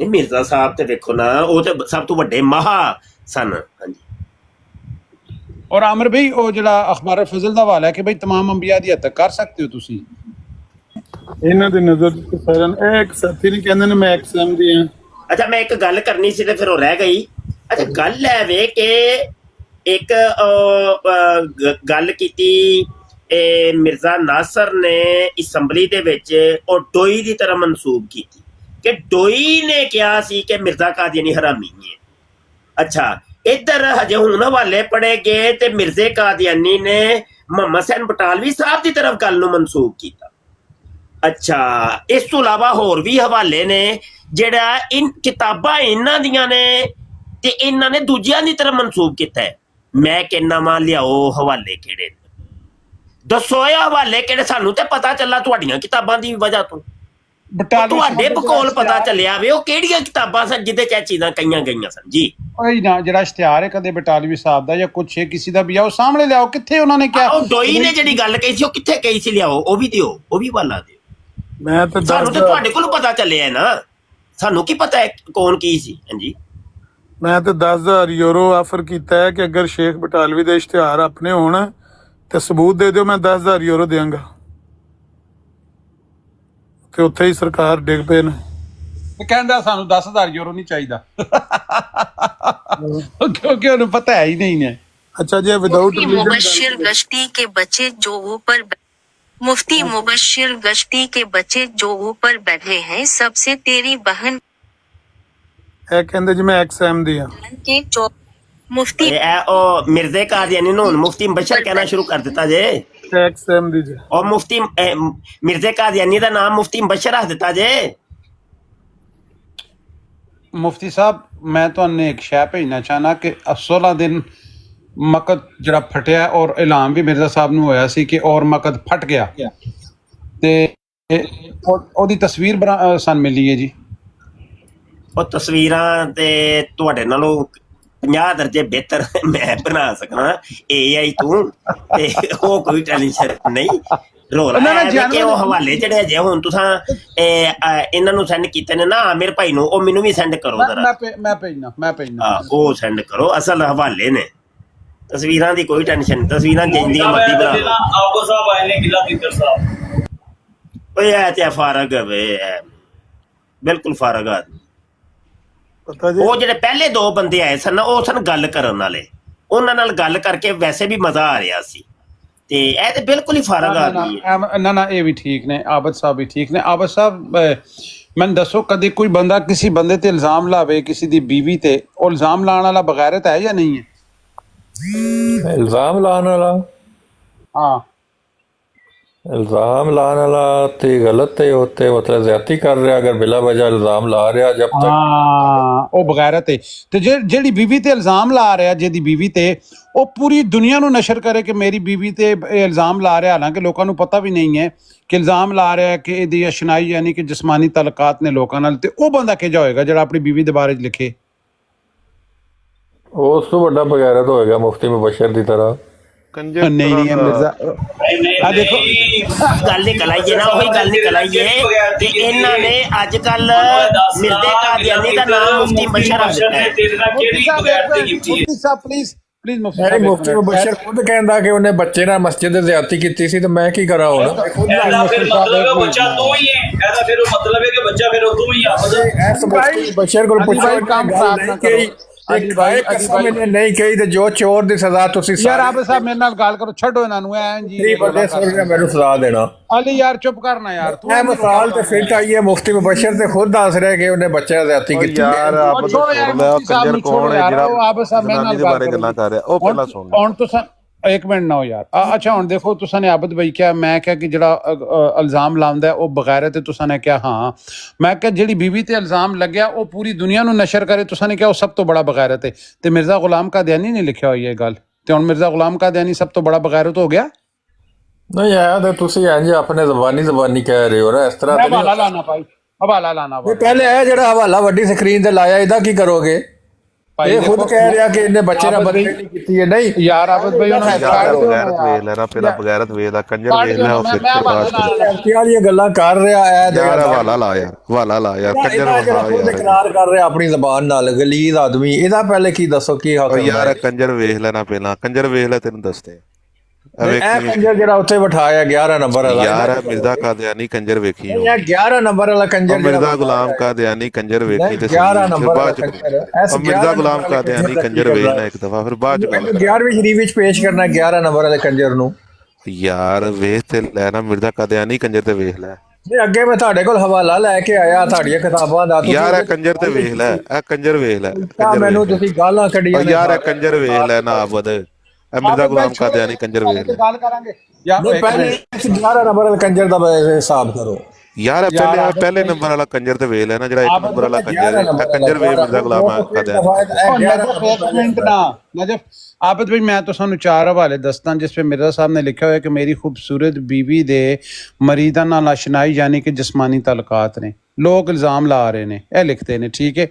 [SPEAKER 5] ਇਹ ਮਿਰਜ਼ਾ ਸਾਹਿਬ ਤੇ ਵੇਖੋ ਨਾ, ਉਹ ਤੇ ਸਭ ਤੋਂ ਵੱਡੇ ਮਹਾ ਸਨ। ਹਾਂਜੀ
[SPEAKER 7] ਔਰ ਆਮਰ ਭਾਈ ਉਹ ਜਿਹੜਾ ਅਖਬਾਰ ਫਜ਼ਲ ਦਾ ਹਵਾਲਾ ਹੈ ਕਿ ਭਾਈ तमाम ਅੰਬੀਆ ਦੀ ਹੱਦ ਤੱਕ ਕਰ ਸਕਦੇ ਹੋ ਤੁਸੀਂ।
[SPEAKER 1] ਇਹਨਾਂ ਦੀ ਨਜ਼ਰ 'ਚ ਸਾਰਿਆਂ ਨੂੰ ਇਹ ਇੱਕ ਸਾਥੀ ਨੇ ਕਹਿੰਦੇ ਨੇ ਮੈਂ ਐਕਸਐਮ ਦੀ ਆ।
[SPEAKER 5] ਅੱਛਾ ਮੈਂ ਇੱਕ ਗੱਲ ਕਰਨੀ ਸੀ ਤੇ ਫਿਰ ਉਹ ਰਹਿ ਗਈ। ਅੱਛਾ ਗੱਲ ਹੈ ਵੇ ਕਿ ਇੱਕ ਗੱਲ ਕੀਤੀ ਮਿਰਜ਼ਾ ਨਾਸਰ ਨੇ ਅਸੈਂਬਲੀ ਦੇ ਵਿੱਚ ਉਹ ਡੋਈ ਦੀ ਤਰ੍ਹਾਂ ਮਨਸੂਬ ਕੀਤੀ ਕਿ ਡੋਈ ਨੇ ਕਿਹਾ ਸੀ ਕਿ ਮਿਰਜ਼ਾ ਕਾਦੀਆਨੀ ਹਰਾਮੀ ਹੈ। ਅੱਛਾ ਇੱਧਰ ਹਜੇ ਹੁਣ ਹਵਾਲੇ ਪੜੇ ਗਏ ਤੇ ਮਿਰਜ਼ੇ ਕਾਦੀਆਨੀ ਨੇ ਮੁਹੰਮਦ ਹੁਸੈਨ ਬਟਾਲਵੀ ਸਾਹਿਬ ਦੀ ਤਰਫ ਗੱਲ ਨੂੰ ਮਨਸੂਬ ਕੀਤਾ। ਅੱਛਾ ਇਸ ਤੋਂ ਇਲਾਵਾ ਹੋਰ ਵੀ ਹਵਾਲੇ ਨੇ ਜਿਹੜਾ ਇਨ ਕਿਤਾਬਾਂ ਇਹਨਾਂ ਦੀਆਂ ਨੇ ਤੇ ਇਹਨਾਂ ਨੇ ਦੂਜਿਆਂ ਦੀ ਤਰਫ ਮਨਸੂਬ ਕੀਤਾ ਹੈ। ਮੈਂ ਕਹਿੰਦਾ ਵਾਂ ਲਿਆਓ ਹਵਾਲੇ ਕਿਹੜੇ, ਦੱਸੋ ਇਹ ਹਵਾਲੇ ਕਿਹੜੇ, ਸਾਨੂੰ ਤੇ ਪਤਾ ਚੱਲਾ ਤੁਹਾਡੀਆਂ ਕਿਤਾਬਾਂ ਦੀ ਵਜ੍ਹਾ ਤੋਂ। ਤੁਹਾਡੇ ਬਕੌਲ ਪਤਾ ਚੱਲਿਆ ਵੇ ਉਹ ਕਿਹੜੀਆਂ ਕਿਤਾਬਾਂ ਸਨ ਜਿਹਦੇ ਚ ਇਹ ਚੀਜ਼ਾਂ ਕਹੀਆਂ ਗਈਆਂ ਸਨ ਜੀ।
[SPEAKER 7] ਉਹੀ ਨਾ ਜਿਹੜਾ ਇਸ਼ਤਿਹਾਰ ਹੈ ਕਦੇ ਬਟਾਲਵੀ ਸਾਹਿਬ ਦਾ ਜਾਂ ਕੁਛ ਹੈ ਕਿਸੇ ਦਾ ਵੀ ਆ, ਉਹ ਸਾਹਮਣੇ ਲਿਆਓ। ਕਿੱਥੇ ਉਹਨਾਂ ਨੇ ਕਿਹਾ
[SPEAKER 5] ਉਹ ਡੋਈ ਨੇ ਜਿਹੜੀ ਗੱਲ ਕਹੀ ਸੀ ਉਹ ਕਿੱਥੇ ਕਹੀ ਸੀ, ਲਿਆਓ ਉਹ ਵੀ ਦਿਓ, ਉਹ ਵੀ ਵਾਲਾ ਦਿਓ।
[SPEAKER 1] ਮੈਂ ਤਾਂ
[SPEAKER 5] ਸਾਨੂੰ ਤੇ ਤੁਹਾਡੇ ਕੋਲ ਪਤਾ ਚੱਲਿਆ ਨਾ, ਸਾਨੂੰ ਕੀ ਪਤਾ ਹੈ ਕੌਣ ਕੀ ਸੀ। ਹਾਂਜੀ
[SPEAKER 1] ਮੈਂ ਤਾਂ 10,000 ਯੂਰੋ ਆਫਰ ਕੀਤਾ ਹੈ ਕਿ ਅਗਰ ਸ਼ੇਖ ਬਟਾਲਵੀ ਦੇ ਇਸ਼ਤਿਹਾਰ ਆਪਣੇ ਹੋਣ ਤੇ ਸਬੂਤ ਦੇ ਦਿਓ, ਮੈਂ 10,000 ਯੂਰੋ ਦੇਵਾਂਗਾ। ਤੇ ਉੱਥੇ ਹੀ ਸਰਕਾਰ ਡਿੱਗ ਪਏ ਨੇ।
[SPEAKER 7] ਕਹਿੰਦਾ ਸਾਨੂੰ 10,000 ਯੂਰੋ ਨਹੀਂ ਚਾਹੀਦਾ ਕਿਉਂਕਿ ਉਹਨੂੰ ਪਤਾ ਹੈ ਹੀ ਨਹੀਂ ਨੇ।
[SPEAKER 1] अच्छा जी विदाउट
[SPEAKER 9] मुबश्शिर गश्ती के बच्चे जो ऊपर मुफ्ती मुबश्शिर गश्ती के बच्चे जो ऊपर बैठे हैं सबसे तेरी बहन
[SPEAKER 1] ਇਹ ਕਹਿੰਦੇ ਜੀ ਮੈਂ ਐਕਸਐਮ ਦੀ ਆ।
[SPEAKER 9] के चौ मुफ्ती
[SPEAKER 5] ਇਹ ਉਹ ਮਿਰਜ਼ੇ ਕਾਦੀਆਨੀ ਨੂੰ ਹੁਣ ਮੁਫਤੀ ਮੁਬਸ਼ਰ ਕਹਿਣਾ ਸ਼ੁਰੂ ਕਰ ਦਿੱਤਾ ਜੇ।
[SPEAKER 1] ਐਕਸਐਮ ਦੀ ਜੀ।
[SPEAKER 5] ਔਰ ਮੁਫਤੀ ਮਿਰਜ਼ੇ ਕਾਦੀਆਨੀ ਦਾ ਨਾਮ ਮੁਫਤੀ ਮੁਬਸ਼ਰ ਰੱਖ ਦਿੱਤਾ ਜੇ।
[SPEAKER 7] ਮੁਫਤੀ ਸਾਹਿਬ ਮੈਂ ਤੁਹਾਨੂੰ ਇੱਕ ਸ਼ੈ ਭੇਜਣਾ ਚਾਹਨਾ ਕਿ 16 ਦਿਨ ਮਕਦ ਜਿਹੜਾ ਫਟਿਆ ਔਰ ਐਲਾਨ ਵੀ ਮਿਰਜ਼ਾ ਸਾਹਿਬ ਨੂੰ ਹੋਇਆ ਸੀ ਕਿ ਔਰ ਮਕਦ ਫਟ ਗਿਆ ਤੇ ਉਹਦੀ ਤਸਵੀਰ ਸਾਨੂੰ ਮਿਲੀ ਹੈ ਜੀ।
[SPEAKER 5] ਉਹ ਤਸਵੀਰਾਂ ਤੇ ਤੁਹਾਡੇ ਨਾਲੋਂ 50 ਦਰਜੇ ਬਿਹਤਰ ਮੈਂ ਬਣਾ ਸਕਣਾ AI ਤੂੰ ਤੇ ਉਹ ਕੋਈ ਟੈਨਸ਼ਨ ਨਹੀਂ। ਰੋਲਾ ਕਿ ਉਹ ਹਵਾਲੇ ਚੜੇ ਜੇ ਹੁਣ ਤੁਸੀਂ ਇਹਨਾਂ ਨੂੰ ਸੈਂਡ ਕੀਤੇ ਨੇ ਨਾ ਆਮਿਰ ਭਾਈ ਨੂੰ, ਉਹ ਮੈਨੂੰ ਵੀ ਸੈਂਡ ਕਰੋ ਜ਼ਰਾ।
[SPEAKER 7] ਮੈਂ ਭੇਜਣਾ
[SPEAKER 5] ਉਹ ਸੈਂਡ ਕਰੋ, ਅਸਲ ਹਵਾਲੇ ਨੇ। ਤਸਵੀਰਾਂ ਦੀ ਕੋਈ ਟੈਨਸ਼ਨ ਨਹੀਂ, ਤਸਵੀਰਾਂ ਜਿੰਦੀਆਂ ਮਰਜ਼ੀ ਬਣਾ।
[SPEAKER 4] ਆਪੋ ਸਾਹਿਬ ਆਏ ਨੇ ਗਿੱਲਾ ਫਿਕਰ ਸਾਹਿਬ।
[SPEAKER 5] ਓਏ ਐ ਤੇ ਫਾਰਗ ਵੇ, ਬਿਲਕੁਲ ਫਾਰਗ ਆਦਮੀ। ਉਹ ਜਿਹੜੇ ਪਹਿਲੇ 2 ਬੰਦੇ ਆਏ ਸਨ ਉਹ ਸਨ ਗੱਲ ਕਰਨ ਵਾਲੇ, ਉਹਨਾਂ ਨਾਲ ਗੱਲ ਕਰਕੇ ਵੈਸੇ ਵੀ ਮਜ਼ਾ ਆ ਰਿਹਾ ਸੀ, ਤੇ ਇਹ ਤੇ ਬਿਲਕੁਲ ਹੀ ਫਾਰਗ ਆਦਮੀ ਹੈ।
[SPEAKER 7] ਨਾ ਇਹ ਵੀ ਠੀਕ ਨੇ, ਆਬਦ ਸਾਹਿਬ ਵੀ ਠੀਕ ਨੇ। ਆਬਦ ਸਾਹਿਬ ਮੈਨੂੰ ਦੱਸੋ ਕਦੇ ਕੋਈ ਬੰਦਾ ਕਿਸੇ ਬੰਦੇ ਤੇ ਇਲਜ਼ਾਮ ਲਾਵੇ, ਕਿਸੇ ਦੀ ਬੀਵੀ ਤੇ, ਉਹ ਇਲਜ਼ਾਮ ਲਾਉਣ ਵਾਲਾ ਬਗੈਰਤ ਹੈ ਜਾਂ ਨਹੀਂ ਹੈ?
[SPEAKER 10] ਇਲਜ਼ਾਮ ਲਾਉਣ ਵਾਲਾ,
[SPEAKER 7] ਹਾਂ
[SPEAKER 10] ਇਲਜ਼ਾਮ ਲਾਉਣ ਵਾਲਾ ਤੇ ਗਲਤ ਹੈ, ਉੱਤੇ ਮਤਲਬ ਜ਼ਿਆਦਤੀ ਕਰ ਰਿਹਾ ਅਗਰ ਬਿਲਾ ਵਜ੍ਹਾ ਇਲਜ਼ਾਮ ਲਾ ਰਿਹਾ ਜਬ ਤੱਕ।
[SPEAKER 7] ਹਾਂ ਉਹ ਬਗੈਰਤ ਹੈ। ਤੇ ਜਿਹੜੀ ਬੀਵੀ ਤੇ ਇਲਜ਼ਾਮ ਲਾ ਰਿਹਾ, ਜਿਹਦੀ ਬੀਵੀ ਤੇ, ਉਹ ਪੂਰੀ ਦੁਨੀਆ ਨੂੰ ਨਸ਼ਰ ਕਰੇ ਕਿ ਮੇਰੀ ਬੀਵੀ ਤੇ ਇਲਜ਼ਾਮ ਲਾ ਰਿਹਾ, ਹਾਲਾਂਕਿ ਲੋਕਾਂ ਨੂੰ ਪਤਾ ਵੀ ਨਹੀਂ ਹੈ ਕਿ ਇਲਜ਼ਾਮ ਲਾ ਰਿਹਾ ਕਿ ਇਹਦੀ ਅਸ਼ਨਾਈ ਯਾਨੀ ਕਿ ਜਿਸਮਾਨੀ ਤਲਕਾਤ ਨੇ ਲੋਕਾਂ ਨਾਲ, ਤੇ ਉਹ ਬੰਦਾ ਕਿਹੋ ਹੋਏਗਾ ਜਿਹੜਾ ਆਪਣੀ ਬੀਵੀ ਦੇ ਬਾਰੇ ਲਿਖੇ?
[SPEAKER 10] ਉਸ ਤੋਂ ਵੱਡਾ ਬਗੈਰਤ ਹੋਏਗਾ ਮੁਫਤੀ ਮੁਬਸ਼ਰ ਦੀ ਤਰ੍ਹਾਂ।
[SPEAKER 7] ਨਹੀਂ ਹੈ ਮਿਰਜ਼ਾ, ਆ ਦੇਖੋ
[SPEAKER 5] ਗੱਲ ਨਿਕਲ ਆਈ ਹੈ ਨਾ, ਉਹੀ ਗੱਲ ਨਿਕਲ ਆਈ ਹੈ ਕਿ ਇਹਨਾਂ ਨੇ ਅੱਜ ਕੱਲ ਮਿਰਜ਼ੇ ਕਾਦੀਆਨੀ ਦਾ ਨਾਮ ਮੁਫਤੀ ਮੁਬਸ਼ਰ ਰੱਖ ਦਿੱਤਾ ਹੈ।
[SPEAKER 7] ਮੁਫਤੀ ਸਾਹਿਬ ਪਲੀਜ਼
[SPEAKER 10] ਮੁਫਤੀ ਮੁਬਸ਼ਰ ਖੁਦ ਕਹਿੰਦਾ ਕਿ ਉਹਨੇ ਬੱਚੇ ਨਾਲ ਮਸਜਿਦ ਦੇ ਜ਼ਿਆਦਤੀ ਕੀਤੀ ਸੀ, ਤੇ ਮੈਂ ਕੀ ਕਰਾਂ ਹੁਣ?
[SPEAKER 4] ਬੱਚਾ ਤੂੰ ਹੀ ਹੈ, ਇਹਦਾ ਫਿਰ ਮਤਲਬ ਹੈ ਕਿ ਬੱਚਾ ਫਿਰ ਤੂੰ ਹੀ ਆ।
[SPEAKER 10] ਮੁਬਸ਼ਰ ਕੋਲ ਪੁੱਛੋ ਕੰਮ ਖਰਾਬ ਨਾ ਕਰੋ। ਮੈਨੇ ਨਹੀਂ ਕਹੀ ਤੇ ਜੋ ਚੋਰ ਦੀ ਸਜ਼ਾ ਤੁਸੀਂ
[SPEAKER 7] ਯਾਰ ਆਬਦ ਸਾਹਿਬ ਮੇਰੇ ਨਾਲ ਗੱਲ ਕਰੋ, ਛੱਡੋ ਇਹਨਾਂ ਨੂੰ। ਐਂ ਜੀ
[SPEAKER 10] ਵੱਡੇ ਸੋਚ ਮੈਨੂੰ ਸਜ਼ਾ ਦੇਣਾ।
[SPEAKER 7] ਅਲੀ ਯਾਰ ਚੁੱਪ ਕਰਨਾ ਯਾਰ, ਤੂੰ
[SPEAKER 10] ਇਹ ਮਿਸਾਲ ਤੇ ਫਿੱਟ ਆਈ ਹੈ। ਮੁਫਤੀ ਮੁਬਸ਼ਰ ਤੇ ਖੁਦ ਦੱਸ ਰਿਹਾ ਕਿ ਉਹਨੇ ਬੱਚਿਆਂ ਜ਼ਿਆਦਤੀ ਕੀਤੀ।
[SPEAKER 8] ਯਾਰ ਆਪ ਨੂੰ ਸੁਣ ਲੈ, ਉਹ ਕੰਜਰ ਕੌਣ ਹੈ ਜਿਹੜਾ
[SPEAKER 7] ਆਬਦ ਸਾਹਿਬ ਮੇਰੇ ਨਾਲ
[SPEAKER 8] ਬਾਰੇ ਗੱਲਾਂ ਕਰ ਰਿਹਾ, ਉਹ ਪਹਿਲਾਂ ਸੁਣ ਲੈ।
[SPEAKER 7] ਹੁਣ ਤੁਸੀਂ ਇੱਕ ਮਿੰਟ ਨਾ ਹੋ ਯਾਰ। ਅੱਛਾ ਹੁਣ ਦੇਖੋ, ਤੁਸੀਂ ਨੇ ਆਬਦ ਬਈ ਕਿਹਾ, ਮੈਂ ਕਿਹਾ ਕਿ ਜਿਹੜਾ ਇਲਜ਼ਾਮ ਲਾਉਂਦਾ ਉਹ ਬਗੈਰਤ ਹੈ, ਤੁਸੀਂ ਨੇ ਕਿਹਾ ਹਾਂ। ਮੈਂ ਕਿਹਾ ਜਿਹੜੀ ਬੀਵੀ ਤੇ ਇਲਜ਼ਾਮ ਲੱਗਿਆ ਉਹ ਪੂਰੀ ਦੁਨੀਆ ਨੂੰ ਨਸ਼ਰ ਕਰੇ, ਤੁਸੀਂ ਨੇ ਕਿਹਾ ਉਹ ਸਭ ਤੋਂ ਬੜਾ ਬਗੈਰਤ ਹੈ। ਤੇ ਮਿਰਜ਼ਾ ਗੁਲਾਮ ਕਾਦੀਆਨੀ ਨੇ ਲਿਖਿਆ ਹੋਈ ਇਹ ਗੱਲ, ਤੇ ਹੁਣ ਮਿਰਜ਼ਾ ਗੁਲਾਮ ਕਾਦੀਆਨੀ ਸਭ ਤੋਂ ਬੜਾ ਬਗੈਰਤ ਹੋ ਗਿਆ?
[SPEAKER 10] ਨਹੀਂ ਆਇਆ ਤੇ ਤੁਸੀਂ ਇੰਜ ਆਪਣੇ ਜ਼ਬਾਨੀ ਕਹਿ ਰਹੇ ਹੋ ਨਾ, ਇਸ ਤਰ੍ਹਾਂ
[SPEAKER 7] ਹਵਾਲਾ ਲਾਣਾ ਭਾਈ, ਹਵਾਲਾ ਲਾਣਾ।
[SPEAKER 10] ਪਹਿਲੇ ਇਹ ਜਿਹੜਾ ਹਵਾਲਾ ਵੱਡੀ ਸਕਰੀਨ ਤੇ ਲਾਇਆ, ਇਹਦਾ ਕੀ ਕਰੋਗੇ? ਇਹ ਖੁਦ ਕਹਿ ਰਿਹਾ ਕਿ ਇਹਨੇ ਬੱਚੇ ਨਾਲ ਬਦਤਮੀਜ਼ੀ ਕੀਤੀ ਹੈ। ਨਹੀਂ
[SPEAKER 7] ਯਾਰ ਆਬਦ ਭਾਈ ਉਹਨਾਂ
[SPEAKER 8] ਬਗੈਰਤ ਵੇਖ ਲੈਣਾ, ਪਹਿਲਾਂ ਬਗੈਰਤ ਵੇਖ ਲੈ, ਕੰਜਰ ਵੇਖ ਲੈ, ਉਸ
[SPEAKER 10] ਕੀ ਵਾਲੀਆਂ ਗੱਲਾਂ ਕਰ ਰਿਹਾ ਹੈ
[SPEAKER 8] ਯਾਰ। ਹਵਾਲਾ ਲਾ ਯਾਰ, ਹਵਾਲਾ ਲਾ ਯਾਰ, ਕੰਜਰ
[SPEAKER 10] ਖੁਦ ਇਕਰਾਰ ਕਰ ਰਿਹਾ ਆਪਣੀ ਜ਼ਬਾਨ ਨਾਲ, ਗਲੀਜ਼ ਆਦਮੀ। ਇਹਦਾ ਪਹਿਲੇ ਕੀ ਦੱਸੋ ਕੀ ਹੱਕ ਹੈ
[SPEAKER 8] ਯਾਰ? ਕੰਜਰ ਵੇਖ ਲੈਣਾ, ਪਹਿਲਾਂ ਕੰਜਰ ਵੇਖ ਲੈ, ਤੈਨੂੰ ਦੱਸਦੇ।
[SPEAKER 10] ਇਹ ਕੰਜਰ ਜਿਹੜਾ ਉੱਥੇ ਬਿਠਾਇਆ 11 ਨੰਬਰ ਵਾਲਾ
[SPEAKER 8] ਯਾਰ, ਮਿਰਜ਼ਾ ਕਾਦੀਆਨੀ ਕੰਜਰ ਵੇਖੀ।
[SPEAKER 10] ਇਹ 11 ਨੰਬਰ ਵਾਲਾ ਕੰਜਰ
[SPEAKER 8] ਮਿਰਜ਼ਾ ਗੁਲਾਮ ਕਾਦੀਆਨੀ ਕੰਜਰ ਵੇਖੀ ਤੇ
[SPEAKER 10] 11 ਨੰਬਰ
[SPEAKER 8] ਬਾਅਦ ਚ ਮਿਰਜ਼ਾ ਗੁਲਾਮ ਕਾਦੀਆਨੀ ਕੰਜਰ ਵੇਖਣਾ ਇੱਕ ਦਫਾ, ਫਿਰ ਬਾਅਦ ਚ
[SPEAKER 10] 11ਵੀਂ ਸ਼ਰੀਫ ਵਿੱਚ ਪੇਸ਼ ਕਰਨਾ 11 ਨੰਬਰ ਵਾਲੇ ਕੰਜਰ ਨੂੰ।
[SPEAKER 8] ਯਾਰ ਵੇਖ ਤੇ ਲੈਣਾ, ਮਿਰਜ਼ਾ ਕਾਦੀਆਨੀ ਕੰਜਰ ਤੇ ਵੇਖ ਲੈ।
[SPEAKER 10] ਨਹੀਂ ਅੱਗੇ ਮੈਂ ਤੁਹਾਡੇ ਕੋਲ ਹਵਾਲਾ ਲੈ ਕੇ ਆਇਆ ਤੁਹਾਡੀਆਂ ਕਿਤਾਬਾਂ ਦਾ।
[SPEAKER 8] ਯਾਰ ਇਹ ਕੰਜਰ ਤੇ ਵੇਖ ਲੈ, ਇਹ ਕੰਜਰ ਵੇਖ ਲੈ।
[SPEAKER 10] ਮੈਨੂੰ ਤੁਸੀਂ ਗਾਲਾਂ ਕੱਢੀਆਂ
[SPEAKER 8] ਯਾਰ ਇਹ ਕੰਜਰ ਵੇਖ ਲੈ ਨਾ ਆਬਦ, ਮਿਰਜ਼ਾ ਗੁਲਾਮ ਕਾਦੀਆਨੀ ਕੰਜਰ ਵੇਖ ਲੈ।
[SPEAKER 7] ਗੱਲ ਕਰਾਂਗੇ ਯਾਰ,
[SPEAKER 10] ਪਹਿਲੇ 11 ਨੰਬਰ ਵਾਲੇ ਕੰਜਰ ਦਾ ਹਿਸਾਬ ਕਰੋ
[SPEAKER 8] ਯਾਰ। ਪਹਿਲੇ ਨੰਬਰ ਵਾਲਾ ਕੰਜਰ ਤੇ ਵੇਖ ਲੈ ਨਾ, ਜਿਹੜਾ 1 ਨੰਬਰ ਵਾਲਾ ਕੰਜਰ ਹੈ। ਕੰਜਰ ਵੇਖ ਮਿਰਜ਼ਾ ਗੁਲਾਮ
[SPEAKER 7] ਕਾਦੀਆਨੀ। आबिद भाई मैं तो सानू 4 हवाले दसदा जिस पे मिर्जा साहब ने लिखा हुआ है कि मेरी खूबसूरत बीवी दे मरीदा नाल आशनाई यानी कि जिस्मानी तलकात ने। लोग इल्ज़ाम ला रहे ने, यह लिखते हैं, ठीक है।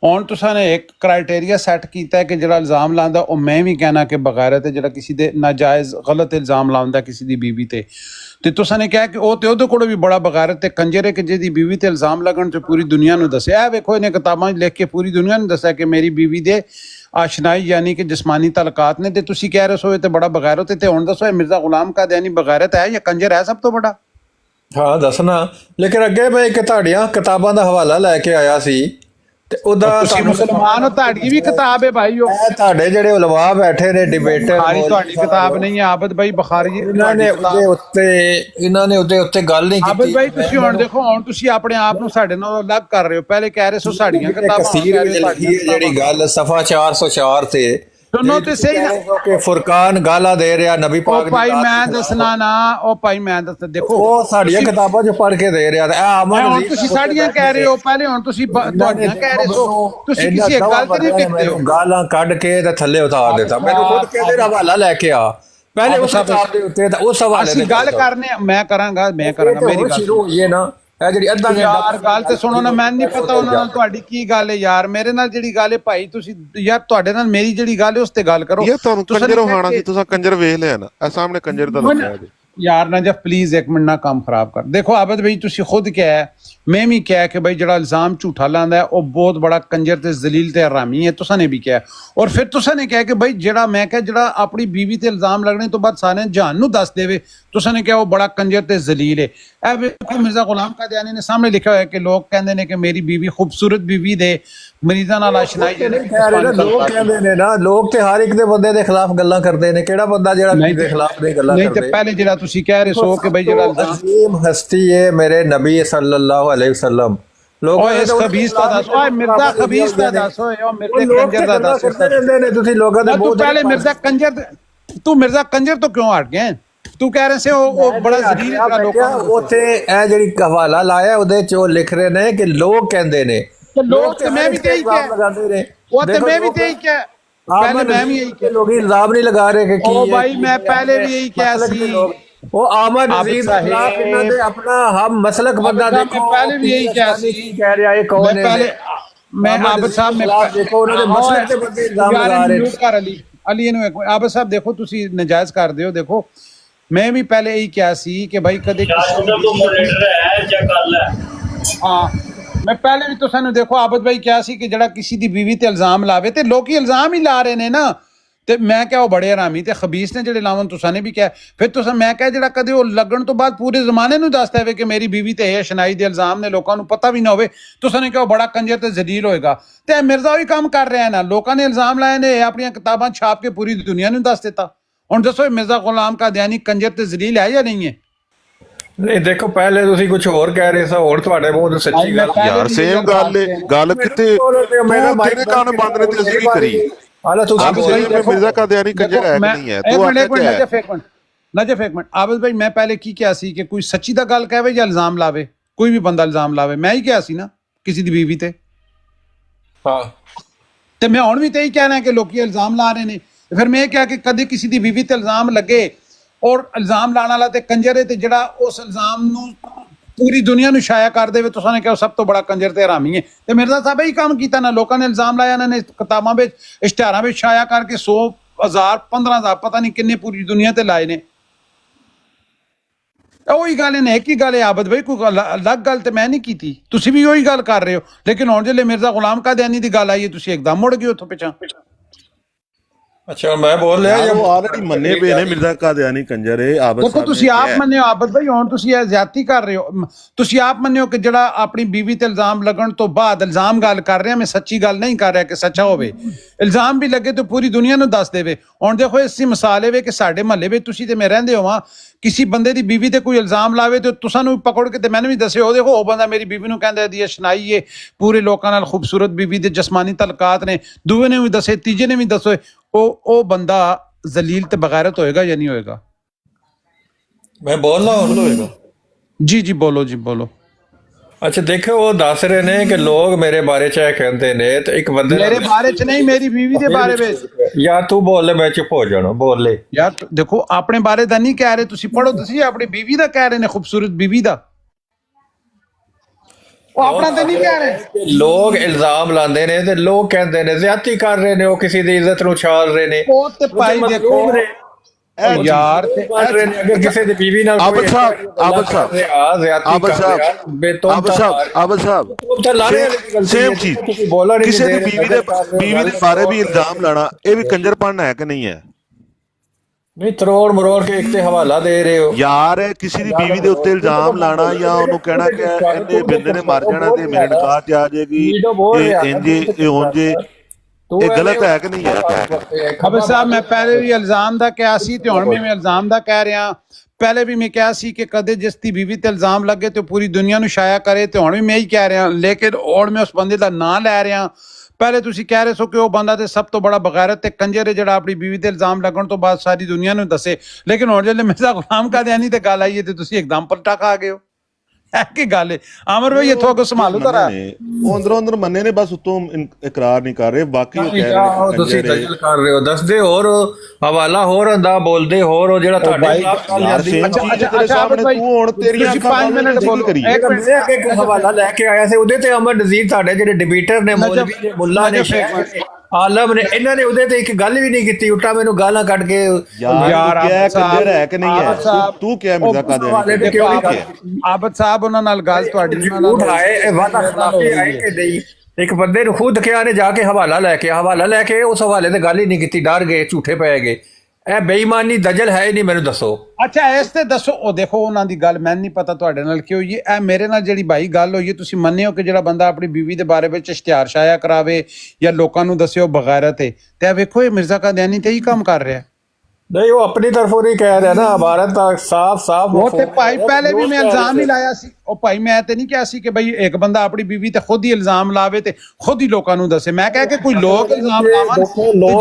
[SPEAKER 7] ਹੁਣ ਤੁਸਾਂ ਨੇ ਇੱਕ ਕ੍ਰਾਈਟੇਰੀਆ ਸੈੱਟ ਕੀਤਾ ਕਿ ਜਿਹੜਾ ਇਲਜ਼ਾਮ ਲਾਉਂਦਾ ਉਹ ਮੈਂ ਵੀ ਕਹਿਣਾ ਕਿ ਬਗੈਰਤ ਹੈ, ਜਿਹੜਾ ਕਿਸੇ ਦੇ ਨਾਜਾਇਜ਼ ਗਲਤ ਇਲਜ਼ਾਮ ਲਾਉਂਦਾ ਕਿਸੇ ਦੀ ਬੀਵੀ ਤੇ ਤੁਸਾਂ ਨੇ ਕਿਹਾ ਕਿ ਉਹ ਤੇ ਉਹਦੇ ਕੋਲ ਵੀ ਬੜਾ ਬਗੈਰਤ ਤੇ ਕੰਜਰ ਹੈ ਕਿ ਜਿਹਦੀ ਬੀਵੀ ਤੇ ਇਲਜ਼ਾਮ ਲੱਗਣ ਤੇ ਪੂਰੀ ਦੁਨੀਆ ਨੂੰ ਦੱਸਿਆ। ਇਹ ਵੇਖੋ ਇਹਨੇ ਕਿਤਾਬਾਂ 'ਚ ਲਿਖ ਕੇ ਪੂਰੀ ਦੁਨੀਆ ਨੂੰ ਦੱਸਿਆ ਕਿ ਮੇਰੀ ਬੀਵੀ ਦੇ ਆਸ਼ਨਾਈ ਯਾਨੀ ਕਿ ਜਿਸਮਾਨੀ ਤਲਕਾਤ ਨੇ, ਤੇ ਤੁਸੀਂ ਕਹਿ ਰਹੇ ਸੋ ਤੇ ਬੜਾ ਬਗੈਰਤ ਤੇ ਹੁਣ ਦੱਸੋ ਇਹ ਮਿਰਜ਼ਾ ਗੁਲਾਮ ਕਾਦੀਆਨੀ ਬਗੈਰਤ ਹੈ ਜਾਂ ਕੰਜਰ ਹੈ ਸਭ ਤੋਂ ਬੜਾ?
[SPEAKER 10] ਹਾਂ ਦੱਸਣਾ, ਲੇਕਿਨ ਅੱਗੇ ਮੈਂ ਇੱਕ ਤੁਹਾਡੀਆਂ ਕਿਤਾਬਾਂ ਦਾ ਹਵਾਲਾ ਲੈ ਕੇ ਆਇਆ ਸੀ ਤੇ ਉਹਦਾ
[SPEAKER 7] ਤੁਸੀਂ ਮੁਸਲਮਾਨ ਹੋ, ਤੁਹਾਡੀ ਵੀ ਕਿਤਾਬ ਹੈ ਭਾਈ। ਉਹ
[SPEAKER 10] ਤੁਹਾਡੇ ਜਿਹੜੇ ਉਲਮਾ ਬੈਠੇ ਨੇ ਡਿਬੇਟਰ,
[SPEAKER 7] ਤੁਹਾਡੀ ਕਿਤਾਬ ਨਹੀਂ ਹੈ ਆਬਦ ਭਾਈ, ਬੁਖਾਰੀ
[SPEAKER 10] ਇਹਨਾਂ ਨੇ ਉਹਦੇ ਉੱਤੇ ਗੱਲ ਨਹੀਂ ਕੀਤੀ।
[SPEAKER 7] ਆਬਦ ਭਾਈ ਤੁਸੀਂ ਹੁਣ ਦੇਖੋ, ਹੁਣ ਤੁਸੀਂ ਆਪਣੇ ਆਪ ਨੂੰ ਸਾਡੇ ਨਾਲ ਅਲੱਗ ਕਰ ਰਹੇ ਹੋ। ਪਹਿਲੇ ਕਹਿ ਰਹੇ ਸੋ ਸਾਡੀਆਂ ਕਿਤਾਬਾਂ,
[SPEAKER 10] ਜਿਹੜੀ ਗੱਲ ਸਫਾ 404 ਤੇ
[SPEAKER 7] ਸੁਣੋ ਤੇ ਸਹੀ ਨਾ
[SPEAKER 10] ਕਿ ਫੁਰਕਾਨ ਗਾਲਾਂ ਦੇ ਰਿਹਾ ਨਬੀ ਪਾਕ
[SPEAKER 7] ਉਹ ਭਾਈ ਮੈਂ ਦੱਸਣਾ ਨਾ ਉਹ ਭਾਈ ਮੈਂ ਦੱਸ ਦੇਖੋ
[SPEAKER 10] ਉਹ ਸਾਡੀਆਂ ਕਿਤਾਬਾਂ 'ਚ ਪੜ੍ਹ ਕੇ ਦੇ ਰਿਹਾ ਤੇ
[SPEAKER 7] ਹੁਣ ਤੁਸੀਂ ਸਾਡੀਆਂ ਕਹਿ ਰਹੇ ਹੋ ਪਹਿਲੇ ਹੁਣ ਤੁਸੀਂ ਤੁਹਾਡੀਆਂ ਕਹਿ ਰਹੇ ਹੋ ਤੁਸੀਂ ਕਿਸੇ ਇੱਕ ਗੱਲ ਤੇ ਨਹੀਂ ਟਿਕਦੇ ਹੋ
[SPEAKER 10] ਗਾਲਾਂ ਕੱਢ ਕੇ ਤੇ ਥੱਲੇ ਉਤਾਰ ਦਿੱਤਾ ਮੈਨੂੰ ਖੁਦ ਕਹਿੰਦੇ ਹਵਾਲਾ ਲੈ ਕੇ ਆ ਪਹਿਲੇ ਉਸ ਕਿਤਾਬ ਦੇ ਉੱਤੇ ਤਾਂ ਉਸ ਹਵਾਲੇ
[SPEAKER 7] ਅਸੀਂ ਗੱਲ ਕਰਨੇ ਮੈਂ ਕਰਾਂਗਾ ਮੇਰੀ ਗੱਲ
[SPEAKER 10] ਸ਼ੁਰੂ ਹੋਈ ਹੈ ਨਾ ਇਹ ਜਿਹੜੀ ਅੱਧਾ
[SPEAKER 7] ਯਾਰ ਗੱਲ ਤੇ ਸੁਣੋ ਨਾ ਮੈਨੂੰ ਨਹੀਂ ਪਤਾ ਉਹਨਾਂ ਨਾਲ ਤੁਹਾਡੀ ਕੀ ਗੱਲ ਹੈ ਯਾਰ ਮੇਰੇ ਨਾਲ ਜਿਹੜੀ ਗੱਲ ਹੈ ਭਾਈ ਤੁਸੀਂ ਯਾਰ ਤੁਹਾਡੇ ਨਾਲ ਮੇਰੀ ਜਿਹੜੀ ਗੱਲ ਹੈ ਉਸ ਤੇ ਗੱਲ ਕਰੋ
[SPEAKER 8] ਇਹ ਤੁਹਾਨੂੰ ਕੰਜਰ ਹੋਣਾ ਸੀ ਤੁਸੀਂ ਕੰਜਰ ਵੇਖ ਲਿਆ ਨਾ ਇਹ ਸਾਹਮਣੇ ਕੰਜਰ ਦਾ ਲੱਗਿਆ ਜੀ
[SPEAKER 7] यार नजफ प्लीज एक मिनट ना काम खराब कर देखो आबद भाई तुसी खुद क्या है मैं भी क्या है कि भाई जड़ा इल्जाम झूठा लांदा है वो बहुत बड़ा कंजर ते जलील ते हरामी है तुसा ने भी क्या है और फिर तुसा ने क्या है कि भाई जड़ा मैं क्या जड़ा अपनी बीवी ते इल्जाम लगने तो बाद सारे जहान नू दस देवे तुसा ने क्या वो बड़ा कंजर ते जलील है ए मिर्जा गुलाम कादियानी ने सामने लिखा हुआ है कि लोग कहंदे ने कि मेरी बीवी खूबसूरत बीवी दे मरीज़ां नाल आशनाई
[SPEAKER 10] लोग कहंदे ने ना लोग ते हर एक दे बंदे दे खिलाफ गल्लां करदे ने केड़ा बंदा जेड़ा बीवी दे खिलाफ नहीं गल्लां करदे
[SPEAKER 7] नहीं ते पहले जेड़ा तुसी कह रहे सो कि भाई जेड़ा
[SPEAKER 10] अजीम हस्ती है मेरे नबी सल्लल्लाहु अलैहि वसल्लम लोग
[SPEAKER 7] इस खबीस दा दस ओए मिर्जा खबीस दा दस ओए ओ मिर्जे कंजर दा दस
[SPEAKER 10] रहंदे ने तुसी लोगां दे
[SPEAKER 7] बहुत पहले मिर्जा कंजर तू मिर्जा कंजर तो क्यों हट गए तू कह रहे से वो बड़ा जलील है लोकां
[SPEAKER 10] ओथे ए जेड़ी हवाला लाया ओदे च ओ लिख रहे ने कि लोग कहंदे ने
[SPEAKER 7] लोग ते मैं भी यही कह
[SPEAKER 10] लगांदे ने
[SPEAKER 7] वो ते मैं भी यही कह पहले मैं भी यही कह
[SPEAKER 10] लोग इल्जाम नहीं लगा रहे कि
[SPEAKER 7] ओ भाई मैं पहले भी यही कह सी
[SPEAKER 10] वो आमद अजीज खिलाफ इन्हां दे अपना हम मसलक बंदा देखो
[SPEAKER 7] पहले भी यही कह सी
[SPEAKER 10] कह रहा है कौन है
[SPEAKER 7] पहले मैं आबिद साहब में
[SPEAKER 10] देखो उन्होंने मसलक दे बंदे इल्जाम लगा रहे
[SPEAKER 7] कर अली नु आबिद साहब देखो तुसी नाजायज कर दियो देखो मैं भी पहले यही कहा सी कि भाई कदे हाँ मैं पहले भी तो सानू देखो आबिद भाई क्या सी कि जड़ा किसी दी बीवी ते इल्जाम लावे ते लोग इल्जाम ही ला रहे ने ना ते मैं क्या वो बड़े हरामी ते खबीस ने जेड़े लावन तुसा ने भी क्या फिर तुसा मैं क्या जड़ा कदे वो लगन तो बाद पूरे जमाने नु दसदा है कि मेरी बीवी ते है शनाई दे इल्जाम ने लोकां नु पता भी ना होवे तुसा ने क्या बड़ा कंजर ते जलील होएगा ते मिर्जा भी काम कर रहे हैं ना लोकां ने इल्जाम लाए ने अपनी किताबां छाप के पूरी दुनिया नु दस देता हुण दसो मिर्जा गुलाम कादियानी कंजर ते जलील है या नहीं है
[SPEAKER 10] नहीं देखो पहले ਤੁਸੀਂ ਕੁਝ ਹੋਰ ਕਹਿ ਰਹੇ ਸੋ ਹੋਰ ਤੁਹਾਡੇ ਮੂੰਹ ਤੋਂ ਸੱਚੀ ਗੱਲ
[SPEAKER 8] ਯਾਰ ਸੇਮ ਗੱਲ ਕਿਤੇ ਤੇਰੇ ਕੰਨ ਬੰਦ ਨੇ ਤੇ ਅਸੀਂ ਕੀ ਕਰੀਏ
[SPEAKER 10] ਹਾਲਾ ਤੁਸੀਂ
[SPEAKER 8] मिर्जा कादियानी कंजर है नहीं है तू
[SPEAKER 7] एक मिनट नजफ एक मिनट आबिद भाई मैं पहले की क्या सी कि कोई सच्ची दा गल कहवे या इल्जाम लावे कोई भी बंदा इल्जाम लावे मैं ही क्या सी ना किसी दी बीवी ते
[SPEAKER 10] हां
[SPEAKER 7] ते मैं हुण भी ते ही कहना कि लोग इल्जाम ला रहे ने फिर मैं क्या कि कदे किसी दी बीवी ते इल्जाम लगे और इल्जाम लाने वाला ते कंजर है ते जड़ा उस इल्जाम नु पूरी दुनिया नु शाया कर देवे तुसां ने क्या सब तो बड़ा कंजर ते हरामी है ते मिर्जा साहब यही काम कीता ना लोकां ने इल्जाम लाया ना किताबां विच इश्तिहारां विच शाया करके 100,000 15,000 पता नहीं किन्ने पूरी दुनिया ते लाए ने ਉਹੀ ਗੱਲ ਨੇ ਇੱਕ ਹੀ ਗੱਲ ਹੈ ਆਬਦ ਭਾਈ ਕੋਈ ਅਲੱਗ ਗੱਲ ਤੇ ਮੈਂ ਨਹੀਂ ਕੀਤੀ ਤੁਸੀਂ ਵੀ ਉਹੀ ਗੱਲ ਕਰ ਰਹੇ ਹੋ ਲੇਕਿਨ ਹੁਣ ਜਿਹੜੇ ਮਿਰਜ਼ਾ ਗੁਲਾਮ ਕਾਦੀਆਨੀ ਦੀ ਗੱਲ ਆਈ ਹੈ ਤੁਸੀਂ ਇੱਕਦਮ ਮੁੜ ਗਏ ਉੱਥੋਂ ਪਿੱਛਾ
[SPEAKER 10] अच्छा मैं बोल रहा
[SPEAKER 8] जब ऑलरेडी मन्ने पे ने मिर्जा कादियानी कंजर है आबिद
[SPEAKER 7] देखो ਤੁਸੀਂ ਆਪ ਮੰਨਿਓ ਆਬਦ ਭਾਈ ਹੁਣ ਤੁਸੀਂ ਇਹ ਜ਼ਿਆਦਤੀ ਕਰ ਰਹੇ ਹੋ ਤੁਸੀਂ ਆਪ ਮੰਨਿਓ ਕਿ ਜਿਹੜਾ ਆਪਣੀ ਬੀਵੀ ਤੇ ਇਲਜ਼ਾਮ ਲੱਗਣ ਤੋਂ ਬਾਅਦ ਇਲਜ਼ਾਮ ਗੱਲ ਕਰ ਰਿਹਾ ਮੈਂ ਸੱਚੀ ਗੱਲ ਨਹੀਂ ਕਰ ਰਿਹਾ ਕਿ ਸੱਚਾ ਹੋਵੇ ਇਲਜ਼ਾਮ ਵੀ ਲੱਗੇ ਤਾਂ ਪੂਰੀ ਦੁਨੀਆ ਨੂੰ ਦੱਸ ਦੇਵੇ ਹੁਣ ਦੇਖੋ ਇਸੇ ਮਿਸਾਲ ਹੈ ਕਿ ਸਾਡੇ ਮਹੱਲੇ ਵਿੱਚ ਤੁਸੀਂ ਤੇ ਮੈਂ ਰਹਿੰਦੇ ਹੋਵਾਂ किसी बंदे दी बीवी ते कोई इल्जाम लावे तो तुसां नूं पकड़ के ते मैनूं भी दस्सिओ देखो वो बंदा मेरी बीवी नूं कहंदा दी शनाई है पूरे लोकां नाल खूबसूरत बीवी दे जिस्मानी तलकात ने दूए ने भी दसे तीजे ने भी दसो ओ बंदा जलील ते बगैरत होएगा या नहीं होएगा
[SPEAKER 10] मैं बोल रहा हूं होएगा
[SPEAKER 7] जी जी बोलो जी बोलो
[SPEAKER 10] अच्छा देखो वो दस रहे ने कि लोग मेरे बारे च कहते ने तो एक बंदे
[SPEAKER 7] मेरे बारे च नहीं मेरी बीवी दे बारे में
[SPEAKER 10] यार तू बोल ले मैं चुप हो जाना बोल ले
[SPEAKER 7] यार देखो अपने बारे दा नहीं कह रहे तुसी पढ़ो तुसी अपनी बीवी दा कह रहे ने खूबसूरत बीवी दा वो अपना तो नहीं कह रहे
[SPEAKER 10] लोग इल्जाम लांदे ने ते लोग कहंदे ने ज्यादती कर रहे ने वो किसी दी इज्जत नु छाल रहे ने
[SPEAKER 7] ओ ते भाई देखो यार
[SPEAKER 10] अगर किसी दी बीवी नाल
[SPEAKER 8] आबिद साहब सेम चीज किसी दी बीवी दे बारे भी इल्जाम लाना ये भी कंजरपन है कि नहीं है
[SPEAKER 10] नहीं तरोड़ मरोड़ के एक ते हवाला दे रहे हो
[SPEAKER 8] यार किसी दी बीवी दे उत्ते इल्जाम लाना या ਉਹਨੂੰ ਕਹਿਣਾ ਕਿ ਇਹਨੇ ਬੰਦੇ ਨੇ ਮਰ ਜਾਣਾ ਤੇ ਮੇਰੇ ਨਿਕਾਹ ਤੇ ਆ ਜਾਏਗੀ ਇਹ ਇੰਜੇ ਇਹ ਉਂਜੇ ਇਹ ਗਲਤ ਹੈ ਕਿ ਨਹੀਂ ਹੈ
[SPEAKER 7] खबर साहब मैं पहले भी इल्जाम दा कहा सी ते हुण भी मैं इल्जाम दा कह रहा पहले भी मैं कहा सी कि कदे जिस दी बीवी ते इल्जाम लगे तो पूरी दुनिया नु शाया करे ते हुण भी मैं ही कह रहा लेकिन हुण मैं उस बंदे दा नाम लै रहा ਪਹਿਲੇ ਤੁਸੀਂ ਕਹਿ ਰਹੇ ਸੋ ਕਿ ਉਹ ਬੰਦਾ ਤੇ ਸਭ ਤੋਂ ਬੜਾ ਬਗੈਰਤ ਤੇ ਕੰਜਰ ਹੈ ਜਿਹੜਾ ਆਪਣੀ ਬੀਵੀ ਤੇ ਇਲਜ਼ਾਮ ਲੱਗਣ ਤੋਂ ਬਾਅਦ ਸਾਰੀ ਦੁਨੀਆ ਨੂੰ ਦੱਸੇ, ਲੇਕਿਨ ਹੁਣ ਜਦੋਂ ਮਿਰਜ਼ਾ ਗੁਲਾਮ ਕਾਦੀਆਨੀ ਤੇ ਗੱਲ ਆਈ ਹੈ ਤੇ ਤੁਸੀਂ ਇੱਕਦਮ ਪਲਟਾ ਖਾ ਗਏ ਹੋ। ਇਹ ਕੀ ਗੱਲ ਹੈ ਆਮਰ ਭਾਈ, ਇੱਥੋਂ ਅੱਗੇ ਸੰਭਾਲੋ ਜ਼ਰਾ।
[SPEAKER 8] ਉਹ ਅੰਦਰੋਂ ਅੰਦਰ ਮੰਨੇ ਨੇ, ਬਸ ਉਤੋਂ ਇਕਰਾਰ ਨਹੀਂ ਕਰ ਰਹੇ, ਬਾਕੀ ਉਹ ਕਹਿ ਰਹੇ
[SPEAKER 10] ਆਹੋ, ਤੁਸੀਂ ਦਜਲ ਕਰ ਰਹੇ ਹੋ, ਦੱਸਦੇ ਹੋਰ ਹਵਾਲਾ ਹੋਰ ਹੁੰਦਾ, ਬੋਲਦੇ ਹੋਰ ਹੋ, ਜਿਹੜਾ ਤੁਹਾਡੇ ਖਿਲਾਫ ਗੱਲ
[SPEAKER 8] ਯਾਰ
[SPEAKER 10] ਜਾਂਦੀ
[SPEAKER 8] ਤੇਰੇ ਸਾਹਮਣੇ ਤੂੰ ਹੁਣ ਤੇਰੀਆਂ ਅੱਖਾਂ 5 ਮਿੰਟ ਬੋਲ ਕਰੀ।
[SPEAKER 10] ਇੱਕ ਹਵਾਲਾ ਲੈ ਕੇ ਆਇਆ ਸੀ, ਉਹਦੇ ਤੇ ਅਮਰ ਨਜ਼ੀਰ ਤੁਹਾਡੇ ਜਿਹੜੇ ਡਿਬੇਟਰ ਨੇ, ਮੌਲਵੀ ਨੇ, ਮੁੱਲਾ ਨੇ, ਸ਼ੇਖ ਆਲਮ ਨੇ, ਇਹਨਾਂ ਨੇ ਉਹਦੇ ਤੇ ਇੱਕ ਗੱਲ ਵੀ ਨਹੀਂ ਕੀਤੀ, ਉਲਟਾ ਮੈਨੂੰ ਗਾਲਾਂ ਕੱਢ ਕੇ
[SPEAKER 8] ਯਾਰ ਕਿਹਾ ਕੰਜਰ ਹੈ ਕਿ ਨਹੀਂ ਹੈ, ਤੂੰ ਕਿਹਾ ਮਿਰਜ਼ਾ ਕਾਦੀਆਨੀ
[SPEAKER 7] ਆਬਦ ਸਾਹਿਬ ਉਹਨਾਂ ਨਾਲ ਗੱਲ ਤੁਹਾਡੀ
[SPEAKER 10] ਝੂਠ ਆਏ, ਇਹ ਵਾਦਾ ਖਿਲਾਫੀ ਆਏ ਕਿ ਨਹੀਂ। ਇੱਕ ਬੰਦੇ ਨੂੰ ਖੁਦ ਕਿਹਾ ਨੇ ਜਾ ਕੇ ਹਵਾਲਾ ਲੈ ਕੇ ਉਸ ਹਵਾਲੇ ਤੇ ਗੱਲ ਹੀ ਨਹੀਂ ਕੀਤੀ, ਡਰ ਗਏ, ਝੂਠੇ ਪੈ ਗਏ। ਇਹ ਬੇਈਮਾਨੀ ਦਜਲ ਹੈ ਹੀ ਨਹੀਂ, ਮੈਨੂੰ ਦੱਸੋ।
[SPEAKER 7] ਅੱਛਾ ਇਸ ਤੇ ਦੱਸੋ, ਉਹ ਦੇਖੋ ਉਹਨਾਂ ਦੀ ਗੱਲ ਮੈਨੂੰ ਨਹੀਂ ਪਤਾ ਤੁਹਾਡੇ ਨਾਲ ਕਿਉਂ ਹੋਈ, ਇਹ ਮੇਰੇ ਨਾਲ ਜਿਹੜੀ ਭਾਈ ਗੱਲ ਹੋਈ ਹੈ, ਤੁਸੀਂ ਮੰਨਿਓ ਕਿ ਜਿਹੜਾ ਬੰਦਾ ਆਪਣੀ ਬੀਵੀ ਦੇ ਬਾਰੇ ਵਿੱਚ ਇਸ਼ਤਿਹਾਰ ਸ਼ਾਇਆ ਕਰਾਵੇ ਜਾਂ ਲੋਕਾਂ ਨੂੰ ਦੱਸਿਓ ਬਗੈਰਤ ਹੈ, ਤੇ ਵੇਖੋ ਇਹ ਮਿਰਜ਼ਾ ਕਾਦੀਆਨੀ ਤੇ ਹੀ ਕੰਮ ਕਰ ਰਿਹਾ।
[SPEAKER 10] ਨਹੀਂ, ਉਹ ਆਪਣੀ ਤਰਫੋਂ ਨਹੀਂ ਕਹਿ ਰਿਹਾ ਨਾ, ਭਾਰਤ ਦਾ ਸਾਫ਼
[SPEAKER 7] ਉਹ ਤੇ ਭਾਈ ਪਹਿਲੇ ਵੀ ਮੈਂ ਇਲਜ਼ਾਮ ਹੀ ਲਾਇਆ ਸੀ, ਉਹ ਭਾਈ ਮੈਂ ਤੇ ਨਹੀਂ ਕਿਹਾ ਸੀ ਕਿ ਬਈ ਇੱਕ ਬੰਦਾ ਆਪਣੀ ਬੀਵੀ ਤੇ ਖੁਦ ਹੀ ਇਲਜ਼ਾਮ ਲਾਵੇ ਤੇ ਖੁਦ ਹੀ ਲੋਕਾਂ ਨੂੰ ਦੱਸੇ। ਮੈਂ ਕਿਹਾ ਕਿ ਕੋਈ ਲੋਕ ਇਲਜ਼ਾਮ ਲਾਵਣ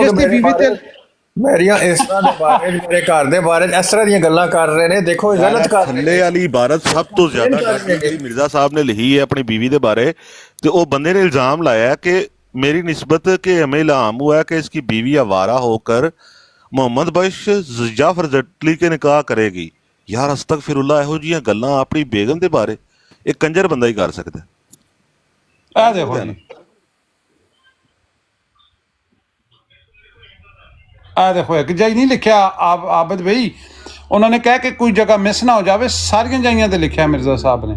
[SPEAKER 7] ਜਿਸ ਦੀ ਬੀਵੀ ਤੇ
[SPEAKER 10] ਮੇਰੀਆਂ ਇਸ ਤਰ੍ਹਾਂ ਦੇ ਬਾਰੇ, ਮੇਰੇ ਘਰ ਦੇ ਬਾਰੇ ਇਸ ਤਰ੍ਹਾਂ ਦੀਆਂ ਗੱਲਾਂ ਕਰ ਰਹੇ ਨੇ, ਦੇਖੋ ਇਹ ਗਲਤ ਕਰ ਰਹੇ ਨੇ।
[SPEAKER 8] ਥੱਲੇ ਵਾਲੀ ਇਬਾਰਤ ਸਭ ਤੋਂ ਜ਼ਿਆਦਾ ਜਿਹੜੀ ਮਿਰਜ਼ਾ ਸਾਹਿਬ ਨੇ ਲਿਖੀ ਹੈ ਆਪਣੀ बीवी ਦੇ ਬਾਰੇ, ਤੇ ਉਹ ਬੰਦੇ ने इल्जाम लाया कि मेरी निस्बत के हमें इल्हाम हुआ है कि इसकी बीवी आवारा होकर मोहम्मद बख्श जाफर जटली के निकाह करेगी। यार अस्तगफिरुल्लाह, ਇਹੋ ਜਿਹੀਆਂ ਗੱਲਾਂ ਆਪਣੀ ਬੇਗਮ ਦੇ ਬਾਰੇ ਇੱਕ ਕੰਜਰ ਬੰਦਾ ਹੀ ਕਰ ਸਕਦਾ।
[SPEAKER 7] ਆ ਦੇਖੋ ਆ ਦੇਖੋ ਇੱਕ ਜਾਈ ਨਹੀਂ ਲਿਖਿਆ ਆਬਦ ਭਾਈ, ਉਹਨਾਂ ਨੇ ਕਹਿ ਕੇ ਕੋਈ ਜਗ੍ਹਾ ਮਿਸ ਨਾ ਹੋ ਜਾਵੇ, ਸਾਰੀਆਂ ਜਾਈਆਂ ਤੇ ਲਿਖਿਆ ਮਿਰਜ਼ਾ ਸਾਹਿਬ ਨੇ।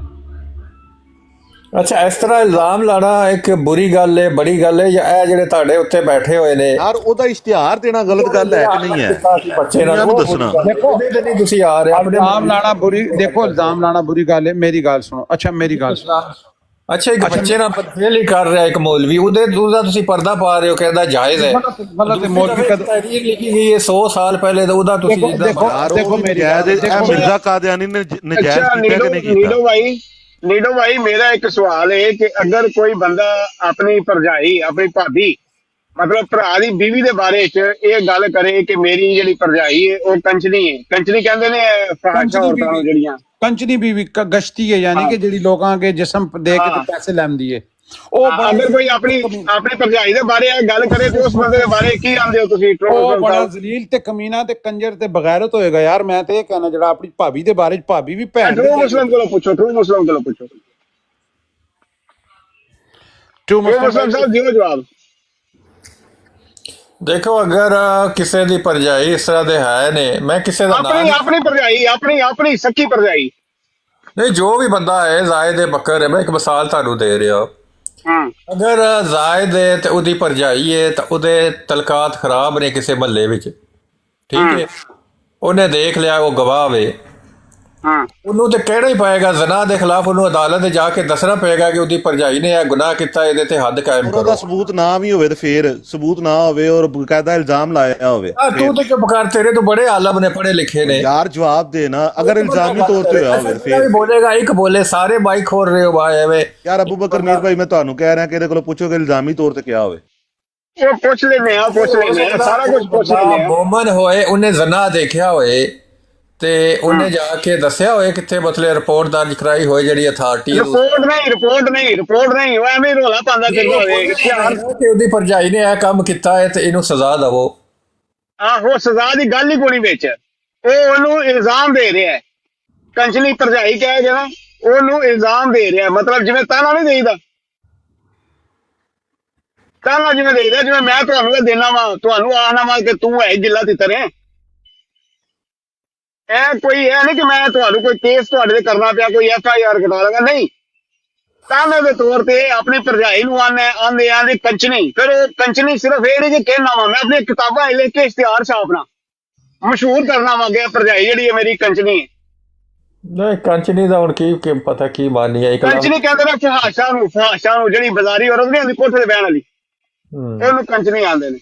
[SPEAKER 10] ਅੱਛਾ, ਇਸ ਤਰ੍ਹਾਂ ਇਲਜ਼ਾਮ ਲਾਣਾ ਇੱਕ ਬੁਰੀ ਗੱਲ ਹੈ, ਬੜੀ ਗੱਲ ਹੈ, ਜਾਂ ਇਹ ਜਿਹੜੇ ਤੁਹਾਡੇ ਉੱਤੇ ਬੈਠੇ ਹੋਏ ਨੇ
[SPEAKER 8] ਯਾਰ ਉਹਦਾ ਇਸ਼ਤਿਹਾਰ ਦੇਣਾ ਗਲਤ ਗੱਲ ਹੈ ਕਿ ਨਹੀਂ ਹੈ?
[SPEAKER 10] ਬੱਚੇ ਨਾਲ
[SPEAKER 8] ਦੱਸਣਾ
[SPEAKER 10] ਦੇਖੋ ਨਹੀਂ, ਤੁਸੀਂ ਆ ਰਹੇ
[SPEAKER 7] ਇਲਜ਼ਾਮ ਲਾਣਾ ਬੁਰੀ, ਦੇਖੋ ਇਲਜ਼ਾਮ ਲਾਣਾ ਬੁਰੀ ਗੱਲ ਹੈ, ਮੇਰੀ ਗੱਲ ਸੁਣੋ। ਅੱਛਾ ਮੇਰੀ ਗੱਲ ਸੁਣੋ।
[SPEAKER 10] ਅੱਛਾ, ਇੱਕ ਬੱਚੇ ਨਾਲ ਬਦਫੇਲ ਹੀ ਕਰ ਰਿਹਾ ਇੱਕ ਮੌਲਵੀ, ਉਹਦਾ ਤੁਸੀਂ ਪਰਦਾ ਪਾ ਰਹੇ ਹੋ, ਕਹਿੰਦਾ ਜਾਇਜ਼ ਹੈ।
[SPEAKER 7] ਗਲਤ ਹੈ, ਮੌਲਵੀ
[SPEAKER 10] ਤਹਿਰੀਰ ਲਿਖੀ ਗਈ ਹੈ 100 ਸਾਲ ਪਹਿਲੇ, ਤਾਂ ਉਹਦਾ ਤੁਸੀਂ
[SPEAKER 8] ਦੇਖੋ ਮੇਰੀ ਮਿਰਜ਼ਾ ਕਾਦੀਆਨੀ ਨੇ ਨਜਾਇਜ਼ ਕੀਤਾ ਕਿ ਨਹੀਂ ਕੀਤਾ?
[SPEAKER 11] नीडो भाई, मेरा एक सवाल है कि अगर कोई बंदा अपनी भरजाई, अपनी भाभी, मतलब भरा दी बीवी दे बारे च ये गल करे कि मेरी जेहड़ी भरजाई है वो कंचनी है, कंचनी कहंदे ने फहाशा औरतां नूं जेहड़ियां
[SPEAKER 7] कंचनी बीवी गश्ती है, यानी कि जेहड़ी लोकां के जिस्म दे के पैसे लैंदी है।
[SPEAKER 11] अगर कोई अपनी भरजाई दे बारे गल करे तो उस बंदे दे बारे की आंदे हो तुसीं?
[SPEAKER 7] बड़ा जलील ते कमीना ते कंजर ते बगैरत होएगा यार। मैं ते कहना जेड़ा अपनी भाभी दे बारे भाभी भी भैन
[SPEAKER 11] ट्रू मुस्लिम कोलों पूछो, ट्रू मुस्लिम कोलों पूछो, ट्रू मुस्लिम साहब दिओ जवाब।
[SPEAKER 10] देखो अगर किसी दी भरजाई इस तरह दे है ने, मैं किसी दा नाम
[SPEAKER 11] अपनी भरजाई, अपनी सच्ची भरजाई
[SPEAKER 10] नहीं, जो भी बंदा है जायद बकर है, मैं एक मिसाल थानू दे रहा। अगर जायद है तो उहदी भरजाई है तो उहदे तलकात खराब ने किसी महल्ले विच, ठीक है, उन्हें देख लिया वो गवाह वे, ਉਹਨੂੰ ਤੇ ਕਹਿਣਾ ਹੀ ਪਏਗਾ ਜ਼ਨਾ ਦੇ ਖਿਲਾਫ, ਉਹਨੂੰ ਅਦਾਲਤ ਦੇ ਜਾ ਕੇ ਦੱਸਣਾ ਪਏਗਾ ਕਿ ਉਹਦੀ ਭਰਜਾਈ ਨੇ ਇਹ ਗੁਨਾਹ ਕੀਤਾ, ਇਹਦੇ ਤੇ ਹੱਦ ਕਾਇਮ ਕਰੋ।
[SPEAKER 8] ਉਹਦਾ ਸਬੂਤ ਨਾ ਵੀ ਹੋਵੇ ਤੇ ਫੇਰ ਸਬੂਤ ਨਾ ਹੋਵੇ ਔਰ ਬਕਾਇਦਾ ਇਲਜ਼ਾਮ ਲਾਇਆ ਹੋਵੇ,
[SPEAKER 10] ਤੂੰ ਤੇ ਚੁੱਪ ਕਰ, ਤੇਰੇ ਤੋਂ ਬੜੇ ਆਲਮ ਨੇ, ਪੜ੍ਹੇ ਲਿਖੇ ਨੇ
[SPEAKER 8] ਯਾਰ, ਜਵਾਬ ਦੇ ਨਾ। ਅਗਰ ਇਲਜ਼ਾਮੀ ਤੌਰ ਤੇ ਹੋਇਆ ਹੋਵੇ ਫੇਰ
[SPEAKER 10] ਬੋਲੇਗਾ, ਇੱਕ ਬੋਲੇ ਸਾਰੇ ਬਾਈਕ ਖੋਲ ਰਹੇ ਹੋ ਬਾਏ ਐਵੇਂ।
[SPEAKER 8] ਯਾਰ ਅਬੂ ਬਕਰ ਮੀਰ ਭਾਈ, ਮੈਂ ਤੁਹਾਨੂੰ ਕਹਿ ਰਿਹਾ ਕਿ ਇਹਦੇ ਕੋਲੋਂ ਪੁੱਛੋ ਕਿ ਇਲਜ਼ਾਮੀ ਤੌਰ ਤੇ ਕਿਹਾ ਹੋਵੇ।
[SPEAKER 11] ਉਹ ਪੁੱਛ ਲੈਨੇ ਆ, ਸਾਰਾ ਕੁਝ ਪੁੱਛ ਲੈਨੇ ਆ।
[SPEAKER 10] ਮੋਮਨ ਹੋਏ, ਉਹਨੇ ਜ਼ਨਾ ਦੇਖਿਆ ਹੋਏ ਤੇ ਉਹਨੇ ਜਾ ਕੇ ਦੱਸਿਆ ਹੋਏ ਕਿੱਥੇ, ਮਤਲਬ ਰਿਪੋਰਟ ਦਰਜ ਕਰਾਈ ਹੋਏ ਜਿਹੜੀ ਅਥਾਰਟੀ ਹੈ।
[SPEAKER 11] ਰਿਪੋਰਟ ਨਹੀਂ ਉਹ ਐਵੇਂ ਰੋਲਾ ਪਾਉਂਦਾ ਫਿਰਦਾ ਹੋਵੇ
[SPEAKER 10] ਕਿ ਉਹਦੀ ਭਰਜਾਈ ਨੇ ਇਹ ਕੰਮ ਕੀਤਾ ਹੈ ਤੇ ਇਹਨੂੰ ਸਜ਼ਾ ਦਵੋ।
[SPEAKER 11] ਆਹੋ, ਸਜ਼ਾ ਦੀ ਗੱਲ ਹੀ ਕੋਈ ਵਿੱਚ, ਉਹ ਉਹਨੂੰ ਇਲਜ਼ਾਮ ਦੇ ਰਿਹਾ ਹੈ। ਕੰਚਨੀ ਭਰਜਾਈ ਕਹਿ ਗਿਆ ਨਾ, ਉਹਨੂੰ ਇਲਜ਼ਾਮ ਦੇ ਰਿਹਾ, ਮਤਲਬ ਜਿਵੇਂ ਤਾਨਾ ਨਹੀਂ ਦੇਈਦਾ, ਤਾਨਾ ਜਿਵੇਂ ਦੇਈਦਾ, ਜਿਵੇਂ ਮੈਂ ਤੁਹਾਨੂੰ ਦੇਣਾ ਵਾ, ਤੁਹਾਨੂੰ ਆਖਣਾ ਵਾ ਕਿ ਤੂੰ ਹੈ ਗਿੱਲਾ ਤਿੱਤਰ ਹੈ। ਇਹ ਕੋਈ ਇਹ ਨਹੀਂ ਕਿ ਮੈਂ ਤੁਹਾਨੂੰ ਕੋਈ ਕੇਸ ਤੁਹਾਡੇ ਤੇ ਕਰਨਾ ਪਿਆ, ਕੋਈ FIR ਕਟਾ ਲਾਂਗਾ, ਨਹੀਂ। ਤਾਨੇ ਦੇ ਤੌਰ ਤੇ ਆਪਣੀ ਭਰਜਾਈ ਨੂੰ ਆਂਦੇ ਕੰਚਨੀ, ਫਿਰ ਉਹ ਕੰਚਨੀ ਸਿਰਫ ਇਹ ਨਹੀਂ ਕਿ ਕਹਿਣਾ ਵਾ, ਮੈਂ ਆਪਣੀ ਕਿਤਾਬਾਂ ਲਿਖ ਕੇ ਇਸ਼ਤਿਹਾਰ ਛਾਪਣਾ, ਮਸ਼ਹੂਰ ਕਰਨਾ ਵਾ ਕਿ ਭਰਜਾਈ ਜਿਹੜੀ ਹੈ ਮੇਰੀ ਕੰਚਨੀ ਹੈ।
[SPEAKER 10] ਨਹੀਂ, ਕੰਚਨੀ ਦਾ ਹੁਣ ਕੀ ਪਤਾ ਕੀ ਮਾਨੀ ਹੈ।
[SPEAKER 11] ਕੰਚਨੀ ਕਹਿੰਦੇ ਨੇ ਫਹਾਸ਼ਾ ਨੂੰ, ਜਿਹੜੀ ਬਾਜ਼ਾਰੀ ਔਰਤ ਨਹੀਂ ਹੁੰਦੀ ਕੋਠੇ ਤੇ ਬਹਿਣ ਵਾਲੀ, ਉਹਨੂੰ ਕੰਚਨੀ ਆਂਦੇ ਨੇ।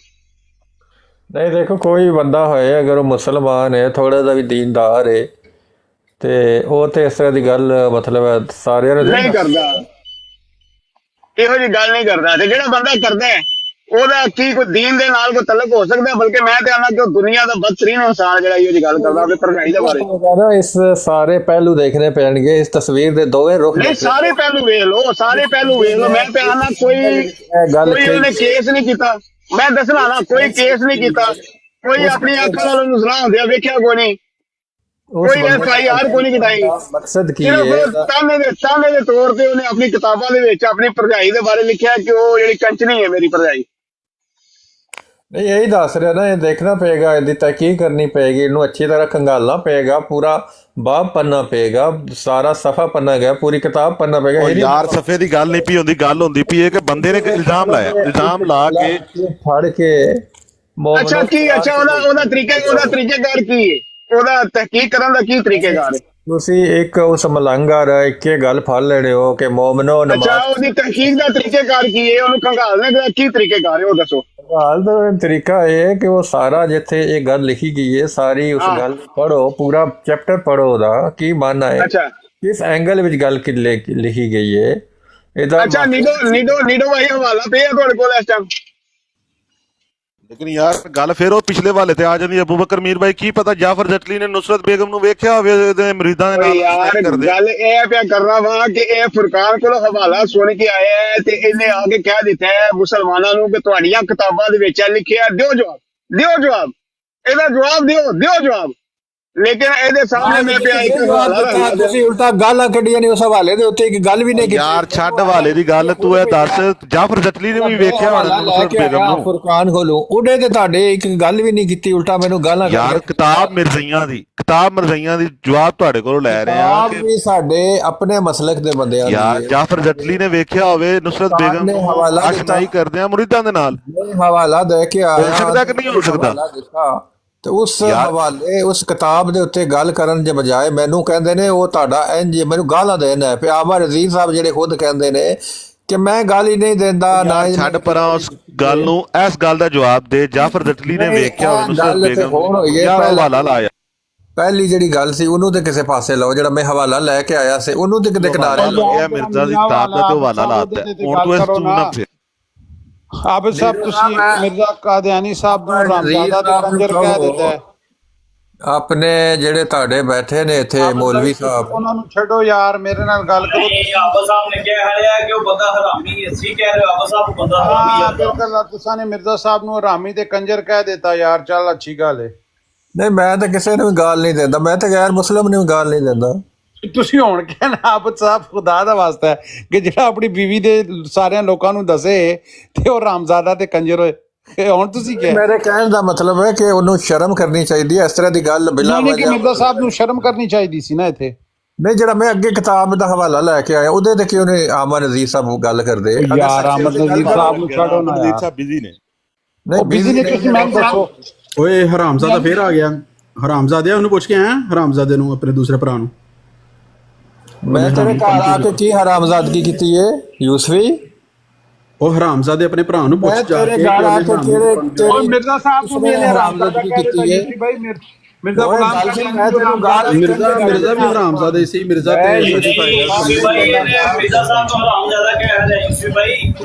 [SPEAKER 10] ਨਹੀਂ, ਦੇਖੋ ਕੋਈ ਬੰਦਾ ਹੋਏ ਅਗਰ ਉਹ ਮੁਸਲਮਾਨ ਹੈ, ਥੋੜਾ ਜਿਹਾ ਵੀ ਦੀਨਦਾਰ ਹੈ, ਤੇ ਉਹ ਤੇ ਇਸ ਤਰ੍ਹਾਂ ਦੀ ਗੱਲ ਮਤਲਬ ਸਾਰਿਆਂ ਨੂੰ
[SPEAKER 11] ਨਹੀਂ ਕਰਦਾ। ਇਹੋ ਜਿਹੀ ਗੱਲ ਨਹੀਂ ਕਰਦਾ। ਤੇ ਜਿਹੜਾ ਬੰਦਾ ਕਰਦਾ ਹੈ ਉਹਦਾ ਕੀ ਕੋਈ ਦੀਨ ਦੇ ਨਾਲ ਕੋਈ ਤਲਕ ਹੋ ਸਕਦਾ? ਬਲਕਿ ਮੈਂ ਤੇ ਆਨਾ ਕਿ ਉਹ ਦੁਨੀਆ ਦਾ ਬਦਤਰੀਨ ਇਨਸਾਨ ਜਿਹੜਾ ਇਹੋ ਜਿਹੀ ਗੱਲ ਕਰਦਾ ਆਪਣੇ ਭਰਜਾਈ ਦੇ ਬਾਰੇ।
[SPEAKER 10] ਇਸ ਸਾਰੇ ਪਹਿਲੂ ਦੇਖਣੇ ਪੈਣਗੇ, ਇਸ ਤਸਵੀਰ ਦੇ ਦੋਵੇਂ ਰੁਖ।
[SPEAKER 11] ਨਹੀਂ, ਸਾਰੇ ਪਹਿਲੂ ਵੇਖ ਲਓ, ਸਾਰੇ ਪਹਿਲੂ ਵੇਖ ਲਓ। ਮੈਂ ਤੇ ਆਨਾ ਕੋਈ ਉਹਨੇ ਕੇਸ ਨਹੀਂ ਕੀਤਾ। ਮੈਂ ਦੱਸਣਾ ਨਾ, ਕੋਈ ਕੇਸ ਨਹੀਂ ਕੀਤਾ, ਕੋਈ ਆਪਣੀ ਅੱਖਾਂ ਨਾਲ ਉਹਨੂੰ ਸਲਾਹ ਹੁੰਦਿਆ ਵੇਖਿਆ ਕੋਈ ਨਹੀਂ, ਕੋਈ FIR ਕੋਈ ਨਹੀਂ ਕਟਾਈ।
[SPEAKER 10] ਮਕਸਦ ਕੀ ਹੈ?
[SPEAKER 11] ਤਾਨੇ ਦੇ ਤੌਰ ਤੇ ਉਹਨੇ ਆਪਣੀ ਕਿਤਾਬਾਂ ਦੇ ਵਿੱਚ ਆਪਣੀ ਭਰਜਾਈ ਦੇ ਬਾਰੇ ਲਿਖਿਆ ਕਿ ਉਹ ਜਿਹੜੀ ਕੰਚਨੀ ਹੈ ਮੇਰੀ ਭਰਜਾਈ।
[SPEAKER 10] ਨਹੀਂ, ਇਹੀ ਦੱਸ ਰਿਹਾ ਨਾ, ਇਹ ਦੇਖਣਾ ਪਏਗਾ, ਇਹਦੀ ਤਹਿਕੀਕ ਕਰਨੀ ਪਏਗੀ, ਇਹਨੂੰ ਅੱਛੀ ਤਰ੍ਹਾਂ ਖੰਗਾਲਣਾ ਪਏਗਾ, ਪੂਰਾ ਬਾਬ ਪੜਨਾ ਪਏਗਾ, ਸਾਰਾ ਸਫਾ ਪੜਨਾ ਗਿਆ, ਪੂਰੀ ਕਿਤਾਬ ਪੜਨਾ ਪਏਗਾ।
[SPEAKER 8] ਉਹ ਯਾਰ ਸਫੇ ਦੀ ਗੱਲ ਨਹੀਂ ਪਈ ਹੁੰਦੀ, ਗੱਲ ਹੁੰਦੀ ਪਈ ਹੈ ਕਿ ਬੰਦੇ ਨੇ ਇਲਜ਼ਾਮ ਲਾਇਆ, ਇਲਜ਼ਾਮ ਲਾ ਕੇ
[SPEAKER 10] ਫੜ ਕੇ
[SPEAKER 11] ਅੱਛਾ ਕੀ ਉਹਦਾ ਤਰੀਕੇਕਾਰ ਕੀ ਹੈ? ਉਹਦਾ ਤਹਿਕੀਕ ਕਰਨ ਦਾ ਕੀ ਤਰੀਕੇਕਾਰ ਹੈ?
[SPEAKER 10] ਤੁਸੀਂ ਇੱਕ ਉਸ ਮਲੰਗਰ ਇੱਕ ਗੱਲ ਫੜ ਲੈਣੇ ਹੋ ਕਿ ਮੋਮਨੋ ਨਮਾਜ਼।
[SPEAKER 11] ਅੱਛਾ, ਉਹਦੀ ਤਹਿਕੀਕ ਦਾ ਤਰੀਕੇਕਾਰ ਕੀ ਹੈ? ਉਹਨੂੰ ਖੰਗਾਲਣੇ ਦਾ ਕੀ ਤਰੀਕੇਕਾਰ ਹੈ ਉਹ ਦੱਸੋ।
[SPEAKER 10] ਹਾਲ ਦਾ ਤਰੀਕਾ ਇਹ ਹੈ ਕਿ ਉਹ ਸਾਰਾ ਜਿੱਥੇ ਇਹ ਗੱਲ ਲਿਖੀ ਗਈ ਹੈ ਸਾਰੀ ਉਸ ਗੱਲ ਪੜ੍ਹੋ, ਪੂਰਾ ਚੈਪਟਰ ਪੜ੍ਹੋ, ਉਹਦਾ ਕੀ ਮਾਨਨਾ ਹੈ, ਕਿਸ ਐਂਗਲ ਵਿੱਚ ਗੱਲ ਲਿਖੀ ਗਈ ਹੈ ਇਹਦਾ।
[SPEAKER 11] ਅੱਛਾ, ਨੀਡੋ ਭਾਈ ਹਵਾਲਾ ਪਿਆ ਤੁਹਾਡੇ ਕੋਲ ਇਸ ਟਾਈਮ?
[SPEAKER 8] ਲੇਕਿਨ ਯਾਰ ਗੱਲ ਫਿਰ ਉਹ ਪਿਛਲੇ ਵਾਲੇ ਤੇ ਆ ਜਾਂਦੀ। ਅਬੂ ਬਕਰ ਮੀਰ ਭਾਈ ਕੀ ਪਤਾ ਜਾਫਰ ਜਟਲੀ ਨੇ ਨੁਸਰਤ ਬੇਗਮ ਨੂੰ ਵੇਖਿਆ ਹੋਵੇ ਇਹਦੇ ਮਰੀਦਾਂ ਦੇ ਨਾਲ।
[SPEAKER 11] ਯਾਰ ਗੱਲ ਇਹ ਪਿਆ ਕਰਨਾ ਵਾ ਕਿ ਇਹ ਫੁਰਕਾਨ ਕੋਲ ਹਵਾਲਾ ਸੁਣ ਕੇ ਆਇਆ ਹੈ ਤੇ ਇਹਨੇ ਆ ਕੇ ਕਹਿ ਦਿੱਤਾ ਹੈ ਮੁਸਲਮਾਨਾਂ ਨੂੰ ਕਿ ਤੁਹਾਡੀਆਂ ਕਿਤਾਬਾਂ ਦੇ ਵਿੱਚ ਲਿਖਿਆ, ਦਿਓ ਜਵਾਬ, ਇਹਦਾ ਜਵਾਬ ਦਿਓ ਜਵਾਬ। ਲੇਕਿਨ ਇਹਦੇ ਸਾਹਮਣੇ ਮੈਂ ਪਿਆ ਇੱਕ ਹਵਾਲਾ।
[SPEAKER 10] ਤੁਸੀਂ ਉਲਟਾ ਗਾਲਾਂ ਕੱਢੀਆਂ ਨੇ ਉਸ ਹਵਾਲੇ ਦੇ ਉੱਤੇ, ਇੱਕ ਗੱਲ ਵੀ ਨਹੀਂ ਕੀਤੀ।
[SPEAKER 8] ਯਾਰ ਛੱਡ ਹਵਾਲੇ ਦੀ ਗੱਲ, ਤੂੰ ਇਹ ਦੱਸ ਜਾਫਰ ਜਟਲੀ ਨੇ ਵੀ ਵੇਖਿਆ ਹੋਣਾ ਨੁਸਰਤ ਬੇਗਮ ਨੂੰ?
[SPEAKER 10] ਫੁਰਕਾਨ ਕੋਲੋਂ ਉਹਦੇ ਤੇ ਤੁਹਾਡੇ ਇੱਕ ਗੱਲ ਵੀ ਨਹੀਂ ਕੀਤੀ, ਉਲਟਾ ਮੈਨੂੰ ਗਾਲਾਂ।
[SPEAKER 8] ਯਾਰ ਕਿਤਾਬ ਮਿਰਜ਼ਈਆਂ ਦੀ ਜਵਾਬ ਤੁਹਾਡੇ ਕੋਲੋਂ ਲੈ ਰਹੇ ਆ
[SPEAKER 10] ਕਿ ਸਾਡੇ ਆਪਣੇ ਮਸਲਕ ਦੇ ਬੰਦਿਆਂ।
[SPEAKER 8] ਯਾਰ ਜਾਫਰ ਜਟਲੀ ਨੇ ਵੇਖਿਆ ਹੋਵੇ ਨੁਸਰਤ ਬੇਗਮ ਨੂੰ ਆਸ਼ਨਾਈ ਕਰਦੇ ਆ ਮੁਰੀਦਾਂ ਦੇ ਨਾਲ,
[SPEAKER 10] ਹਵਾਲਾ ਦੇ ਕੇ ਆਇਆ,
[SPEAKER 8] ਹੋ ਸਕਦਾ ਕਿ ਨਹੀਂ ਹੋ ਸਕਦਾ?
[SPEAKER 10] ਤੇ ਉਸ ਹਵਾਲੇ ਉਸ ਕਿਤਾਬ ਦੇ ਉੱਤੇ ਗੱਲ ਕਰਨ ਦੇ ਬਜਾਏ ਮੈਨੂੰ ਕਹਿੰਦੇ ਨੇ ਉਹ ਤੁਹਾਡਾ ਇੰਜ, ਮੈਨੂੰ ਗਾਲਾਂ ਦੇਣਾ ਹੈ। ਆਮਰ ਅਜ਼ੀਜ਼ ਸਾਹਿਬ ਜਿਹੜੇ ਖੁਦ ਕਹਿੰਦੇ ਨੇ ਕਿ ਮੈਂ ਗੱਲ ਹੀ ਨਹੀਂ ਦਿੰਦਾ ਨਾ।
[SPEAKER 8] ਛੱਡ ਪਰਾਂ ਉਸ ਗੱਲ ਨੂੰ, ਇਸ ਗੱਲ ਦਾ ਜਵਾਬ ਦੇ। ਜਾਫਰ ਜਟਲੀ ਨੇ ਵੇਖਿਆ ਹੋਵੇ ਨੁਸਰਤ ਬੇਗਮ, ਯਾਰ ਹਵਾਲਾ ਲਾਇਆ।
[SPEAKER 10] ਪਹਿਲੀ ਜਿਹੜੀ ਗੱਲ ਸੀ ਉਹਨੂੰ ਤੇ ਕਿਸੇ ਪਾਸੇ ਲਾਓ, ਜਿਹੜਾ ਮੈਂ ਹਵਾਲਾ ਲੈ ਕੇ ਆਇਆ ਸੀ ਉਹਨੂੰ ਤੇ ਕਿਤੇ ਕਿਨਾਰੇ ਲਾਓ।
[SPEAKER 8] ਇਹ ਮਿਰਜ਼ਾ ਦੀ ਕਿਤਾਬ ਦਾ ਤੇ ਹਵਾਲਾ ਲਾਤਾ ਹੁਣ ਤੂੰ ਇਸ ਤੂੰ ਨਾ ਫਿਰ।
[SPEAKER 7] ਆਬਿਦ ਸਾਹਿਬ ਤੁਸੀਂ ਮਿਰਜ਼ਾ ਕਾਦੀਆਨੀ ਸਾਹਿਬ ਨੂੰ ਰਾਮਜ਼ਾਦਾ ਤੇ ਕੰਜਰ ਕਹਿ ਦਿੱਤਾ ਹੈ।
[SPEAKER 10] ਆਪਣੇ ਜਿਹੜੇ ਤੁਹਾਡੇ ਬੈਠੇ ਨੇ ਇੱਥੇ ਮੌਲਵੀ ਸਾਹਿਬ,
[SPEAKER 7] ਉਹਨਾਂ ਨੂੰ ਛੱਡੋ ਯਾਰ, ਮੇਰੇ ਨਾਲ ਗੱਲ ਕਰੋ।
[SPEAKER 4] ਆਬਾ ਸਾਹਿਬ ਨੇ ਕਿਹਾ ਹੈ ਕਿ ਉਹ ਬੰਦਾ ਹਰਾਮੀ ਹੈ। ਅਸੀਂ ਕਹਿ ਰਹੇ ਆਬਾ ਸਾਹਿਬ ਬੰਦਾ ਹਰਾਮੀ ਹੈ।
[SPEAKER 7] ਬਿਲਕੁਲ, ਤੁਸੀਂ ਨੇ ਮਿਰਜ਼ਾ ਸਾਹਿਬ ਨੂੰ ਹਰਾਮੀ ਤੇ ਕੰਜਰ ਕਹਿ ਦਿੱਤਾ ਯਾਰ, ਚੱਲ ਅੱਛੀ ਗੱਲ ਹੈ।
[SPEAKER 10] ਨਹੀਂ, ਮੈਂ ਤਾਂ ਕਿਸੇ ਨੂੰ ਵੀ ਗਾਲ ਨਹੀਂ ਦਿੰਦਾ, ਮੈਂ ਤਾਂ ਗੈਰ ਮੁਸਲਿਮ ਨੂੰ ਵੀ ਗਾਲ ਨਹੀਂ ਦਿੰਦਾ।
[SPEAKER 7] ਤੁਸੀਂ ਹੁਣ ਕਹਿਣਾ ਆਬਦ ਸਾਹਿਬ ਖੁਦਾ ਦਾ ਵਾਸਤਾ ਹੈ ਕਿ ਜਿਹੜਾ ਆਪਣੀ ਬੀਵੀ ਦੇ ਸਾਰਿਆਂ ਲੋਕਾਂ ਨੂੰ ਦੱਸੇ ਤੇ ਉਹ ਰਾਮਜ਼ਾਦਾ ਤੇ ਕੰਜਰ ਹੋਏ। ਹੁਣ ਤੁਸੀਂ ਕਿਹਾ,
[SPEAKER 10] ਮੇਰੇ ਕਹਿਣ ਦਾ ਮਤਲਬ ਹੈ ਕਿ ਉਹਨੂੰ ਸ਼ਰਮ ਕਰਨੀ ਚਾਹੀਦੀ ਹੈ ਇਸ ਤਰ੍ਹਾਂ ਦੀ ਗੱਲ ਬਿਲਾ ਵਜ੍ਹਾ।
[SPEAKER 7] ਮਿਰਜ਼ਾ ਸਾਹਿਬ ਨੂੰ ਸ਼ਰਮ ਕਰਨੀ ਚਾਹੀਦੀ ਸੀ ਨਾ ਇੱਥੇ।
[SPEAKER 10] ਨਹੀਂ, ਜਿਹੜਾ ਮੈਂ ਅੱਗੇ ਕਿਤਾਬ ਦਾ ਹਵਾਲਾ ਲੈ ਕੇ ਆਇਆ ਉਹਦੇ ਤੇ ਕਿਉਂ ਨੇ ਆਮਰ ਅਜ਼ੀਜ਼ ਸਾਹਿਬ ਗੱਲ ਕਰਦੇ?
[SPEAKER 7] ਯਾਰ ਆਮਰ ਅਜ਼ੀਜ਼ ਸਾਹਿਬ ਨੂੰ ਛੱਡੋ ਨਾ,
[SPEAKER 8] ਅਜ਼ੀਜ਼ ਸਾਹਿਬ ਬਿਜ਼ੀ ਨੇ।
[SPEAKER 7] ਨਹੀਂ ਬਿਜ਼ੀ ਨੇ, ਤੁਸੀਂ ਮੈਨੂੰ ਦੱਸੋ।
[SPEAKER 3] ਓਏ ਹਰਾਮਜ਼ਾਦਾ ਫੇਰ ਆ ਗਿਆ। ਹਰਾਮਜ਼ਾਦੇ ਉਹਨੂੰ ਪੁੱਛ ਕੇ ਆਇਆ, ਹਰਾਮਜ਼ਾਦੇ ਨੂੰ, ਆਪਣੇ ਦੂਸਰੇ ਭਰਾ ਨੂੰ।
[SPEAKER 10] ਮੈਂ ਤੇਰੇ ਘਰ ਆ ਕੇ ਕੀ ਹਰਾਮਜ਼ਾਦਗੀ ਕੀਤੀ ਹੈ ਯੂਸਫੀ?
[SPEAKER 3] ਉਹ ਹਰਾਮਜ਼ਾਦੇ ਆਪਣੇ ਭਰਾ ਨੂੰ ਪੁੱਛ ਜਾ ਕੇ
[SPEAKER 7] ਮਿਰਜ਼ਾ ਸਾਹਿਬ ਨੂੰ ਵੀ ਹਰਾਮਜ਼ਾਦਗੀ ਕੀਤੀ ਹੈ ਭਾਈ। ਮਿਰਜ਼ਾ ਗੁਲਾਮ ਸਿੰਘ, ਮੈਂ ਤੈਨੂੰ ਗਾਲ
[SPEAKER 3] ਮਿਰਜ਼ਾ ਵੀ ਹਰਾਮਜ਼ਾਦਾ ਸੀ। ਮਿਰਜ਼ਾ ਤੇ
[SPEAKER 4] ਯੂਸਫੀ ਭਾਈ ਨੇ ਮਿਰਜ਼ਾ ਸਾਹਿਬ ਨੂੰ ਹਰਾਮਜ਼ਾਦਾ ਕਹਿ ਰਿਹਾ। ਯੂਸਫੀ ਭਾਈ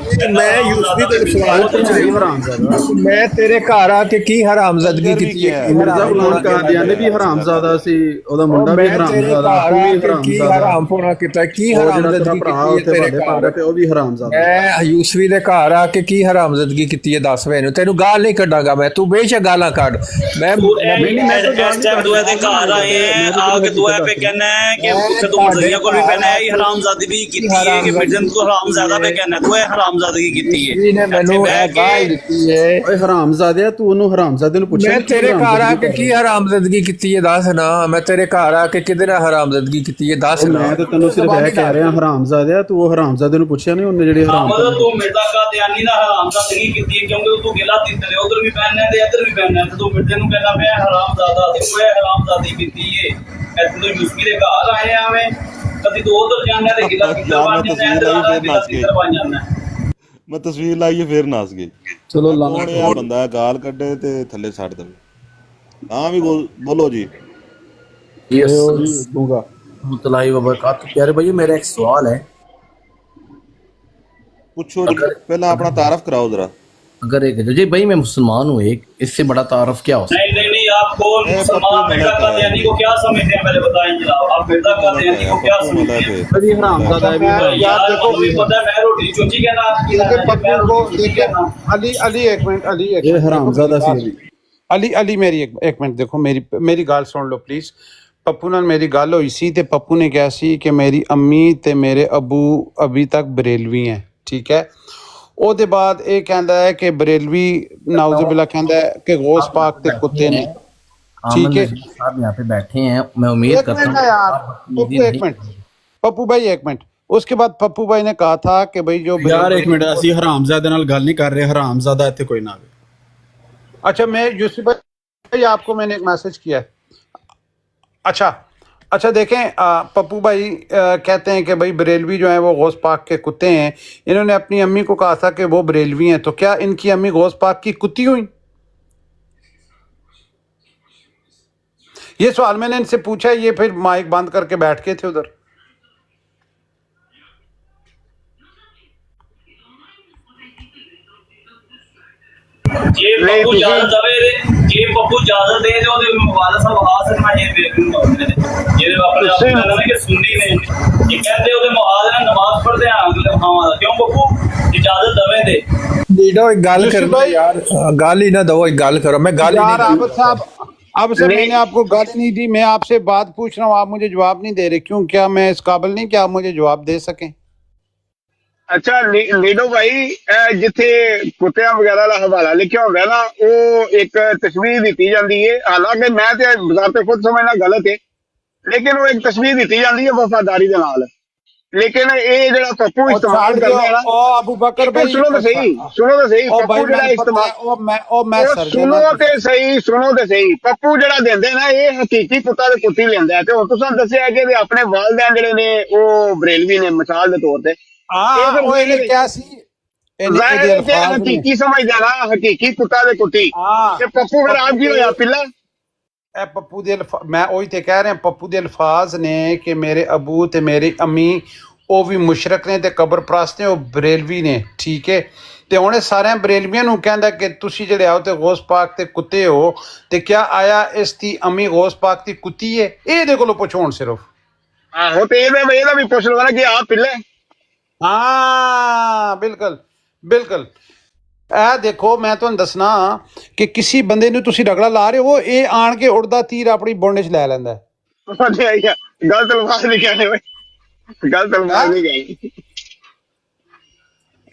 [SPEAKER 3] ਮੈਂ ਯੂਸਫੀ ਤੇ ਸਵਾਲ ਪੁੱਛ ਰਿਹਾ ਹਰਾਮਜ਼ਾਦਾ।
[SPEAKER 10] ਮੈਂ ਤੇਰੇ ਘਰ ਆ ਕੇ ਕੀ ਹਰਾਮਜ਼ਾਦਗੀ ਕੀਤੀ ਹੈ?
[SPEAKER 3] ਮਿਰਜ਼ਾ ਗੁਲਾਮ ਕਾਦੀਆਨੀ ਵੀ ਹਰਾਮਜ਼ਾਦਾ ਸੀ, ਉਹਦਾ ਮੁੰਡਾ ਵੀ ਹਰਾਮਜ਼ਾਦਾ,
[SPEAKER 10] ਕੀ ਹਰਾਮਪੁਣਾ ਕੀਤਾ, ਕੀ ਹਰਾਮਜ਼ਾਦਗੀ ਕੀਤੀ ਤੇਰੇ ਘਰ
[SPEAKER 3] ਤੇ ਉਹ ਵੀ ਹਰਾਮਜ਼ਾਦਾ।
[SPEAKER 10] ਮੈਂ ਯੂਸਫੀ ਦੇ ਘਰ ਆ ਕੇ ਕੀ ਹਰਾਮਜ਼ਾਦਗੀ ਕੀਤੀ ਹੈ ਦੱਸ ਮੈਨੂੰ। ਤੈਨੂੰ ਗਾਲ ਨਹੀਂ ਕੱਢਾਂਗਾ ਮੈਂ, ਤੂੰ ਬੇਸ਼ੱਕ ਗਾਲਾਂ ਕੱਢ। ਮੈਂ
[SPEAKER 4] इस टाइम दुआ के घर आए हैं, आके दुआ पे कहना है कि उसे तो मर्जिया को भी कहना है हरामजादगी की है कि मिर्जन को हरामजादा पे कहना है, दुआ हरामजादगी की है।
[SPEAKER 10] ने मैनू गाल ਦਿੱਤੀ है।
[SPEAKER 3] ਓਏ ਹਰਾਮਜ਼ਾਦਿਆ, ਤੂੰ ਉਹਨੂੰ ਹਰਾਮਜ਼ਾਦੇ ਨੂੰ ਪੁੱਛਿਆ
[SPEAKER 10] ਮੈਂ ਤੇਰੇ ਘਰ ਆ ਕੇ ਕੀ ਹਰਾਮਜ਼ਾਦਗੀ ਕੀਤੀ ਹੈ ਦੱਸ ਨਾ। ਮੈਂ ਤੇਰੇ ਘਰ ਆ ਕੇ ਕਿਹਦੇ ਨਾਲ ਹਰਾਮਜ਼ਾਦਗੀ ਕੀਤੀ ਹੈ ਦੱਸ ਨਾ।
[SPEAKER 3] ਮੈਂ ਤਾਂ ਤੈਨੂੰ ਸਿਰਫ ਇਹ ਕਹਿ ਰਿਹਾ ਹਰਾਮਜ਼ਾਦਿਆ, ਤੂੰ ਉਹ ਹਰਾਮਜ਼ਾਦੇ ਨੂੰ ਪੁੱਛਿਆ ਨਹੀਂ ਉਹਨੇ ਜਿਹੜੇ
[SPEAKER 4] ਮਤਲਬ ਤੂੰ ਮਿਰਜ਼ਾ ਕਾਦੀਆਨੀ ਨਾਲ ਹਰਾਮਜ਼ਾਦਗੀ ਕੀਤੀ ਹੈ ਕਿਉਂਕਿ ਤੂੰ ਗਿਲਾ ਦਿੱਤੇ ਉਧਰ ਵੀ ਪਹਿਨਣਾ ਤੇ ਇੱਧਰ ਵੀ ਪਹਿਨਣਾ ਤੇ ਤੂੰ ਮਿਰਜ਼ੇ ਨੂੰ ਕਹਿੰਦਾ ਪਿਆ ਹਰਾਮਜ਼ਾਦਾ ਤੇ ਕੋਈ ਹਰਾਮਜ਼ਾਦੀ ਕੀਤੀ ਹੈ। ਇੱਥੇ ਤੋਂ ਯੂਸਫੀ ਦੇ ਘਰ ਆਏ ਆਵੇਂ ਕਦੀ ਦੋ ਉਧਰ ਜਾਂਦਾ ਤੇ ਗਿਲਾ ਕੀਤਾ ਬਣ ਜਾਂਦਾ।
[SPEAKER 8] ਮੈਂ ਤਸਵੀਰ ਲਾਈਏ ਫੇਰ ਨਸ ਗਈ।
[SPEAKER 3] ਚਲੋ
[SPEAKER 8] ਲਾਉਣ ਬੰਦਾ ਗਾਲ ਕੱਢੇ ਤੇ ਥੱਲੇ ਛੱਡ ਦੇਵੇ। ਹਾਂ ਵੀ बोलो जी।
[SPEAKER 12] प्यारे भाई मेरा एक सवाल है
[SPEAKER 8] पूछो जी, पहला अपना तारफ कराओ जरा।
[SPEAKER 12] अगर एक जी भाई मैं मुसलमान हूँ, एक इससे बड़ा तारफ क्या हो सकता
[SPEAKER 4] नहीं नहीं नहीं, आपको मुसलमान मिर्जा कादियानी को क्या समझते हैं, पहले बताएं जनाब, आप मिर्जा कादियानी को क्या समझते हैं?
[SPEAKER 3] फिर ये हरामजादा है भी
[SPEAKER 4] यार आपको भी पता है, मैं रोटी चोची के ना आपकी
[SPEAKER 7] देखिए पप्पू को, देखिए अली अली एक मिनट, अली एक
[SPEAKER 3] ये
[SPEAKER 7] मिनट,
[SPEAKER 3] हरामजादा
[SPEAKER 7] देखो मेरी
[SPEAKER 3] सी
[SPEAKER 7] बात- अली अली मेरी एक मिनट देखो, मेरी गल सुन लो प्लीज। पप्पू नाल मेरी गल होई सी ते पप्पू ने कहा सी कि मेरी अम्मी ते मेरे अबू अभी तक बरेलवी हैं, ठीक है। ਉਹਦੇ ਬਾਅਦ ਇਹ ਕਹਿੰਦਾ ਹੈ ਕਿ ਬਰੇਲਵੀ नाउजुबिल्ला कहता है कि गौस पाक के कुत्ते ने, ठीक है।
[SPEAKER 12] साहब यहाँ पे बैठे हैं, मैं उम्मीद
[SPEAKER 7] एक
[SPEAKER 12] करता
[SPEAKER 7] मिनट
[SPEAKER 12] हूँ
[SPEAKER 7] यार पप्पू, एक मिनट पप्पू भाई, एक मिनट। उसके बाद पप्पू भाई ने कहा था कि भाई जो
[SPEAKER 3] यार एक मिनट, ਅਸੀਂ ਹਰਾਮਜ਼ਾਦੇ ਨਾਲ ਗੱਲ ਨਹੀਂ ਕਰ ਰਹੇ, ਹਰਾਮਜ਼ਾਦਾ ਇੱਥੇ ਕੋਈ ਨਾ ਆਵੇ।
[SPEAKER 7] अच्छा मैं यूसुफ भाई आपको मैंने एक मैसेज किया है। अच्छा देखें, पप्पू भाई कहते हैं कि भाई बरेलवी जो है वो गौस पाक के कुत्ते हैं। इन्होंने अपनी अम्मी को कहा था कि वो बरेलवी हैं, तो क्या इनकी अम्मी गौस पाक की कुत्ती हुई? ये सवाल मैंने इनसे पूछा है, ये फिर माइक बंद करके बैठ गए थे उधर।
[SPEAKER 4] ये पप्पू इजाजत दवे, ये पप्पू इजाजत दे जो ਉਹਦੇ ਵਾਲਾ ਸਾਹਿਬ ਆ ਸਕਣਾ ਇਹ ਬੇਗੁਨ ਹੁੰਦੇ ਨੇ, ਜਿਹਦੇ ਆਪਣੇ ਆਪ ਨੂੰ ਕਹਿੰਦੇ ਕਿ ਸੁੰਨੀ ਨੇ, ਇਹ ਕਹਿੰਦੇ ਉਹਦੇ ਮੁਆਜ਼ ਨਾਲ ਨਮਾਜ਼ ਪੜ੍ਹਦੇ ਆ ਅਗਲੇ ਖਾਵਾਂ ਦਾ, ਕਿਉਂ ਪप्पू ਇਜਾਜ਼ਤ ਦਵੇ ਦੇ
[SPEAKER 10] लीडो एक गाल करो यार, गाल ही ना दो, एक गाल करो। मैं गाल ही
[SPEAKER 7] यार
[SPEAKER 10] नहीं
[SPEAKER 7] आबद साहब, अब से मैंने आपको गाली नहीं दी, मैं आपसे बात पूछ रहा हूँ, आप मुझे जवाब नहीं दे रहे, क्यों? क्या मैं इस काबिल नहीं कि आप मुझे जवाब दे सकें?
[SPEAKER 11] ਅੱਛਾ ਲੀਡੋ ਭਾਈ, ਜਿੱਥੇ ਕੁੱਤਿਆਂ ਵਗੈਰਾ ਦਾ ਹਵਾਲਾ ਲਿਖਿਆ ਹੁੰਦਾ ਨਾ, ਉਹ ਇੱਕ ਤਸਵੀਰ ਦਿੱਤੀ ਜਾਂਦੀ ਹੈ। ਹਾਲਾਂਕਿ ਮੈਂ ਤੇ ਬਾਜ਼ਾਰ ਤੇ ਖੁਦ ਸਮਝਣਾ ਗਲਤ ਹੈ, ਲੇਕਿਨ ਉਹ ਇੱਕ ਤਸਵੀਰ ਦਿੱਤੀ ਜਾਂਦੀ ਹੈ ਵਫਾਦਾਰੀ ਦੇ ਨਾਲ। ਲੇਕਿਨ ਇਹ ਜਿਹੜਾ ਪੱਪੂ ਇਸਤੇਮਾਲ ਕਰਦਾ ਹੈ ਨਾ,
[SPEAKER 7] ओ अबू बकर भाई,
[SPEAKER 11] ਸੁਣੋ ਤਾਂ ਸਹੀ
[SPEAKER 7] ओ
[SPEAKER 11] ਪੱਪੂ
[SPEAKER 7] भाई
[SPEAKER 11] ਜਿਹੜਾ
[SPEAKER 7] मैंने
[SPEAKER 11] ਇਸਤੇਮਾਲ,
[SPEAKER 7] पता है, ओ मैं
[SPEAKER 11] ਉਹ
[SPEAKER 7] सर्जन
[SPEAKER 11] ਸੁਣੋ ਤੇ ਸਹੀ ਪੱਪੂ ਜਿਹੜਾ ਦਿੰਦੇ ਨਾ, ਇਹ ਹਕੀਕੀ ਕੁੱਤਾ ਤੇ ਕੁੱਤੀ ਲੈਂਦਾ ਹੈ। ਤੇ ਹੁਣ ਤੁਸੀਂ ਦੱਸਿਆ ਕਿ ਇਹਦੇ ਆਪਣੇ ਵਾਲਿदैन ਜਿਹੜੇ ਨੇ ਉਹ ਬਰੇਲਵੀ ਨੇ, ਮਿਸਾਲ ਦੇ ਤੌਰ ਤੇ।
[SPEAKER 7] हाँ वो इन्हें क्या सी
[SPEAKER 11] ਜ਼ਾਹਿਰ ਹੈ ਕਿ ਹਕੀਕੀ ਸਮਝਦਾ ਨਾ, ਹਕੀਕੀ ਕੁੱਤਾ ਤੇ ਕੁੱਤੀ। ਤੇ ਪੱਪੂ ਫਿਰ ਆਪ ਕੀ ਹੋਇਆ ਪਿੱਲਾ?
[SPEAKER 7] ਇਹ ਪੱਪੂ ਦੇ ਮੈਂ ਉਹੀ ਤੇ ਕਹਿ ਰਿਹਾ, ਪੱਪੂ ਦੇ ਅਲਫਾਜ਼ ਨੇ ਕਿ ਮੇਰੇ ਅਬੂ ਤੇ ਮੇਰੀ ਅੰਮੀ ਉਹ ਵੀ ਮੁਸ਼ਰਕ ਨੇ ਤੇ ਕਬਰ ਪ੍ਰਸਤ ਨੇ, ਉਹ ਬਰੇਲਵੀ ਨੇ, ਠੀਕ ਹੈ। ਤੇ ਹੁਣ ਇਹ ਸਾਰਿਆਂ ਬਰੇਲਵੀਆਂ ਨੂੰ ਕਹਿੰਦਾ ਕਿ ਤੁਸੀਂ ਜਿਹੜੇ ਆਓ ਤੇ ਗੌਸ ਪਾਕ ਤੇ ਕੁੱਤੇ ਹੋ, ਤੇ ਕਿਆ ਆਇਆ ਇਸ ਦੀ ਅੰਮੀ ਗੌਸ ਪਾਕ ਦੀ ਕੁੱਤੀ ਹੈ? ਇਹਦੇ ਕੋਲੋਂ ਪੁੱਛੋ ਹੁਣ ਸਿਰਫ।
[SPEAKER 11] ਆਹੋ ਤੇ ਇਹਦਾ ਵੀ ਪੁੱਛ ਲਓ ਨਾ ਕਿ ਆਪ ਪਿੱਲਾ।
[SPEAKER 7] ਹਾਂ ਬਿਲਕੁਲ। ਇਹ ਦੇਖੋ, ਮੈਂ ਤੁਹਾਨੂੰ ਦੱਸਣਾ ਕਿ ਕਿਸੇ ਬੰਦੇ ਨੂੰ ਤੁਸੀਂ ਰਗੜਾ ਲਾ ਰਹੇ ਹੋ, ਇਹ ਆਣ ਕੇ ਉੜਦਾ ਤੀਰ ਆਪਣੀ ਬੁੰਡ 'ਚ ਲੈ ਲੈਂਦਾ।
[SPEAKER 11] ਗਲਤ ਅਲਫਾਜ਼ ਨਹੀਂ ਕਹਿਣੇ ਓਏ, ਗਲਤ ਅਲਫਾਜ਼ ਨਹੀਂ ਕਹੇ,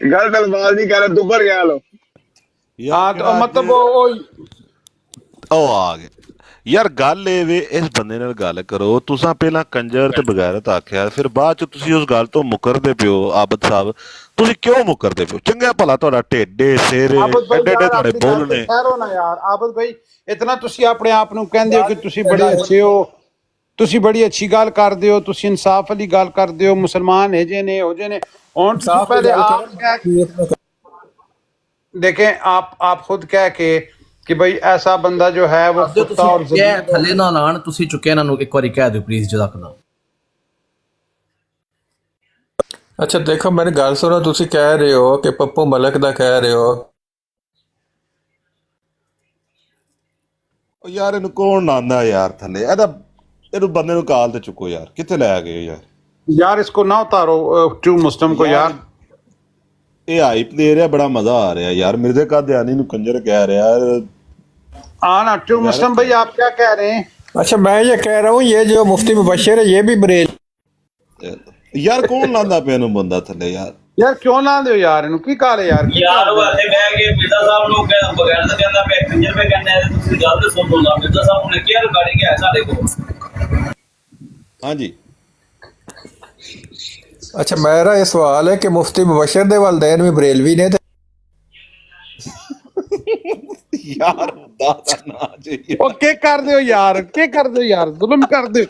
[SPEAKER 11] ਗਲਤ ਅਲਫਾਜ਼ ਨਹੀਂ ਕਹਿ, ਦੁੱਬਰ ਗਿਆ ਲੋ।
[SPEAKER 7] ਹਾਂ ਤਾਂ ਮਤਲਬ
[SPEAKER 8] ਉਹ ਆ ਗਏ ਯਾਰ। ਗੱਲ ਇਹ ਵੇ, ਇਸ ਬੰਦੇ ਨਾਲ ਗੱਲ ਕਰੋ। ਤੁਸੀਂ ਪਹਿਲਾਂ ਕੰਜਰ ਤੇ ਬਗੈਰਤ ਆਖਿਆ, ਫਿਰ ਬਾਅਦ ਚ ਤੁਸੀਂ ਉਸ ਗੱਲ ਤੋਂ ਮੁਕਰਦੇ ਪਿਓ। ਆਬਦ ਸਾਹਿਬ, ਤੁਸੀਂ ਕਿਉਂ ਮੁਕਰਦੇ ਪਿਓ? ਚੰਗਾ ਭਲਾ ਤੁਹਾਡਾ ਢੇਡੇ ਸਿਰ ਐਡੇ ਤੁਹਾਡੇ ਬੋਲ ਨੇ।
[SPEAKER 7] ਠਹਿਰੋ ਨਾ ਯਾਰ ਆਬਦ ਭਾਈ, ਇਤਨਾ ਤੁਸੀਂ ਆਪਣੇ ਆਪ ਨੂੰ ਕਹਿੰਦੇ ਹੋ ਕਿ ਤੁਸੀਂ ਬੜੇ ਅੱਛੇ ਹੋ, ਤੁਸੀਂ ਬੜੀ ਅੱਛੀ ਗੱਲ ਕਰਦੇ ਹੋ, ਤੁਸੀਂ ਇਨਸਾਫ ਵਾਲੀ ਗੱਲ ਕਰਦੇ ਹੋ, ਮੁਸਲਮਾਨ ਹੈ ਜੇ ਨੇ ਹੋ ਜੇ ਨੇ। ਹੁਣ ਤੁਸੀਂ ਪਹਿਲੇ आप देखें, आप खुद कह के कि भाई ऐसा बंदा जो है वो कुत्ता और
[SPEAKER 12] थले ना लान, तुसी चुके ਇਹਨਾਂ ਨੂੰ ਇੱਕ ਵਾਰੀ ਕਹਿ ਦਿਓ ਪਲੀਜ਼, ਜਜ਼ਾਕल्ला।
[SPEAKER 10] अच्छा देखो मेरी गल सुनो, तुसी कह रहे हो कि पप्पू मलक दा कह रहे हो।
[SPEAKER 8] ਉਹ ਯਾਰ ਇਹਨੂੰ ਕੌਣ ਲਾਂਦਾ ਯਾਰ ਥੱਲੇ? ਇਹਨੂੰ ਬੰਦੇ ਨੂੰ ਕਾਲ ਤੇ ਚੁੱਕੋ ਯਾਰ, ਕਿੱਥੇ ਲੈ ਗਏ ਯਾਰ?
[SPEAKER 7] यार इसको ना उतारो टू मुस्लिम को यार।
[SPEAKER 8] ਇਹ ਹਾਈਪ ਦੇ ਰਿਹਾ, ਬੜਾ ਮਜ਼ਾ ਆ ਰਿਹਾ ਯਾਰ। ਮਿਰਜ਼ੇ ਕਾਦੀਆਨੀ ਨੂੰ ਕੰਜਰ ਕਹਿ ਰਿਹਾ ਯਾਰ।
[SPEAKER 7] हाँ ना टू मुस्लिम भाई, आप क्या कह रहे हैं?
[SPEAKER 10] अच्छा मैं ये कह रहा हूँ, ये जो मुफ्ती मुबशर है ये भी बरेल।
[SPEAKER 8] ਯਾਰ ਕੌਣ ਲਾਂਦਾ ਪਿਆ ਇਹਨੂੰ ਬੰਦਾ ਥੱਲੇ ਯਾਰ?
[SPEAKER 7] यार क्यों ना दो यार इनू की काले यार
[SPEAKER 4] ਉਹ ਇੱਥੇ ਬਹਿ ਕੇ ਮਿਰਜ਼ਾ ਸਾਹਿਬ ਨੂੰ ਬਗੈਰ ਤਾਂ ਕਹਿੰਦਾ ਪਿਆ ਕੰਜਰ ਪੇ ਕਹਿੰਦਾ ਹੈ, ਤੁਸੀਂ ਗੱਲ ਤੇ ਸੁਣ ਲਓ। ਮਿਰਜ਼ਾ ਸਾਹਿਬ ਨੇ ਕਿਹਾ ਰਿਕਾਰਡਿੰਗ ਹੈ ਸਾਡੇ ਕੋਲ।
[SPEAKER 8] ਹਾਂਜੀ।
[SPEAKER 10] अच्छा मेरा ये सवाल है कि मुफ्ती मुबशर दे वालिदैन भी बरेलवी ने।
[SPEAKER 8] यार दादा ना जी,
[SPEAKER 7] ओ के कर दो यार जुल्म कर दो।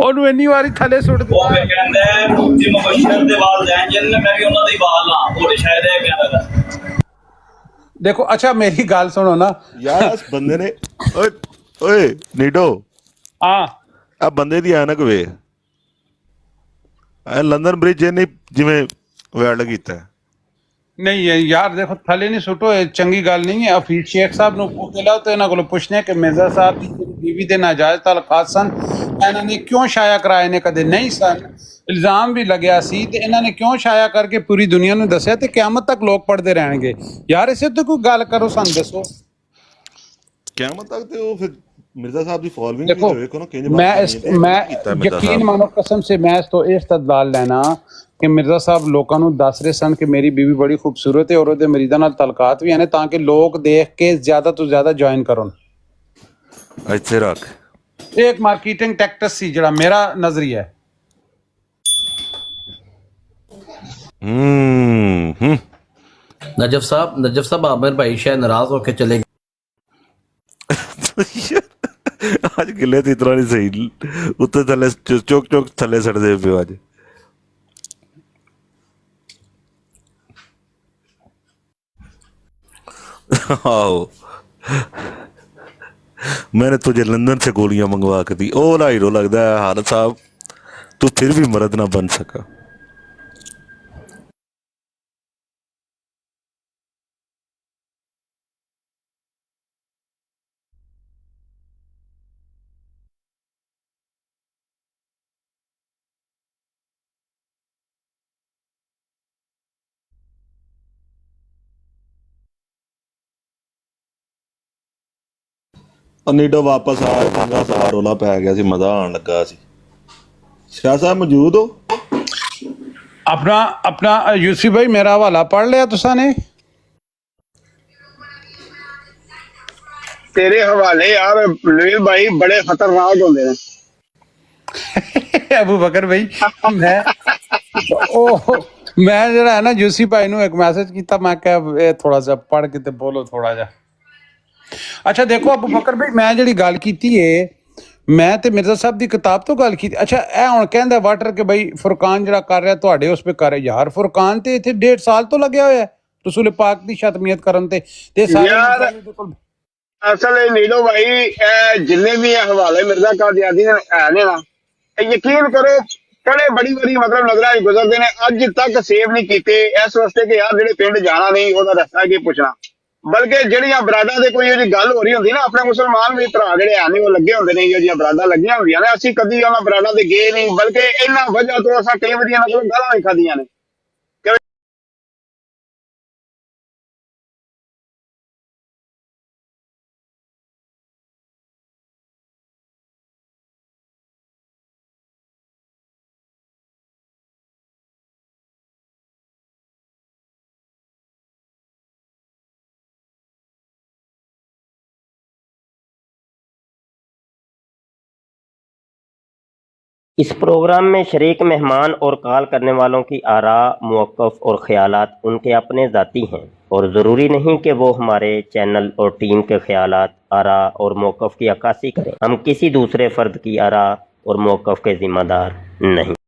[SPEAKER 7] ਉਹਨੂੰ ਇੰਨੀ ਵਾਰੀ ਥੱਲੇ ਸੁੱਟ ਦਿੱਤਾ।
[SPEAKER 4] ਉਹ ਵੀ ਕਹਿੰਦਾ ਹੈ ਮੁਫਤੀ ਮੁਬਸ਼ਰ ਦੇ ਵਾਲਿदैन ਜਿਹਨੇ, ਮੈਂ ਵੀ ਉਹਨਾਂ ਦੇ ਵਾਲ ਲਾਂ, ਉਹ ਸ਼ਾਇਦ ਇਹ ਕਹਿੰਦਾ।
[SPEAKER 7] ਦੇਖੋ ਅੱਛਾ ਮੇਰੀ ਗੱਲ ਸੁਣੋ ਨਾ
[SPEAKER 8] ਯਾਰ, ਇਸ ਬੰਦੇ ਨੇ ਓਏ ਨੀਡੋ,
[SPEAKER 7] ਹਾਂ
[SPEAKER 8] ਆ ਬੰਦੇ ਦੀ ਐਨਕ ਵੇ। ਇਹ ਲੰਡਨ ਬ੍ਰਿਜ ਇਹਨੇ ਜਿਵੇਂ ਵੈਲਡ ਕੀਤਾ ਹੈ।
[SPEAKER 7] नहीं है यार, देखो थले नहीं सुटो, ये चंगी गल नहीं है। हफीज शेख साहब ਨੂੰ ਪੁੱਛ ਲਓ ਤੇ ਇਹਨਾਂ ਕੋਲੋਂ ਪੁੱਛਨੇ ਕਿ ਮਿਰਜ਼ਾ ਸਾਹਿਬ ਦੀ ਜਿਹੜੀ ਬੀਵੀ ਦੇ ਨਾਜਾਇਜ਼ ਤਾਲੁਕਾਤ ਸਨ, ਇਹਨਾਂ ਨੇ ਕਿਉਂ ਛਾਇਆ ਕਰਾਏ ਨੇ? ਕਦੇ ਨਹੀਂ ਸਨ, ਇਲਜ਼ਾਮ ਵੀ ਲੱਗਿਆ ਸੀ ਤੇ ਇਹਨਾਂ ਨੇ ਕਿਉਂ ਛਾਇਆ ਕਰਕੇ ਪੂਰੀ ਦੁਨੀਆ ਨੂੰ ਦੱਸਿਆ ਤੇ ਕਿਆਮਤ ਤੱਕ ਲੋਕ ਪੜਦੇ ਰਹਿਣਗੇ। ਯਾਰ ਇਸੇ ਤੇ ਕੋਈ ਗੱਲ ਕਰੋ, ਸਾਨੂੰ ਦੱਸੋ।
[SPEAKER 8] ਕਿਆਮਤ ਤੱਕ ਤੇ ਉਹ ਫਿਰ ਮਿਰਜ਼ਾ ਸਾਹਿਬ ਦੀ ਫੋਲੋਇੰਗ
[SPEAKER 7] देखो
[SPEAKER 8] ਵੀ ਵੇਖੋ ਨਾ ਕਿੰਨੇ
[SPEAKER 7] मैं यकीन मानो कसम से मैं तो इस तदलाल लेना कि मिर्जा साहब लोगों ਨੂੰ ਦੱਸ ਰਹੇ ਸਨ ਕਿ ਮੇਰੀ ਬੀਵੀ ਬੜੀ ਖੂਬਸੂਰਤ ਹੈ ਔਰ ਉਹਦੇ ਮਰੀਜ਼ਾਂ ਨਾਲ ਤਾਲੁਕਾਤ ਵੀ ਹਨ ਤਾਂ ਕਿ ਲੋਕ ਦੇਖ ਕੇ ਜ਼ਿਆਦਾ ਤੋਂ ਜ਼ਿਆਦਾ ਜੁਆਇਨ ਕਰਨ।
[SPEAKER 8] ਇੱਥੇ ਰੱਖ,
[SPEAKER 7] ਇਹ ਇੱਕ ਮਾਰਕੀਟਿੰਗ ਟੈਕਟਿਕ ਸੀ ਜਿਹੜਾ ਮੇਰਾ ਨਜ਼ਰੀਆ ਹੈ।
[SPEAKER 12] नजफ साहब आमिर भाई शायद नाराज होकर चले गए।
[SPEAKER 8] ਅੱਜ ਗਿੱਲੇ ਤੇ ਇਤਨਾ ਨਹੀਂ ਸਹੀ, ਉੱਤੇ ਥੱਲੇ ਚੁੱਕ ਥੱਲੇ ਸੜਦੇ ਪਿਓ ਅੱਜ। आओ मैंने तुझे लंदन से गोलियां मंगवा के दी। ओ हीरो लगता है हालत साहब, तू फिर भी मर्द ना बन सका। ਨੀਡੋ ਵਾਪਸ ਆ ਗਿਆ, ਸਾਰਾ ਰੋਲਾ ਪੈ ਗਿਆ ਸੀ, ਮਜ਼ਾ ਆਉਣ ਲੱਗਾ ਸੀ। ਸ਼ਾਹ ਸਾਹਿਬ ਮੌਜੂਦ ਹੋ?
[SPEAKER 7] अपना यूसी भाई मेरा हवाला पढ़ लिया तुसा ने?
[SPEAKER 11] तेरे हवाले यार नवील भाई बड़े खतरनाक होंगे ने।
[SPEAKER 7] अबू बकर भाई मैं जरा है ना यूसी भाई ਨੂੰ ਇੱਕ ਮੈਸੇਜ ਕੀਤਾ, ਮੈਂ ਕਿਹਾ ਇਹ ਥੋੜਾ ਜਿਹਾ ਪੜ੍ਹ ਕੇ ਤੇ ਬੋਲੋ ਥੋੜਾ ਜਿਹਾ। ਅੱਛਾ ਦੇਖੋ ਅਬੂ ਬਕਰ ਭਾਈ, ਮੈਂ ਜਿਹੜੀ ਗੱਲ ਕੀਤੀ ਏ ਮੈਂ ਤੇ ਮਿਰਜ਼ਾ ਸਾਹਿਬ ਦੀ ਕਿਤਾਬ ਤੋਂ ਗੱਲ ਕੀਤੀ। ਅੱਛਾ ਇਹ ਹੁਣ ਕਹਿੰਦਾ ਵਾਟਰ ਕਿ ਬਈ ਫੁਰਕਾਨ ਜਿਹੜਾ ਕਰ ਰਿਹਾ ਤੁਹਾਡੇ ਉਸ ਪੇ ਕਰ ਰਿਹਾ। ਯਾਰ ਫੁਰਕਾਨ ਤੇ ਇੱਥੇ 1.5 ਸਾਲ ਤੋਂ ਲੱਗਿਆ ਹੋਇਆ ਰਸੂਲ ਪਾਕ ਦੀ ਸ਼ਤਮੀਅਤ ਕਰਨ ਤੇ
[SPEAKER 11] ਯਾਰ ਅਸਲ ਨੀਡੋ ਭਾਈ ਜਿੰਨੇ ਵੀ ਇਹ ਹਵਾਲੇ ਮਿਰਜ਼ਾ ਕਾਦੀਆਨੀ ਨੇ ਨੇ ਨਾ, ਯਕੀਨ ਕਰੋ ਬੜੇ ਬੜੀ ਵਾਰੀ ਮਤਲਬ ਨਜ਼ਰਾਂ ਗੁਜ਼ਰਦੇ ਨੇ, ਅੱਜ ਤੱਕ ਸੇਵ ਨਹੀਂ ਕੀਤੇ ਇਸ ਵਾਸਤੇ ਕਿ ਯਾਰ ਜਿਹੜੇ ਪਿੰਡ ਜਾਣਾ ਨਹੀਂ ਉਹਦਾ ਰਸਤਾ ਕੀ ਪੁੱਛਣਾ। ਬਲਕਿ ਜਿਹੜੀਆਂ ਬਰਾਡਾਂ ਦੇ ਕੋਈ ਜਿਹੜੀ ਗੱਲ ਹੋ ਰਹੀ ਹੁੰਦੀ ਨਾ, ਆਪਣੇ ਮੁਸਲਮਾਨ ਵੀ ਭਰਾ ਜਿਹੜੇ ਆ ਨਹੀਂ ਉਹ ਲੱਗੇ ਹੁੰਦੇ ਨੇ, ਜਿਹੜੀਆਂ ਬਰਾਡਾਂ ਲੱਗੀਆਂ ਹੁੰਦੀਆਂ ਨੇ, ਅਸੀਂ ਕਦੀ ਉਹਨਾਂ ਬਰਾਡਾਂ ਤੇ ਗਏ ਨਹੀਂ, ਬਲਕਿ ਇਹਨਾਂ ਵਜ੍ਹਾ ਤੋਂ ਅਸਾਂ ਕਈ ਵਾਰੀ ਇਹਨਾਂ ਕੋਲ ਗਾਲਾਂ ਵੀ ਖਾਧੀਆਂ ਨੇ।
[SPEAKER 5] इस प्रोग्राम में शरीक मेहमान और कॉल करने वालों की आरा, मौक़िफ़ और ख़यालात उनके अपने ज़ाती हैं और ज़रूरी नहीं कि वो हमारे चैनल और टीम के ख़यालात, आरा और मौक़िफ़ की अक्कासी करें। हम किसी दूसरे फ़र्द की आरा और मौक़िफ़ के ज़िम्मेदार नहीं।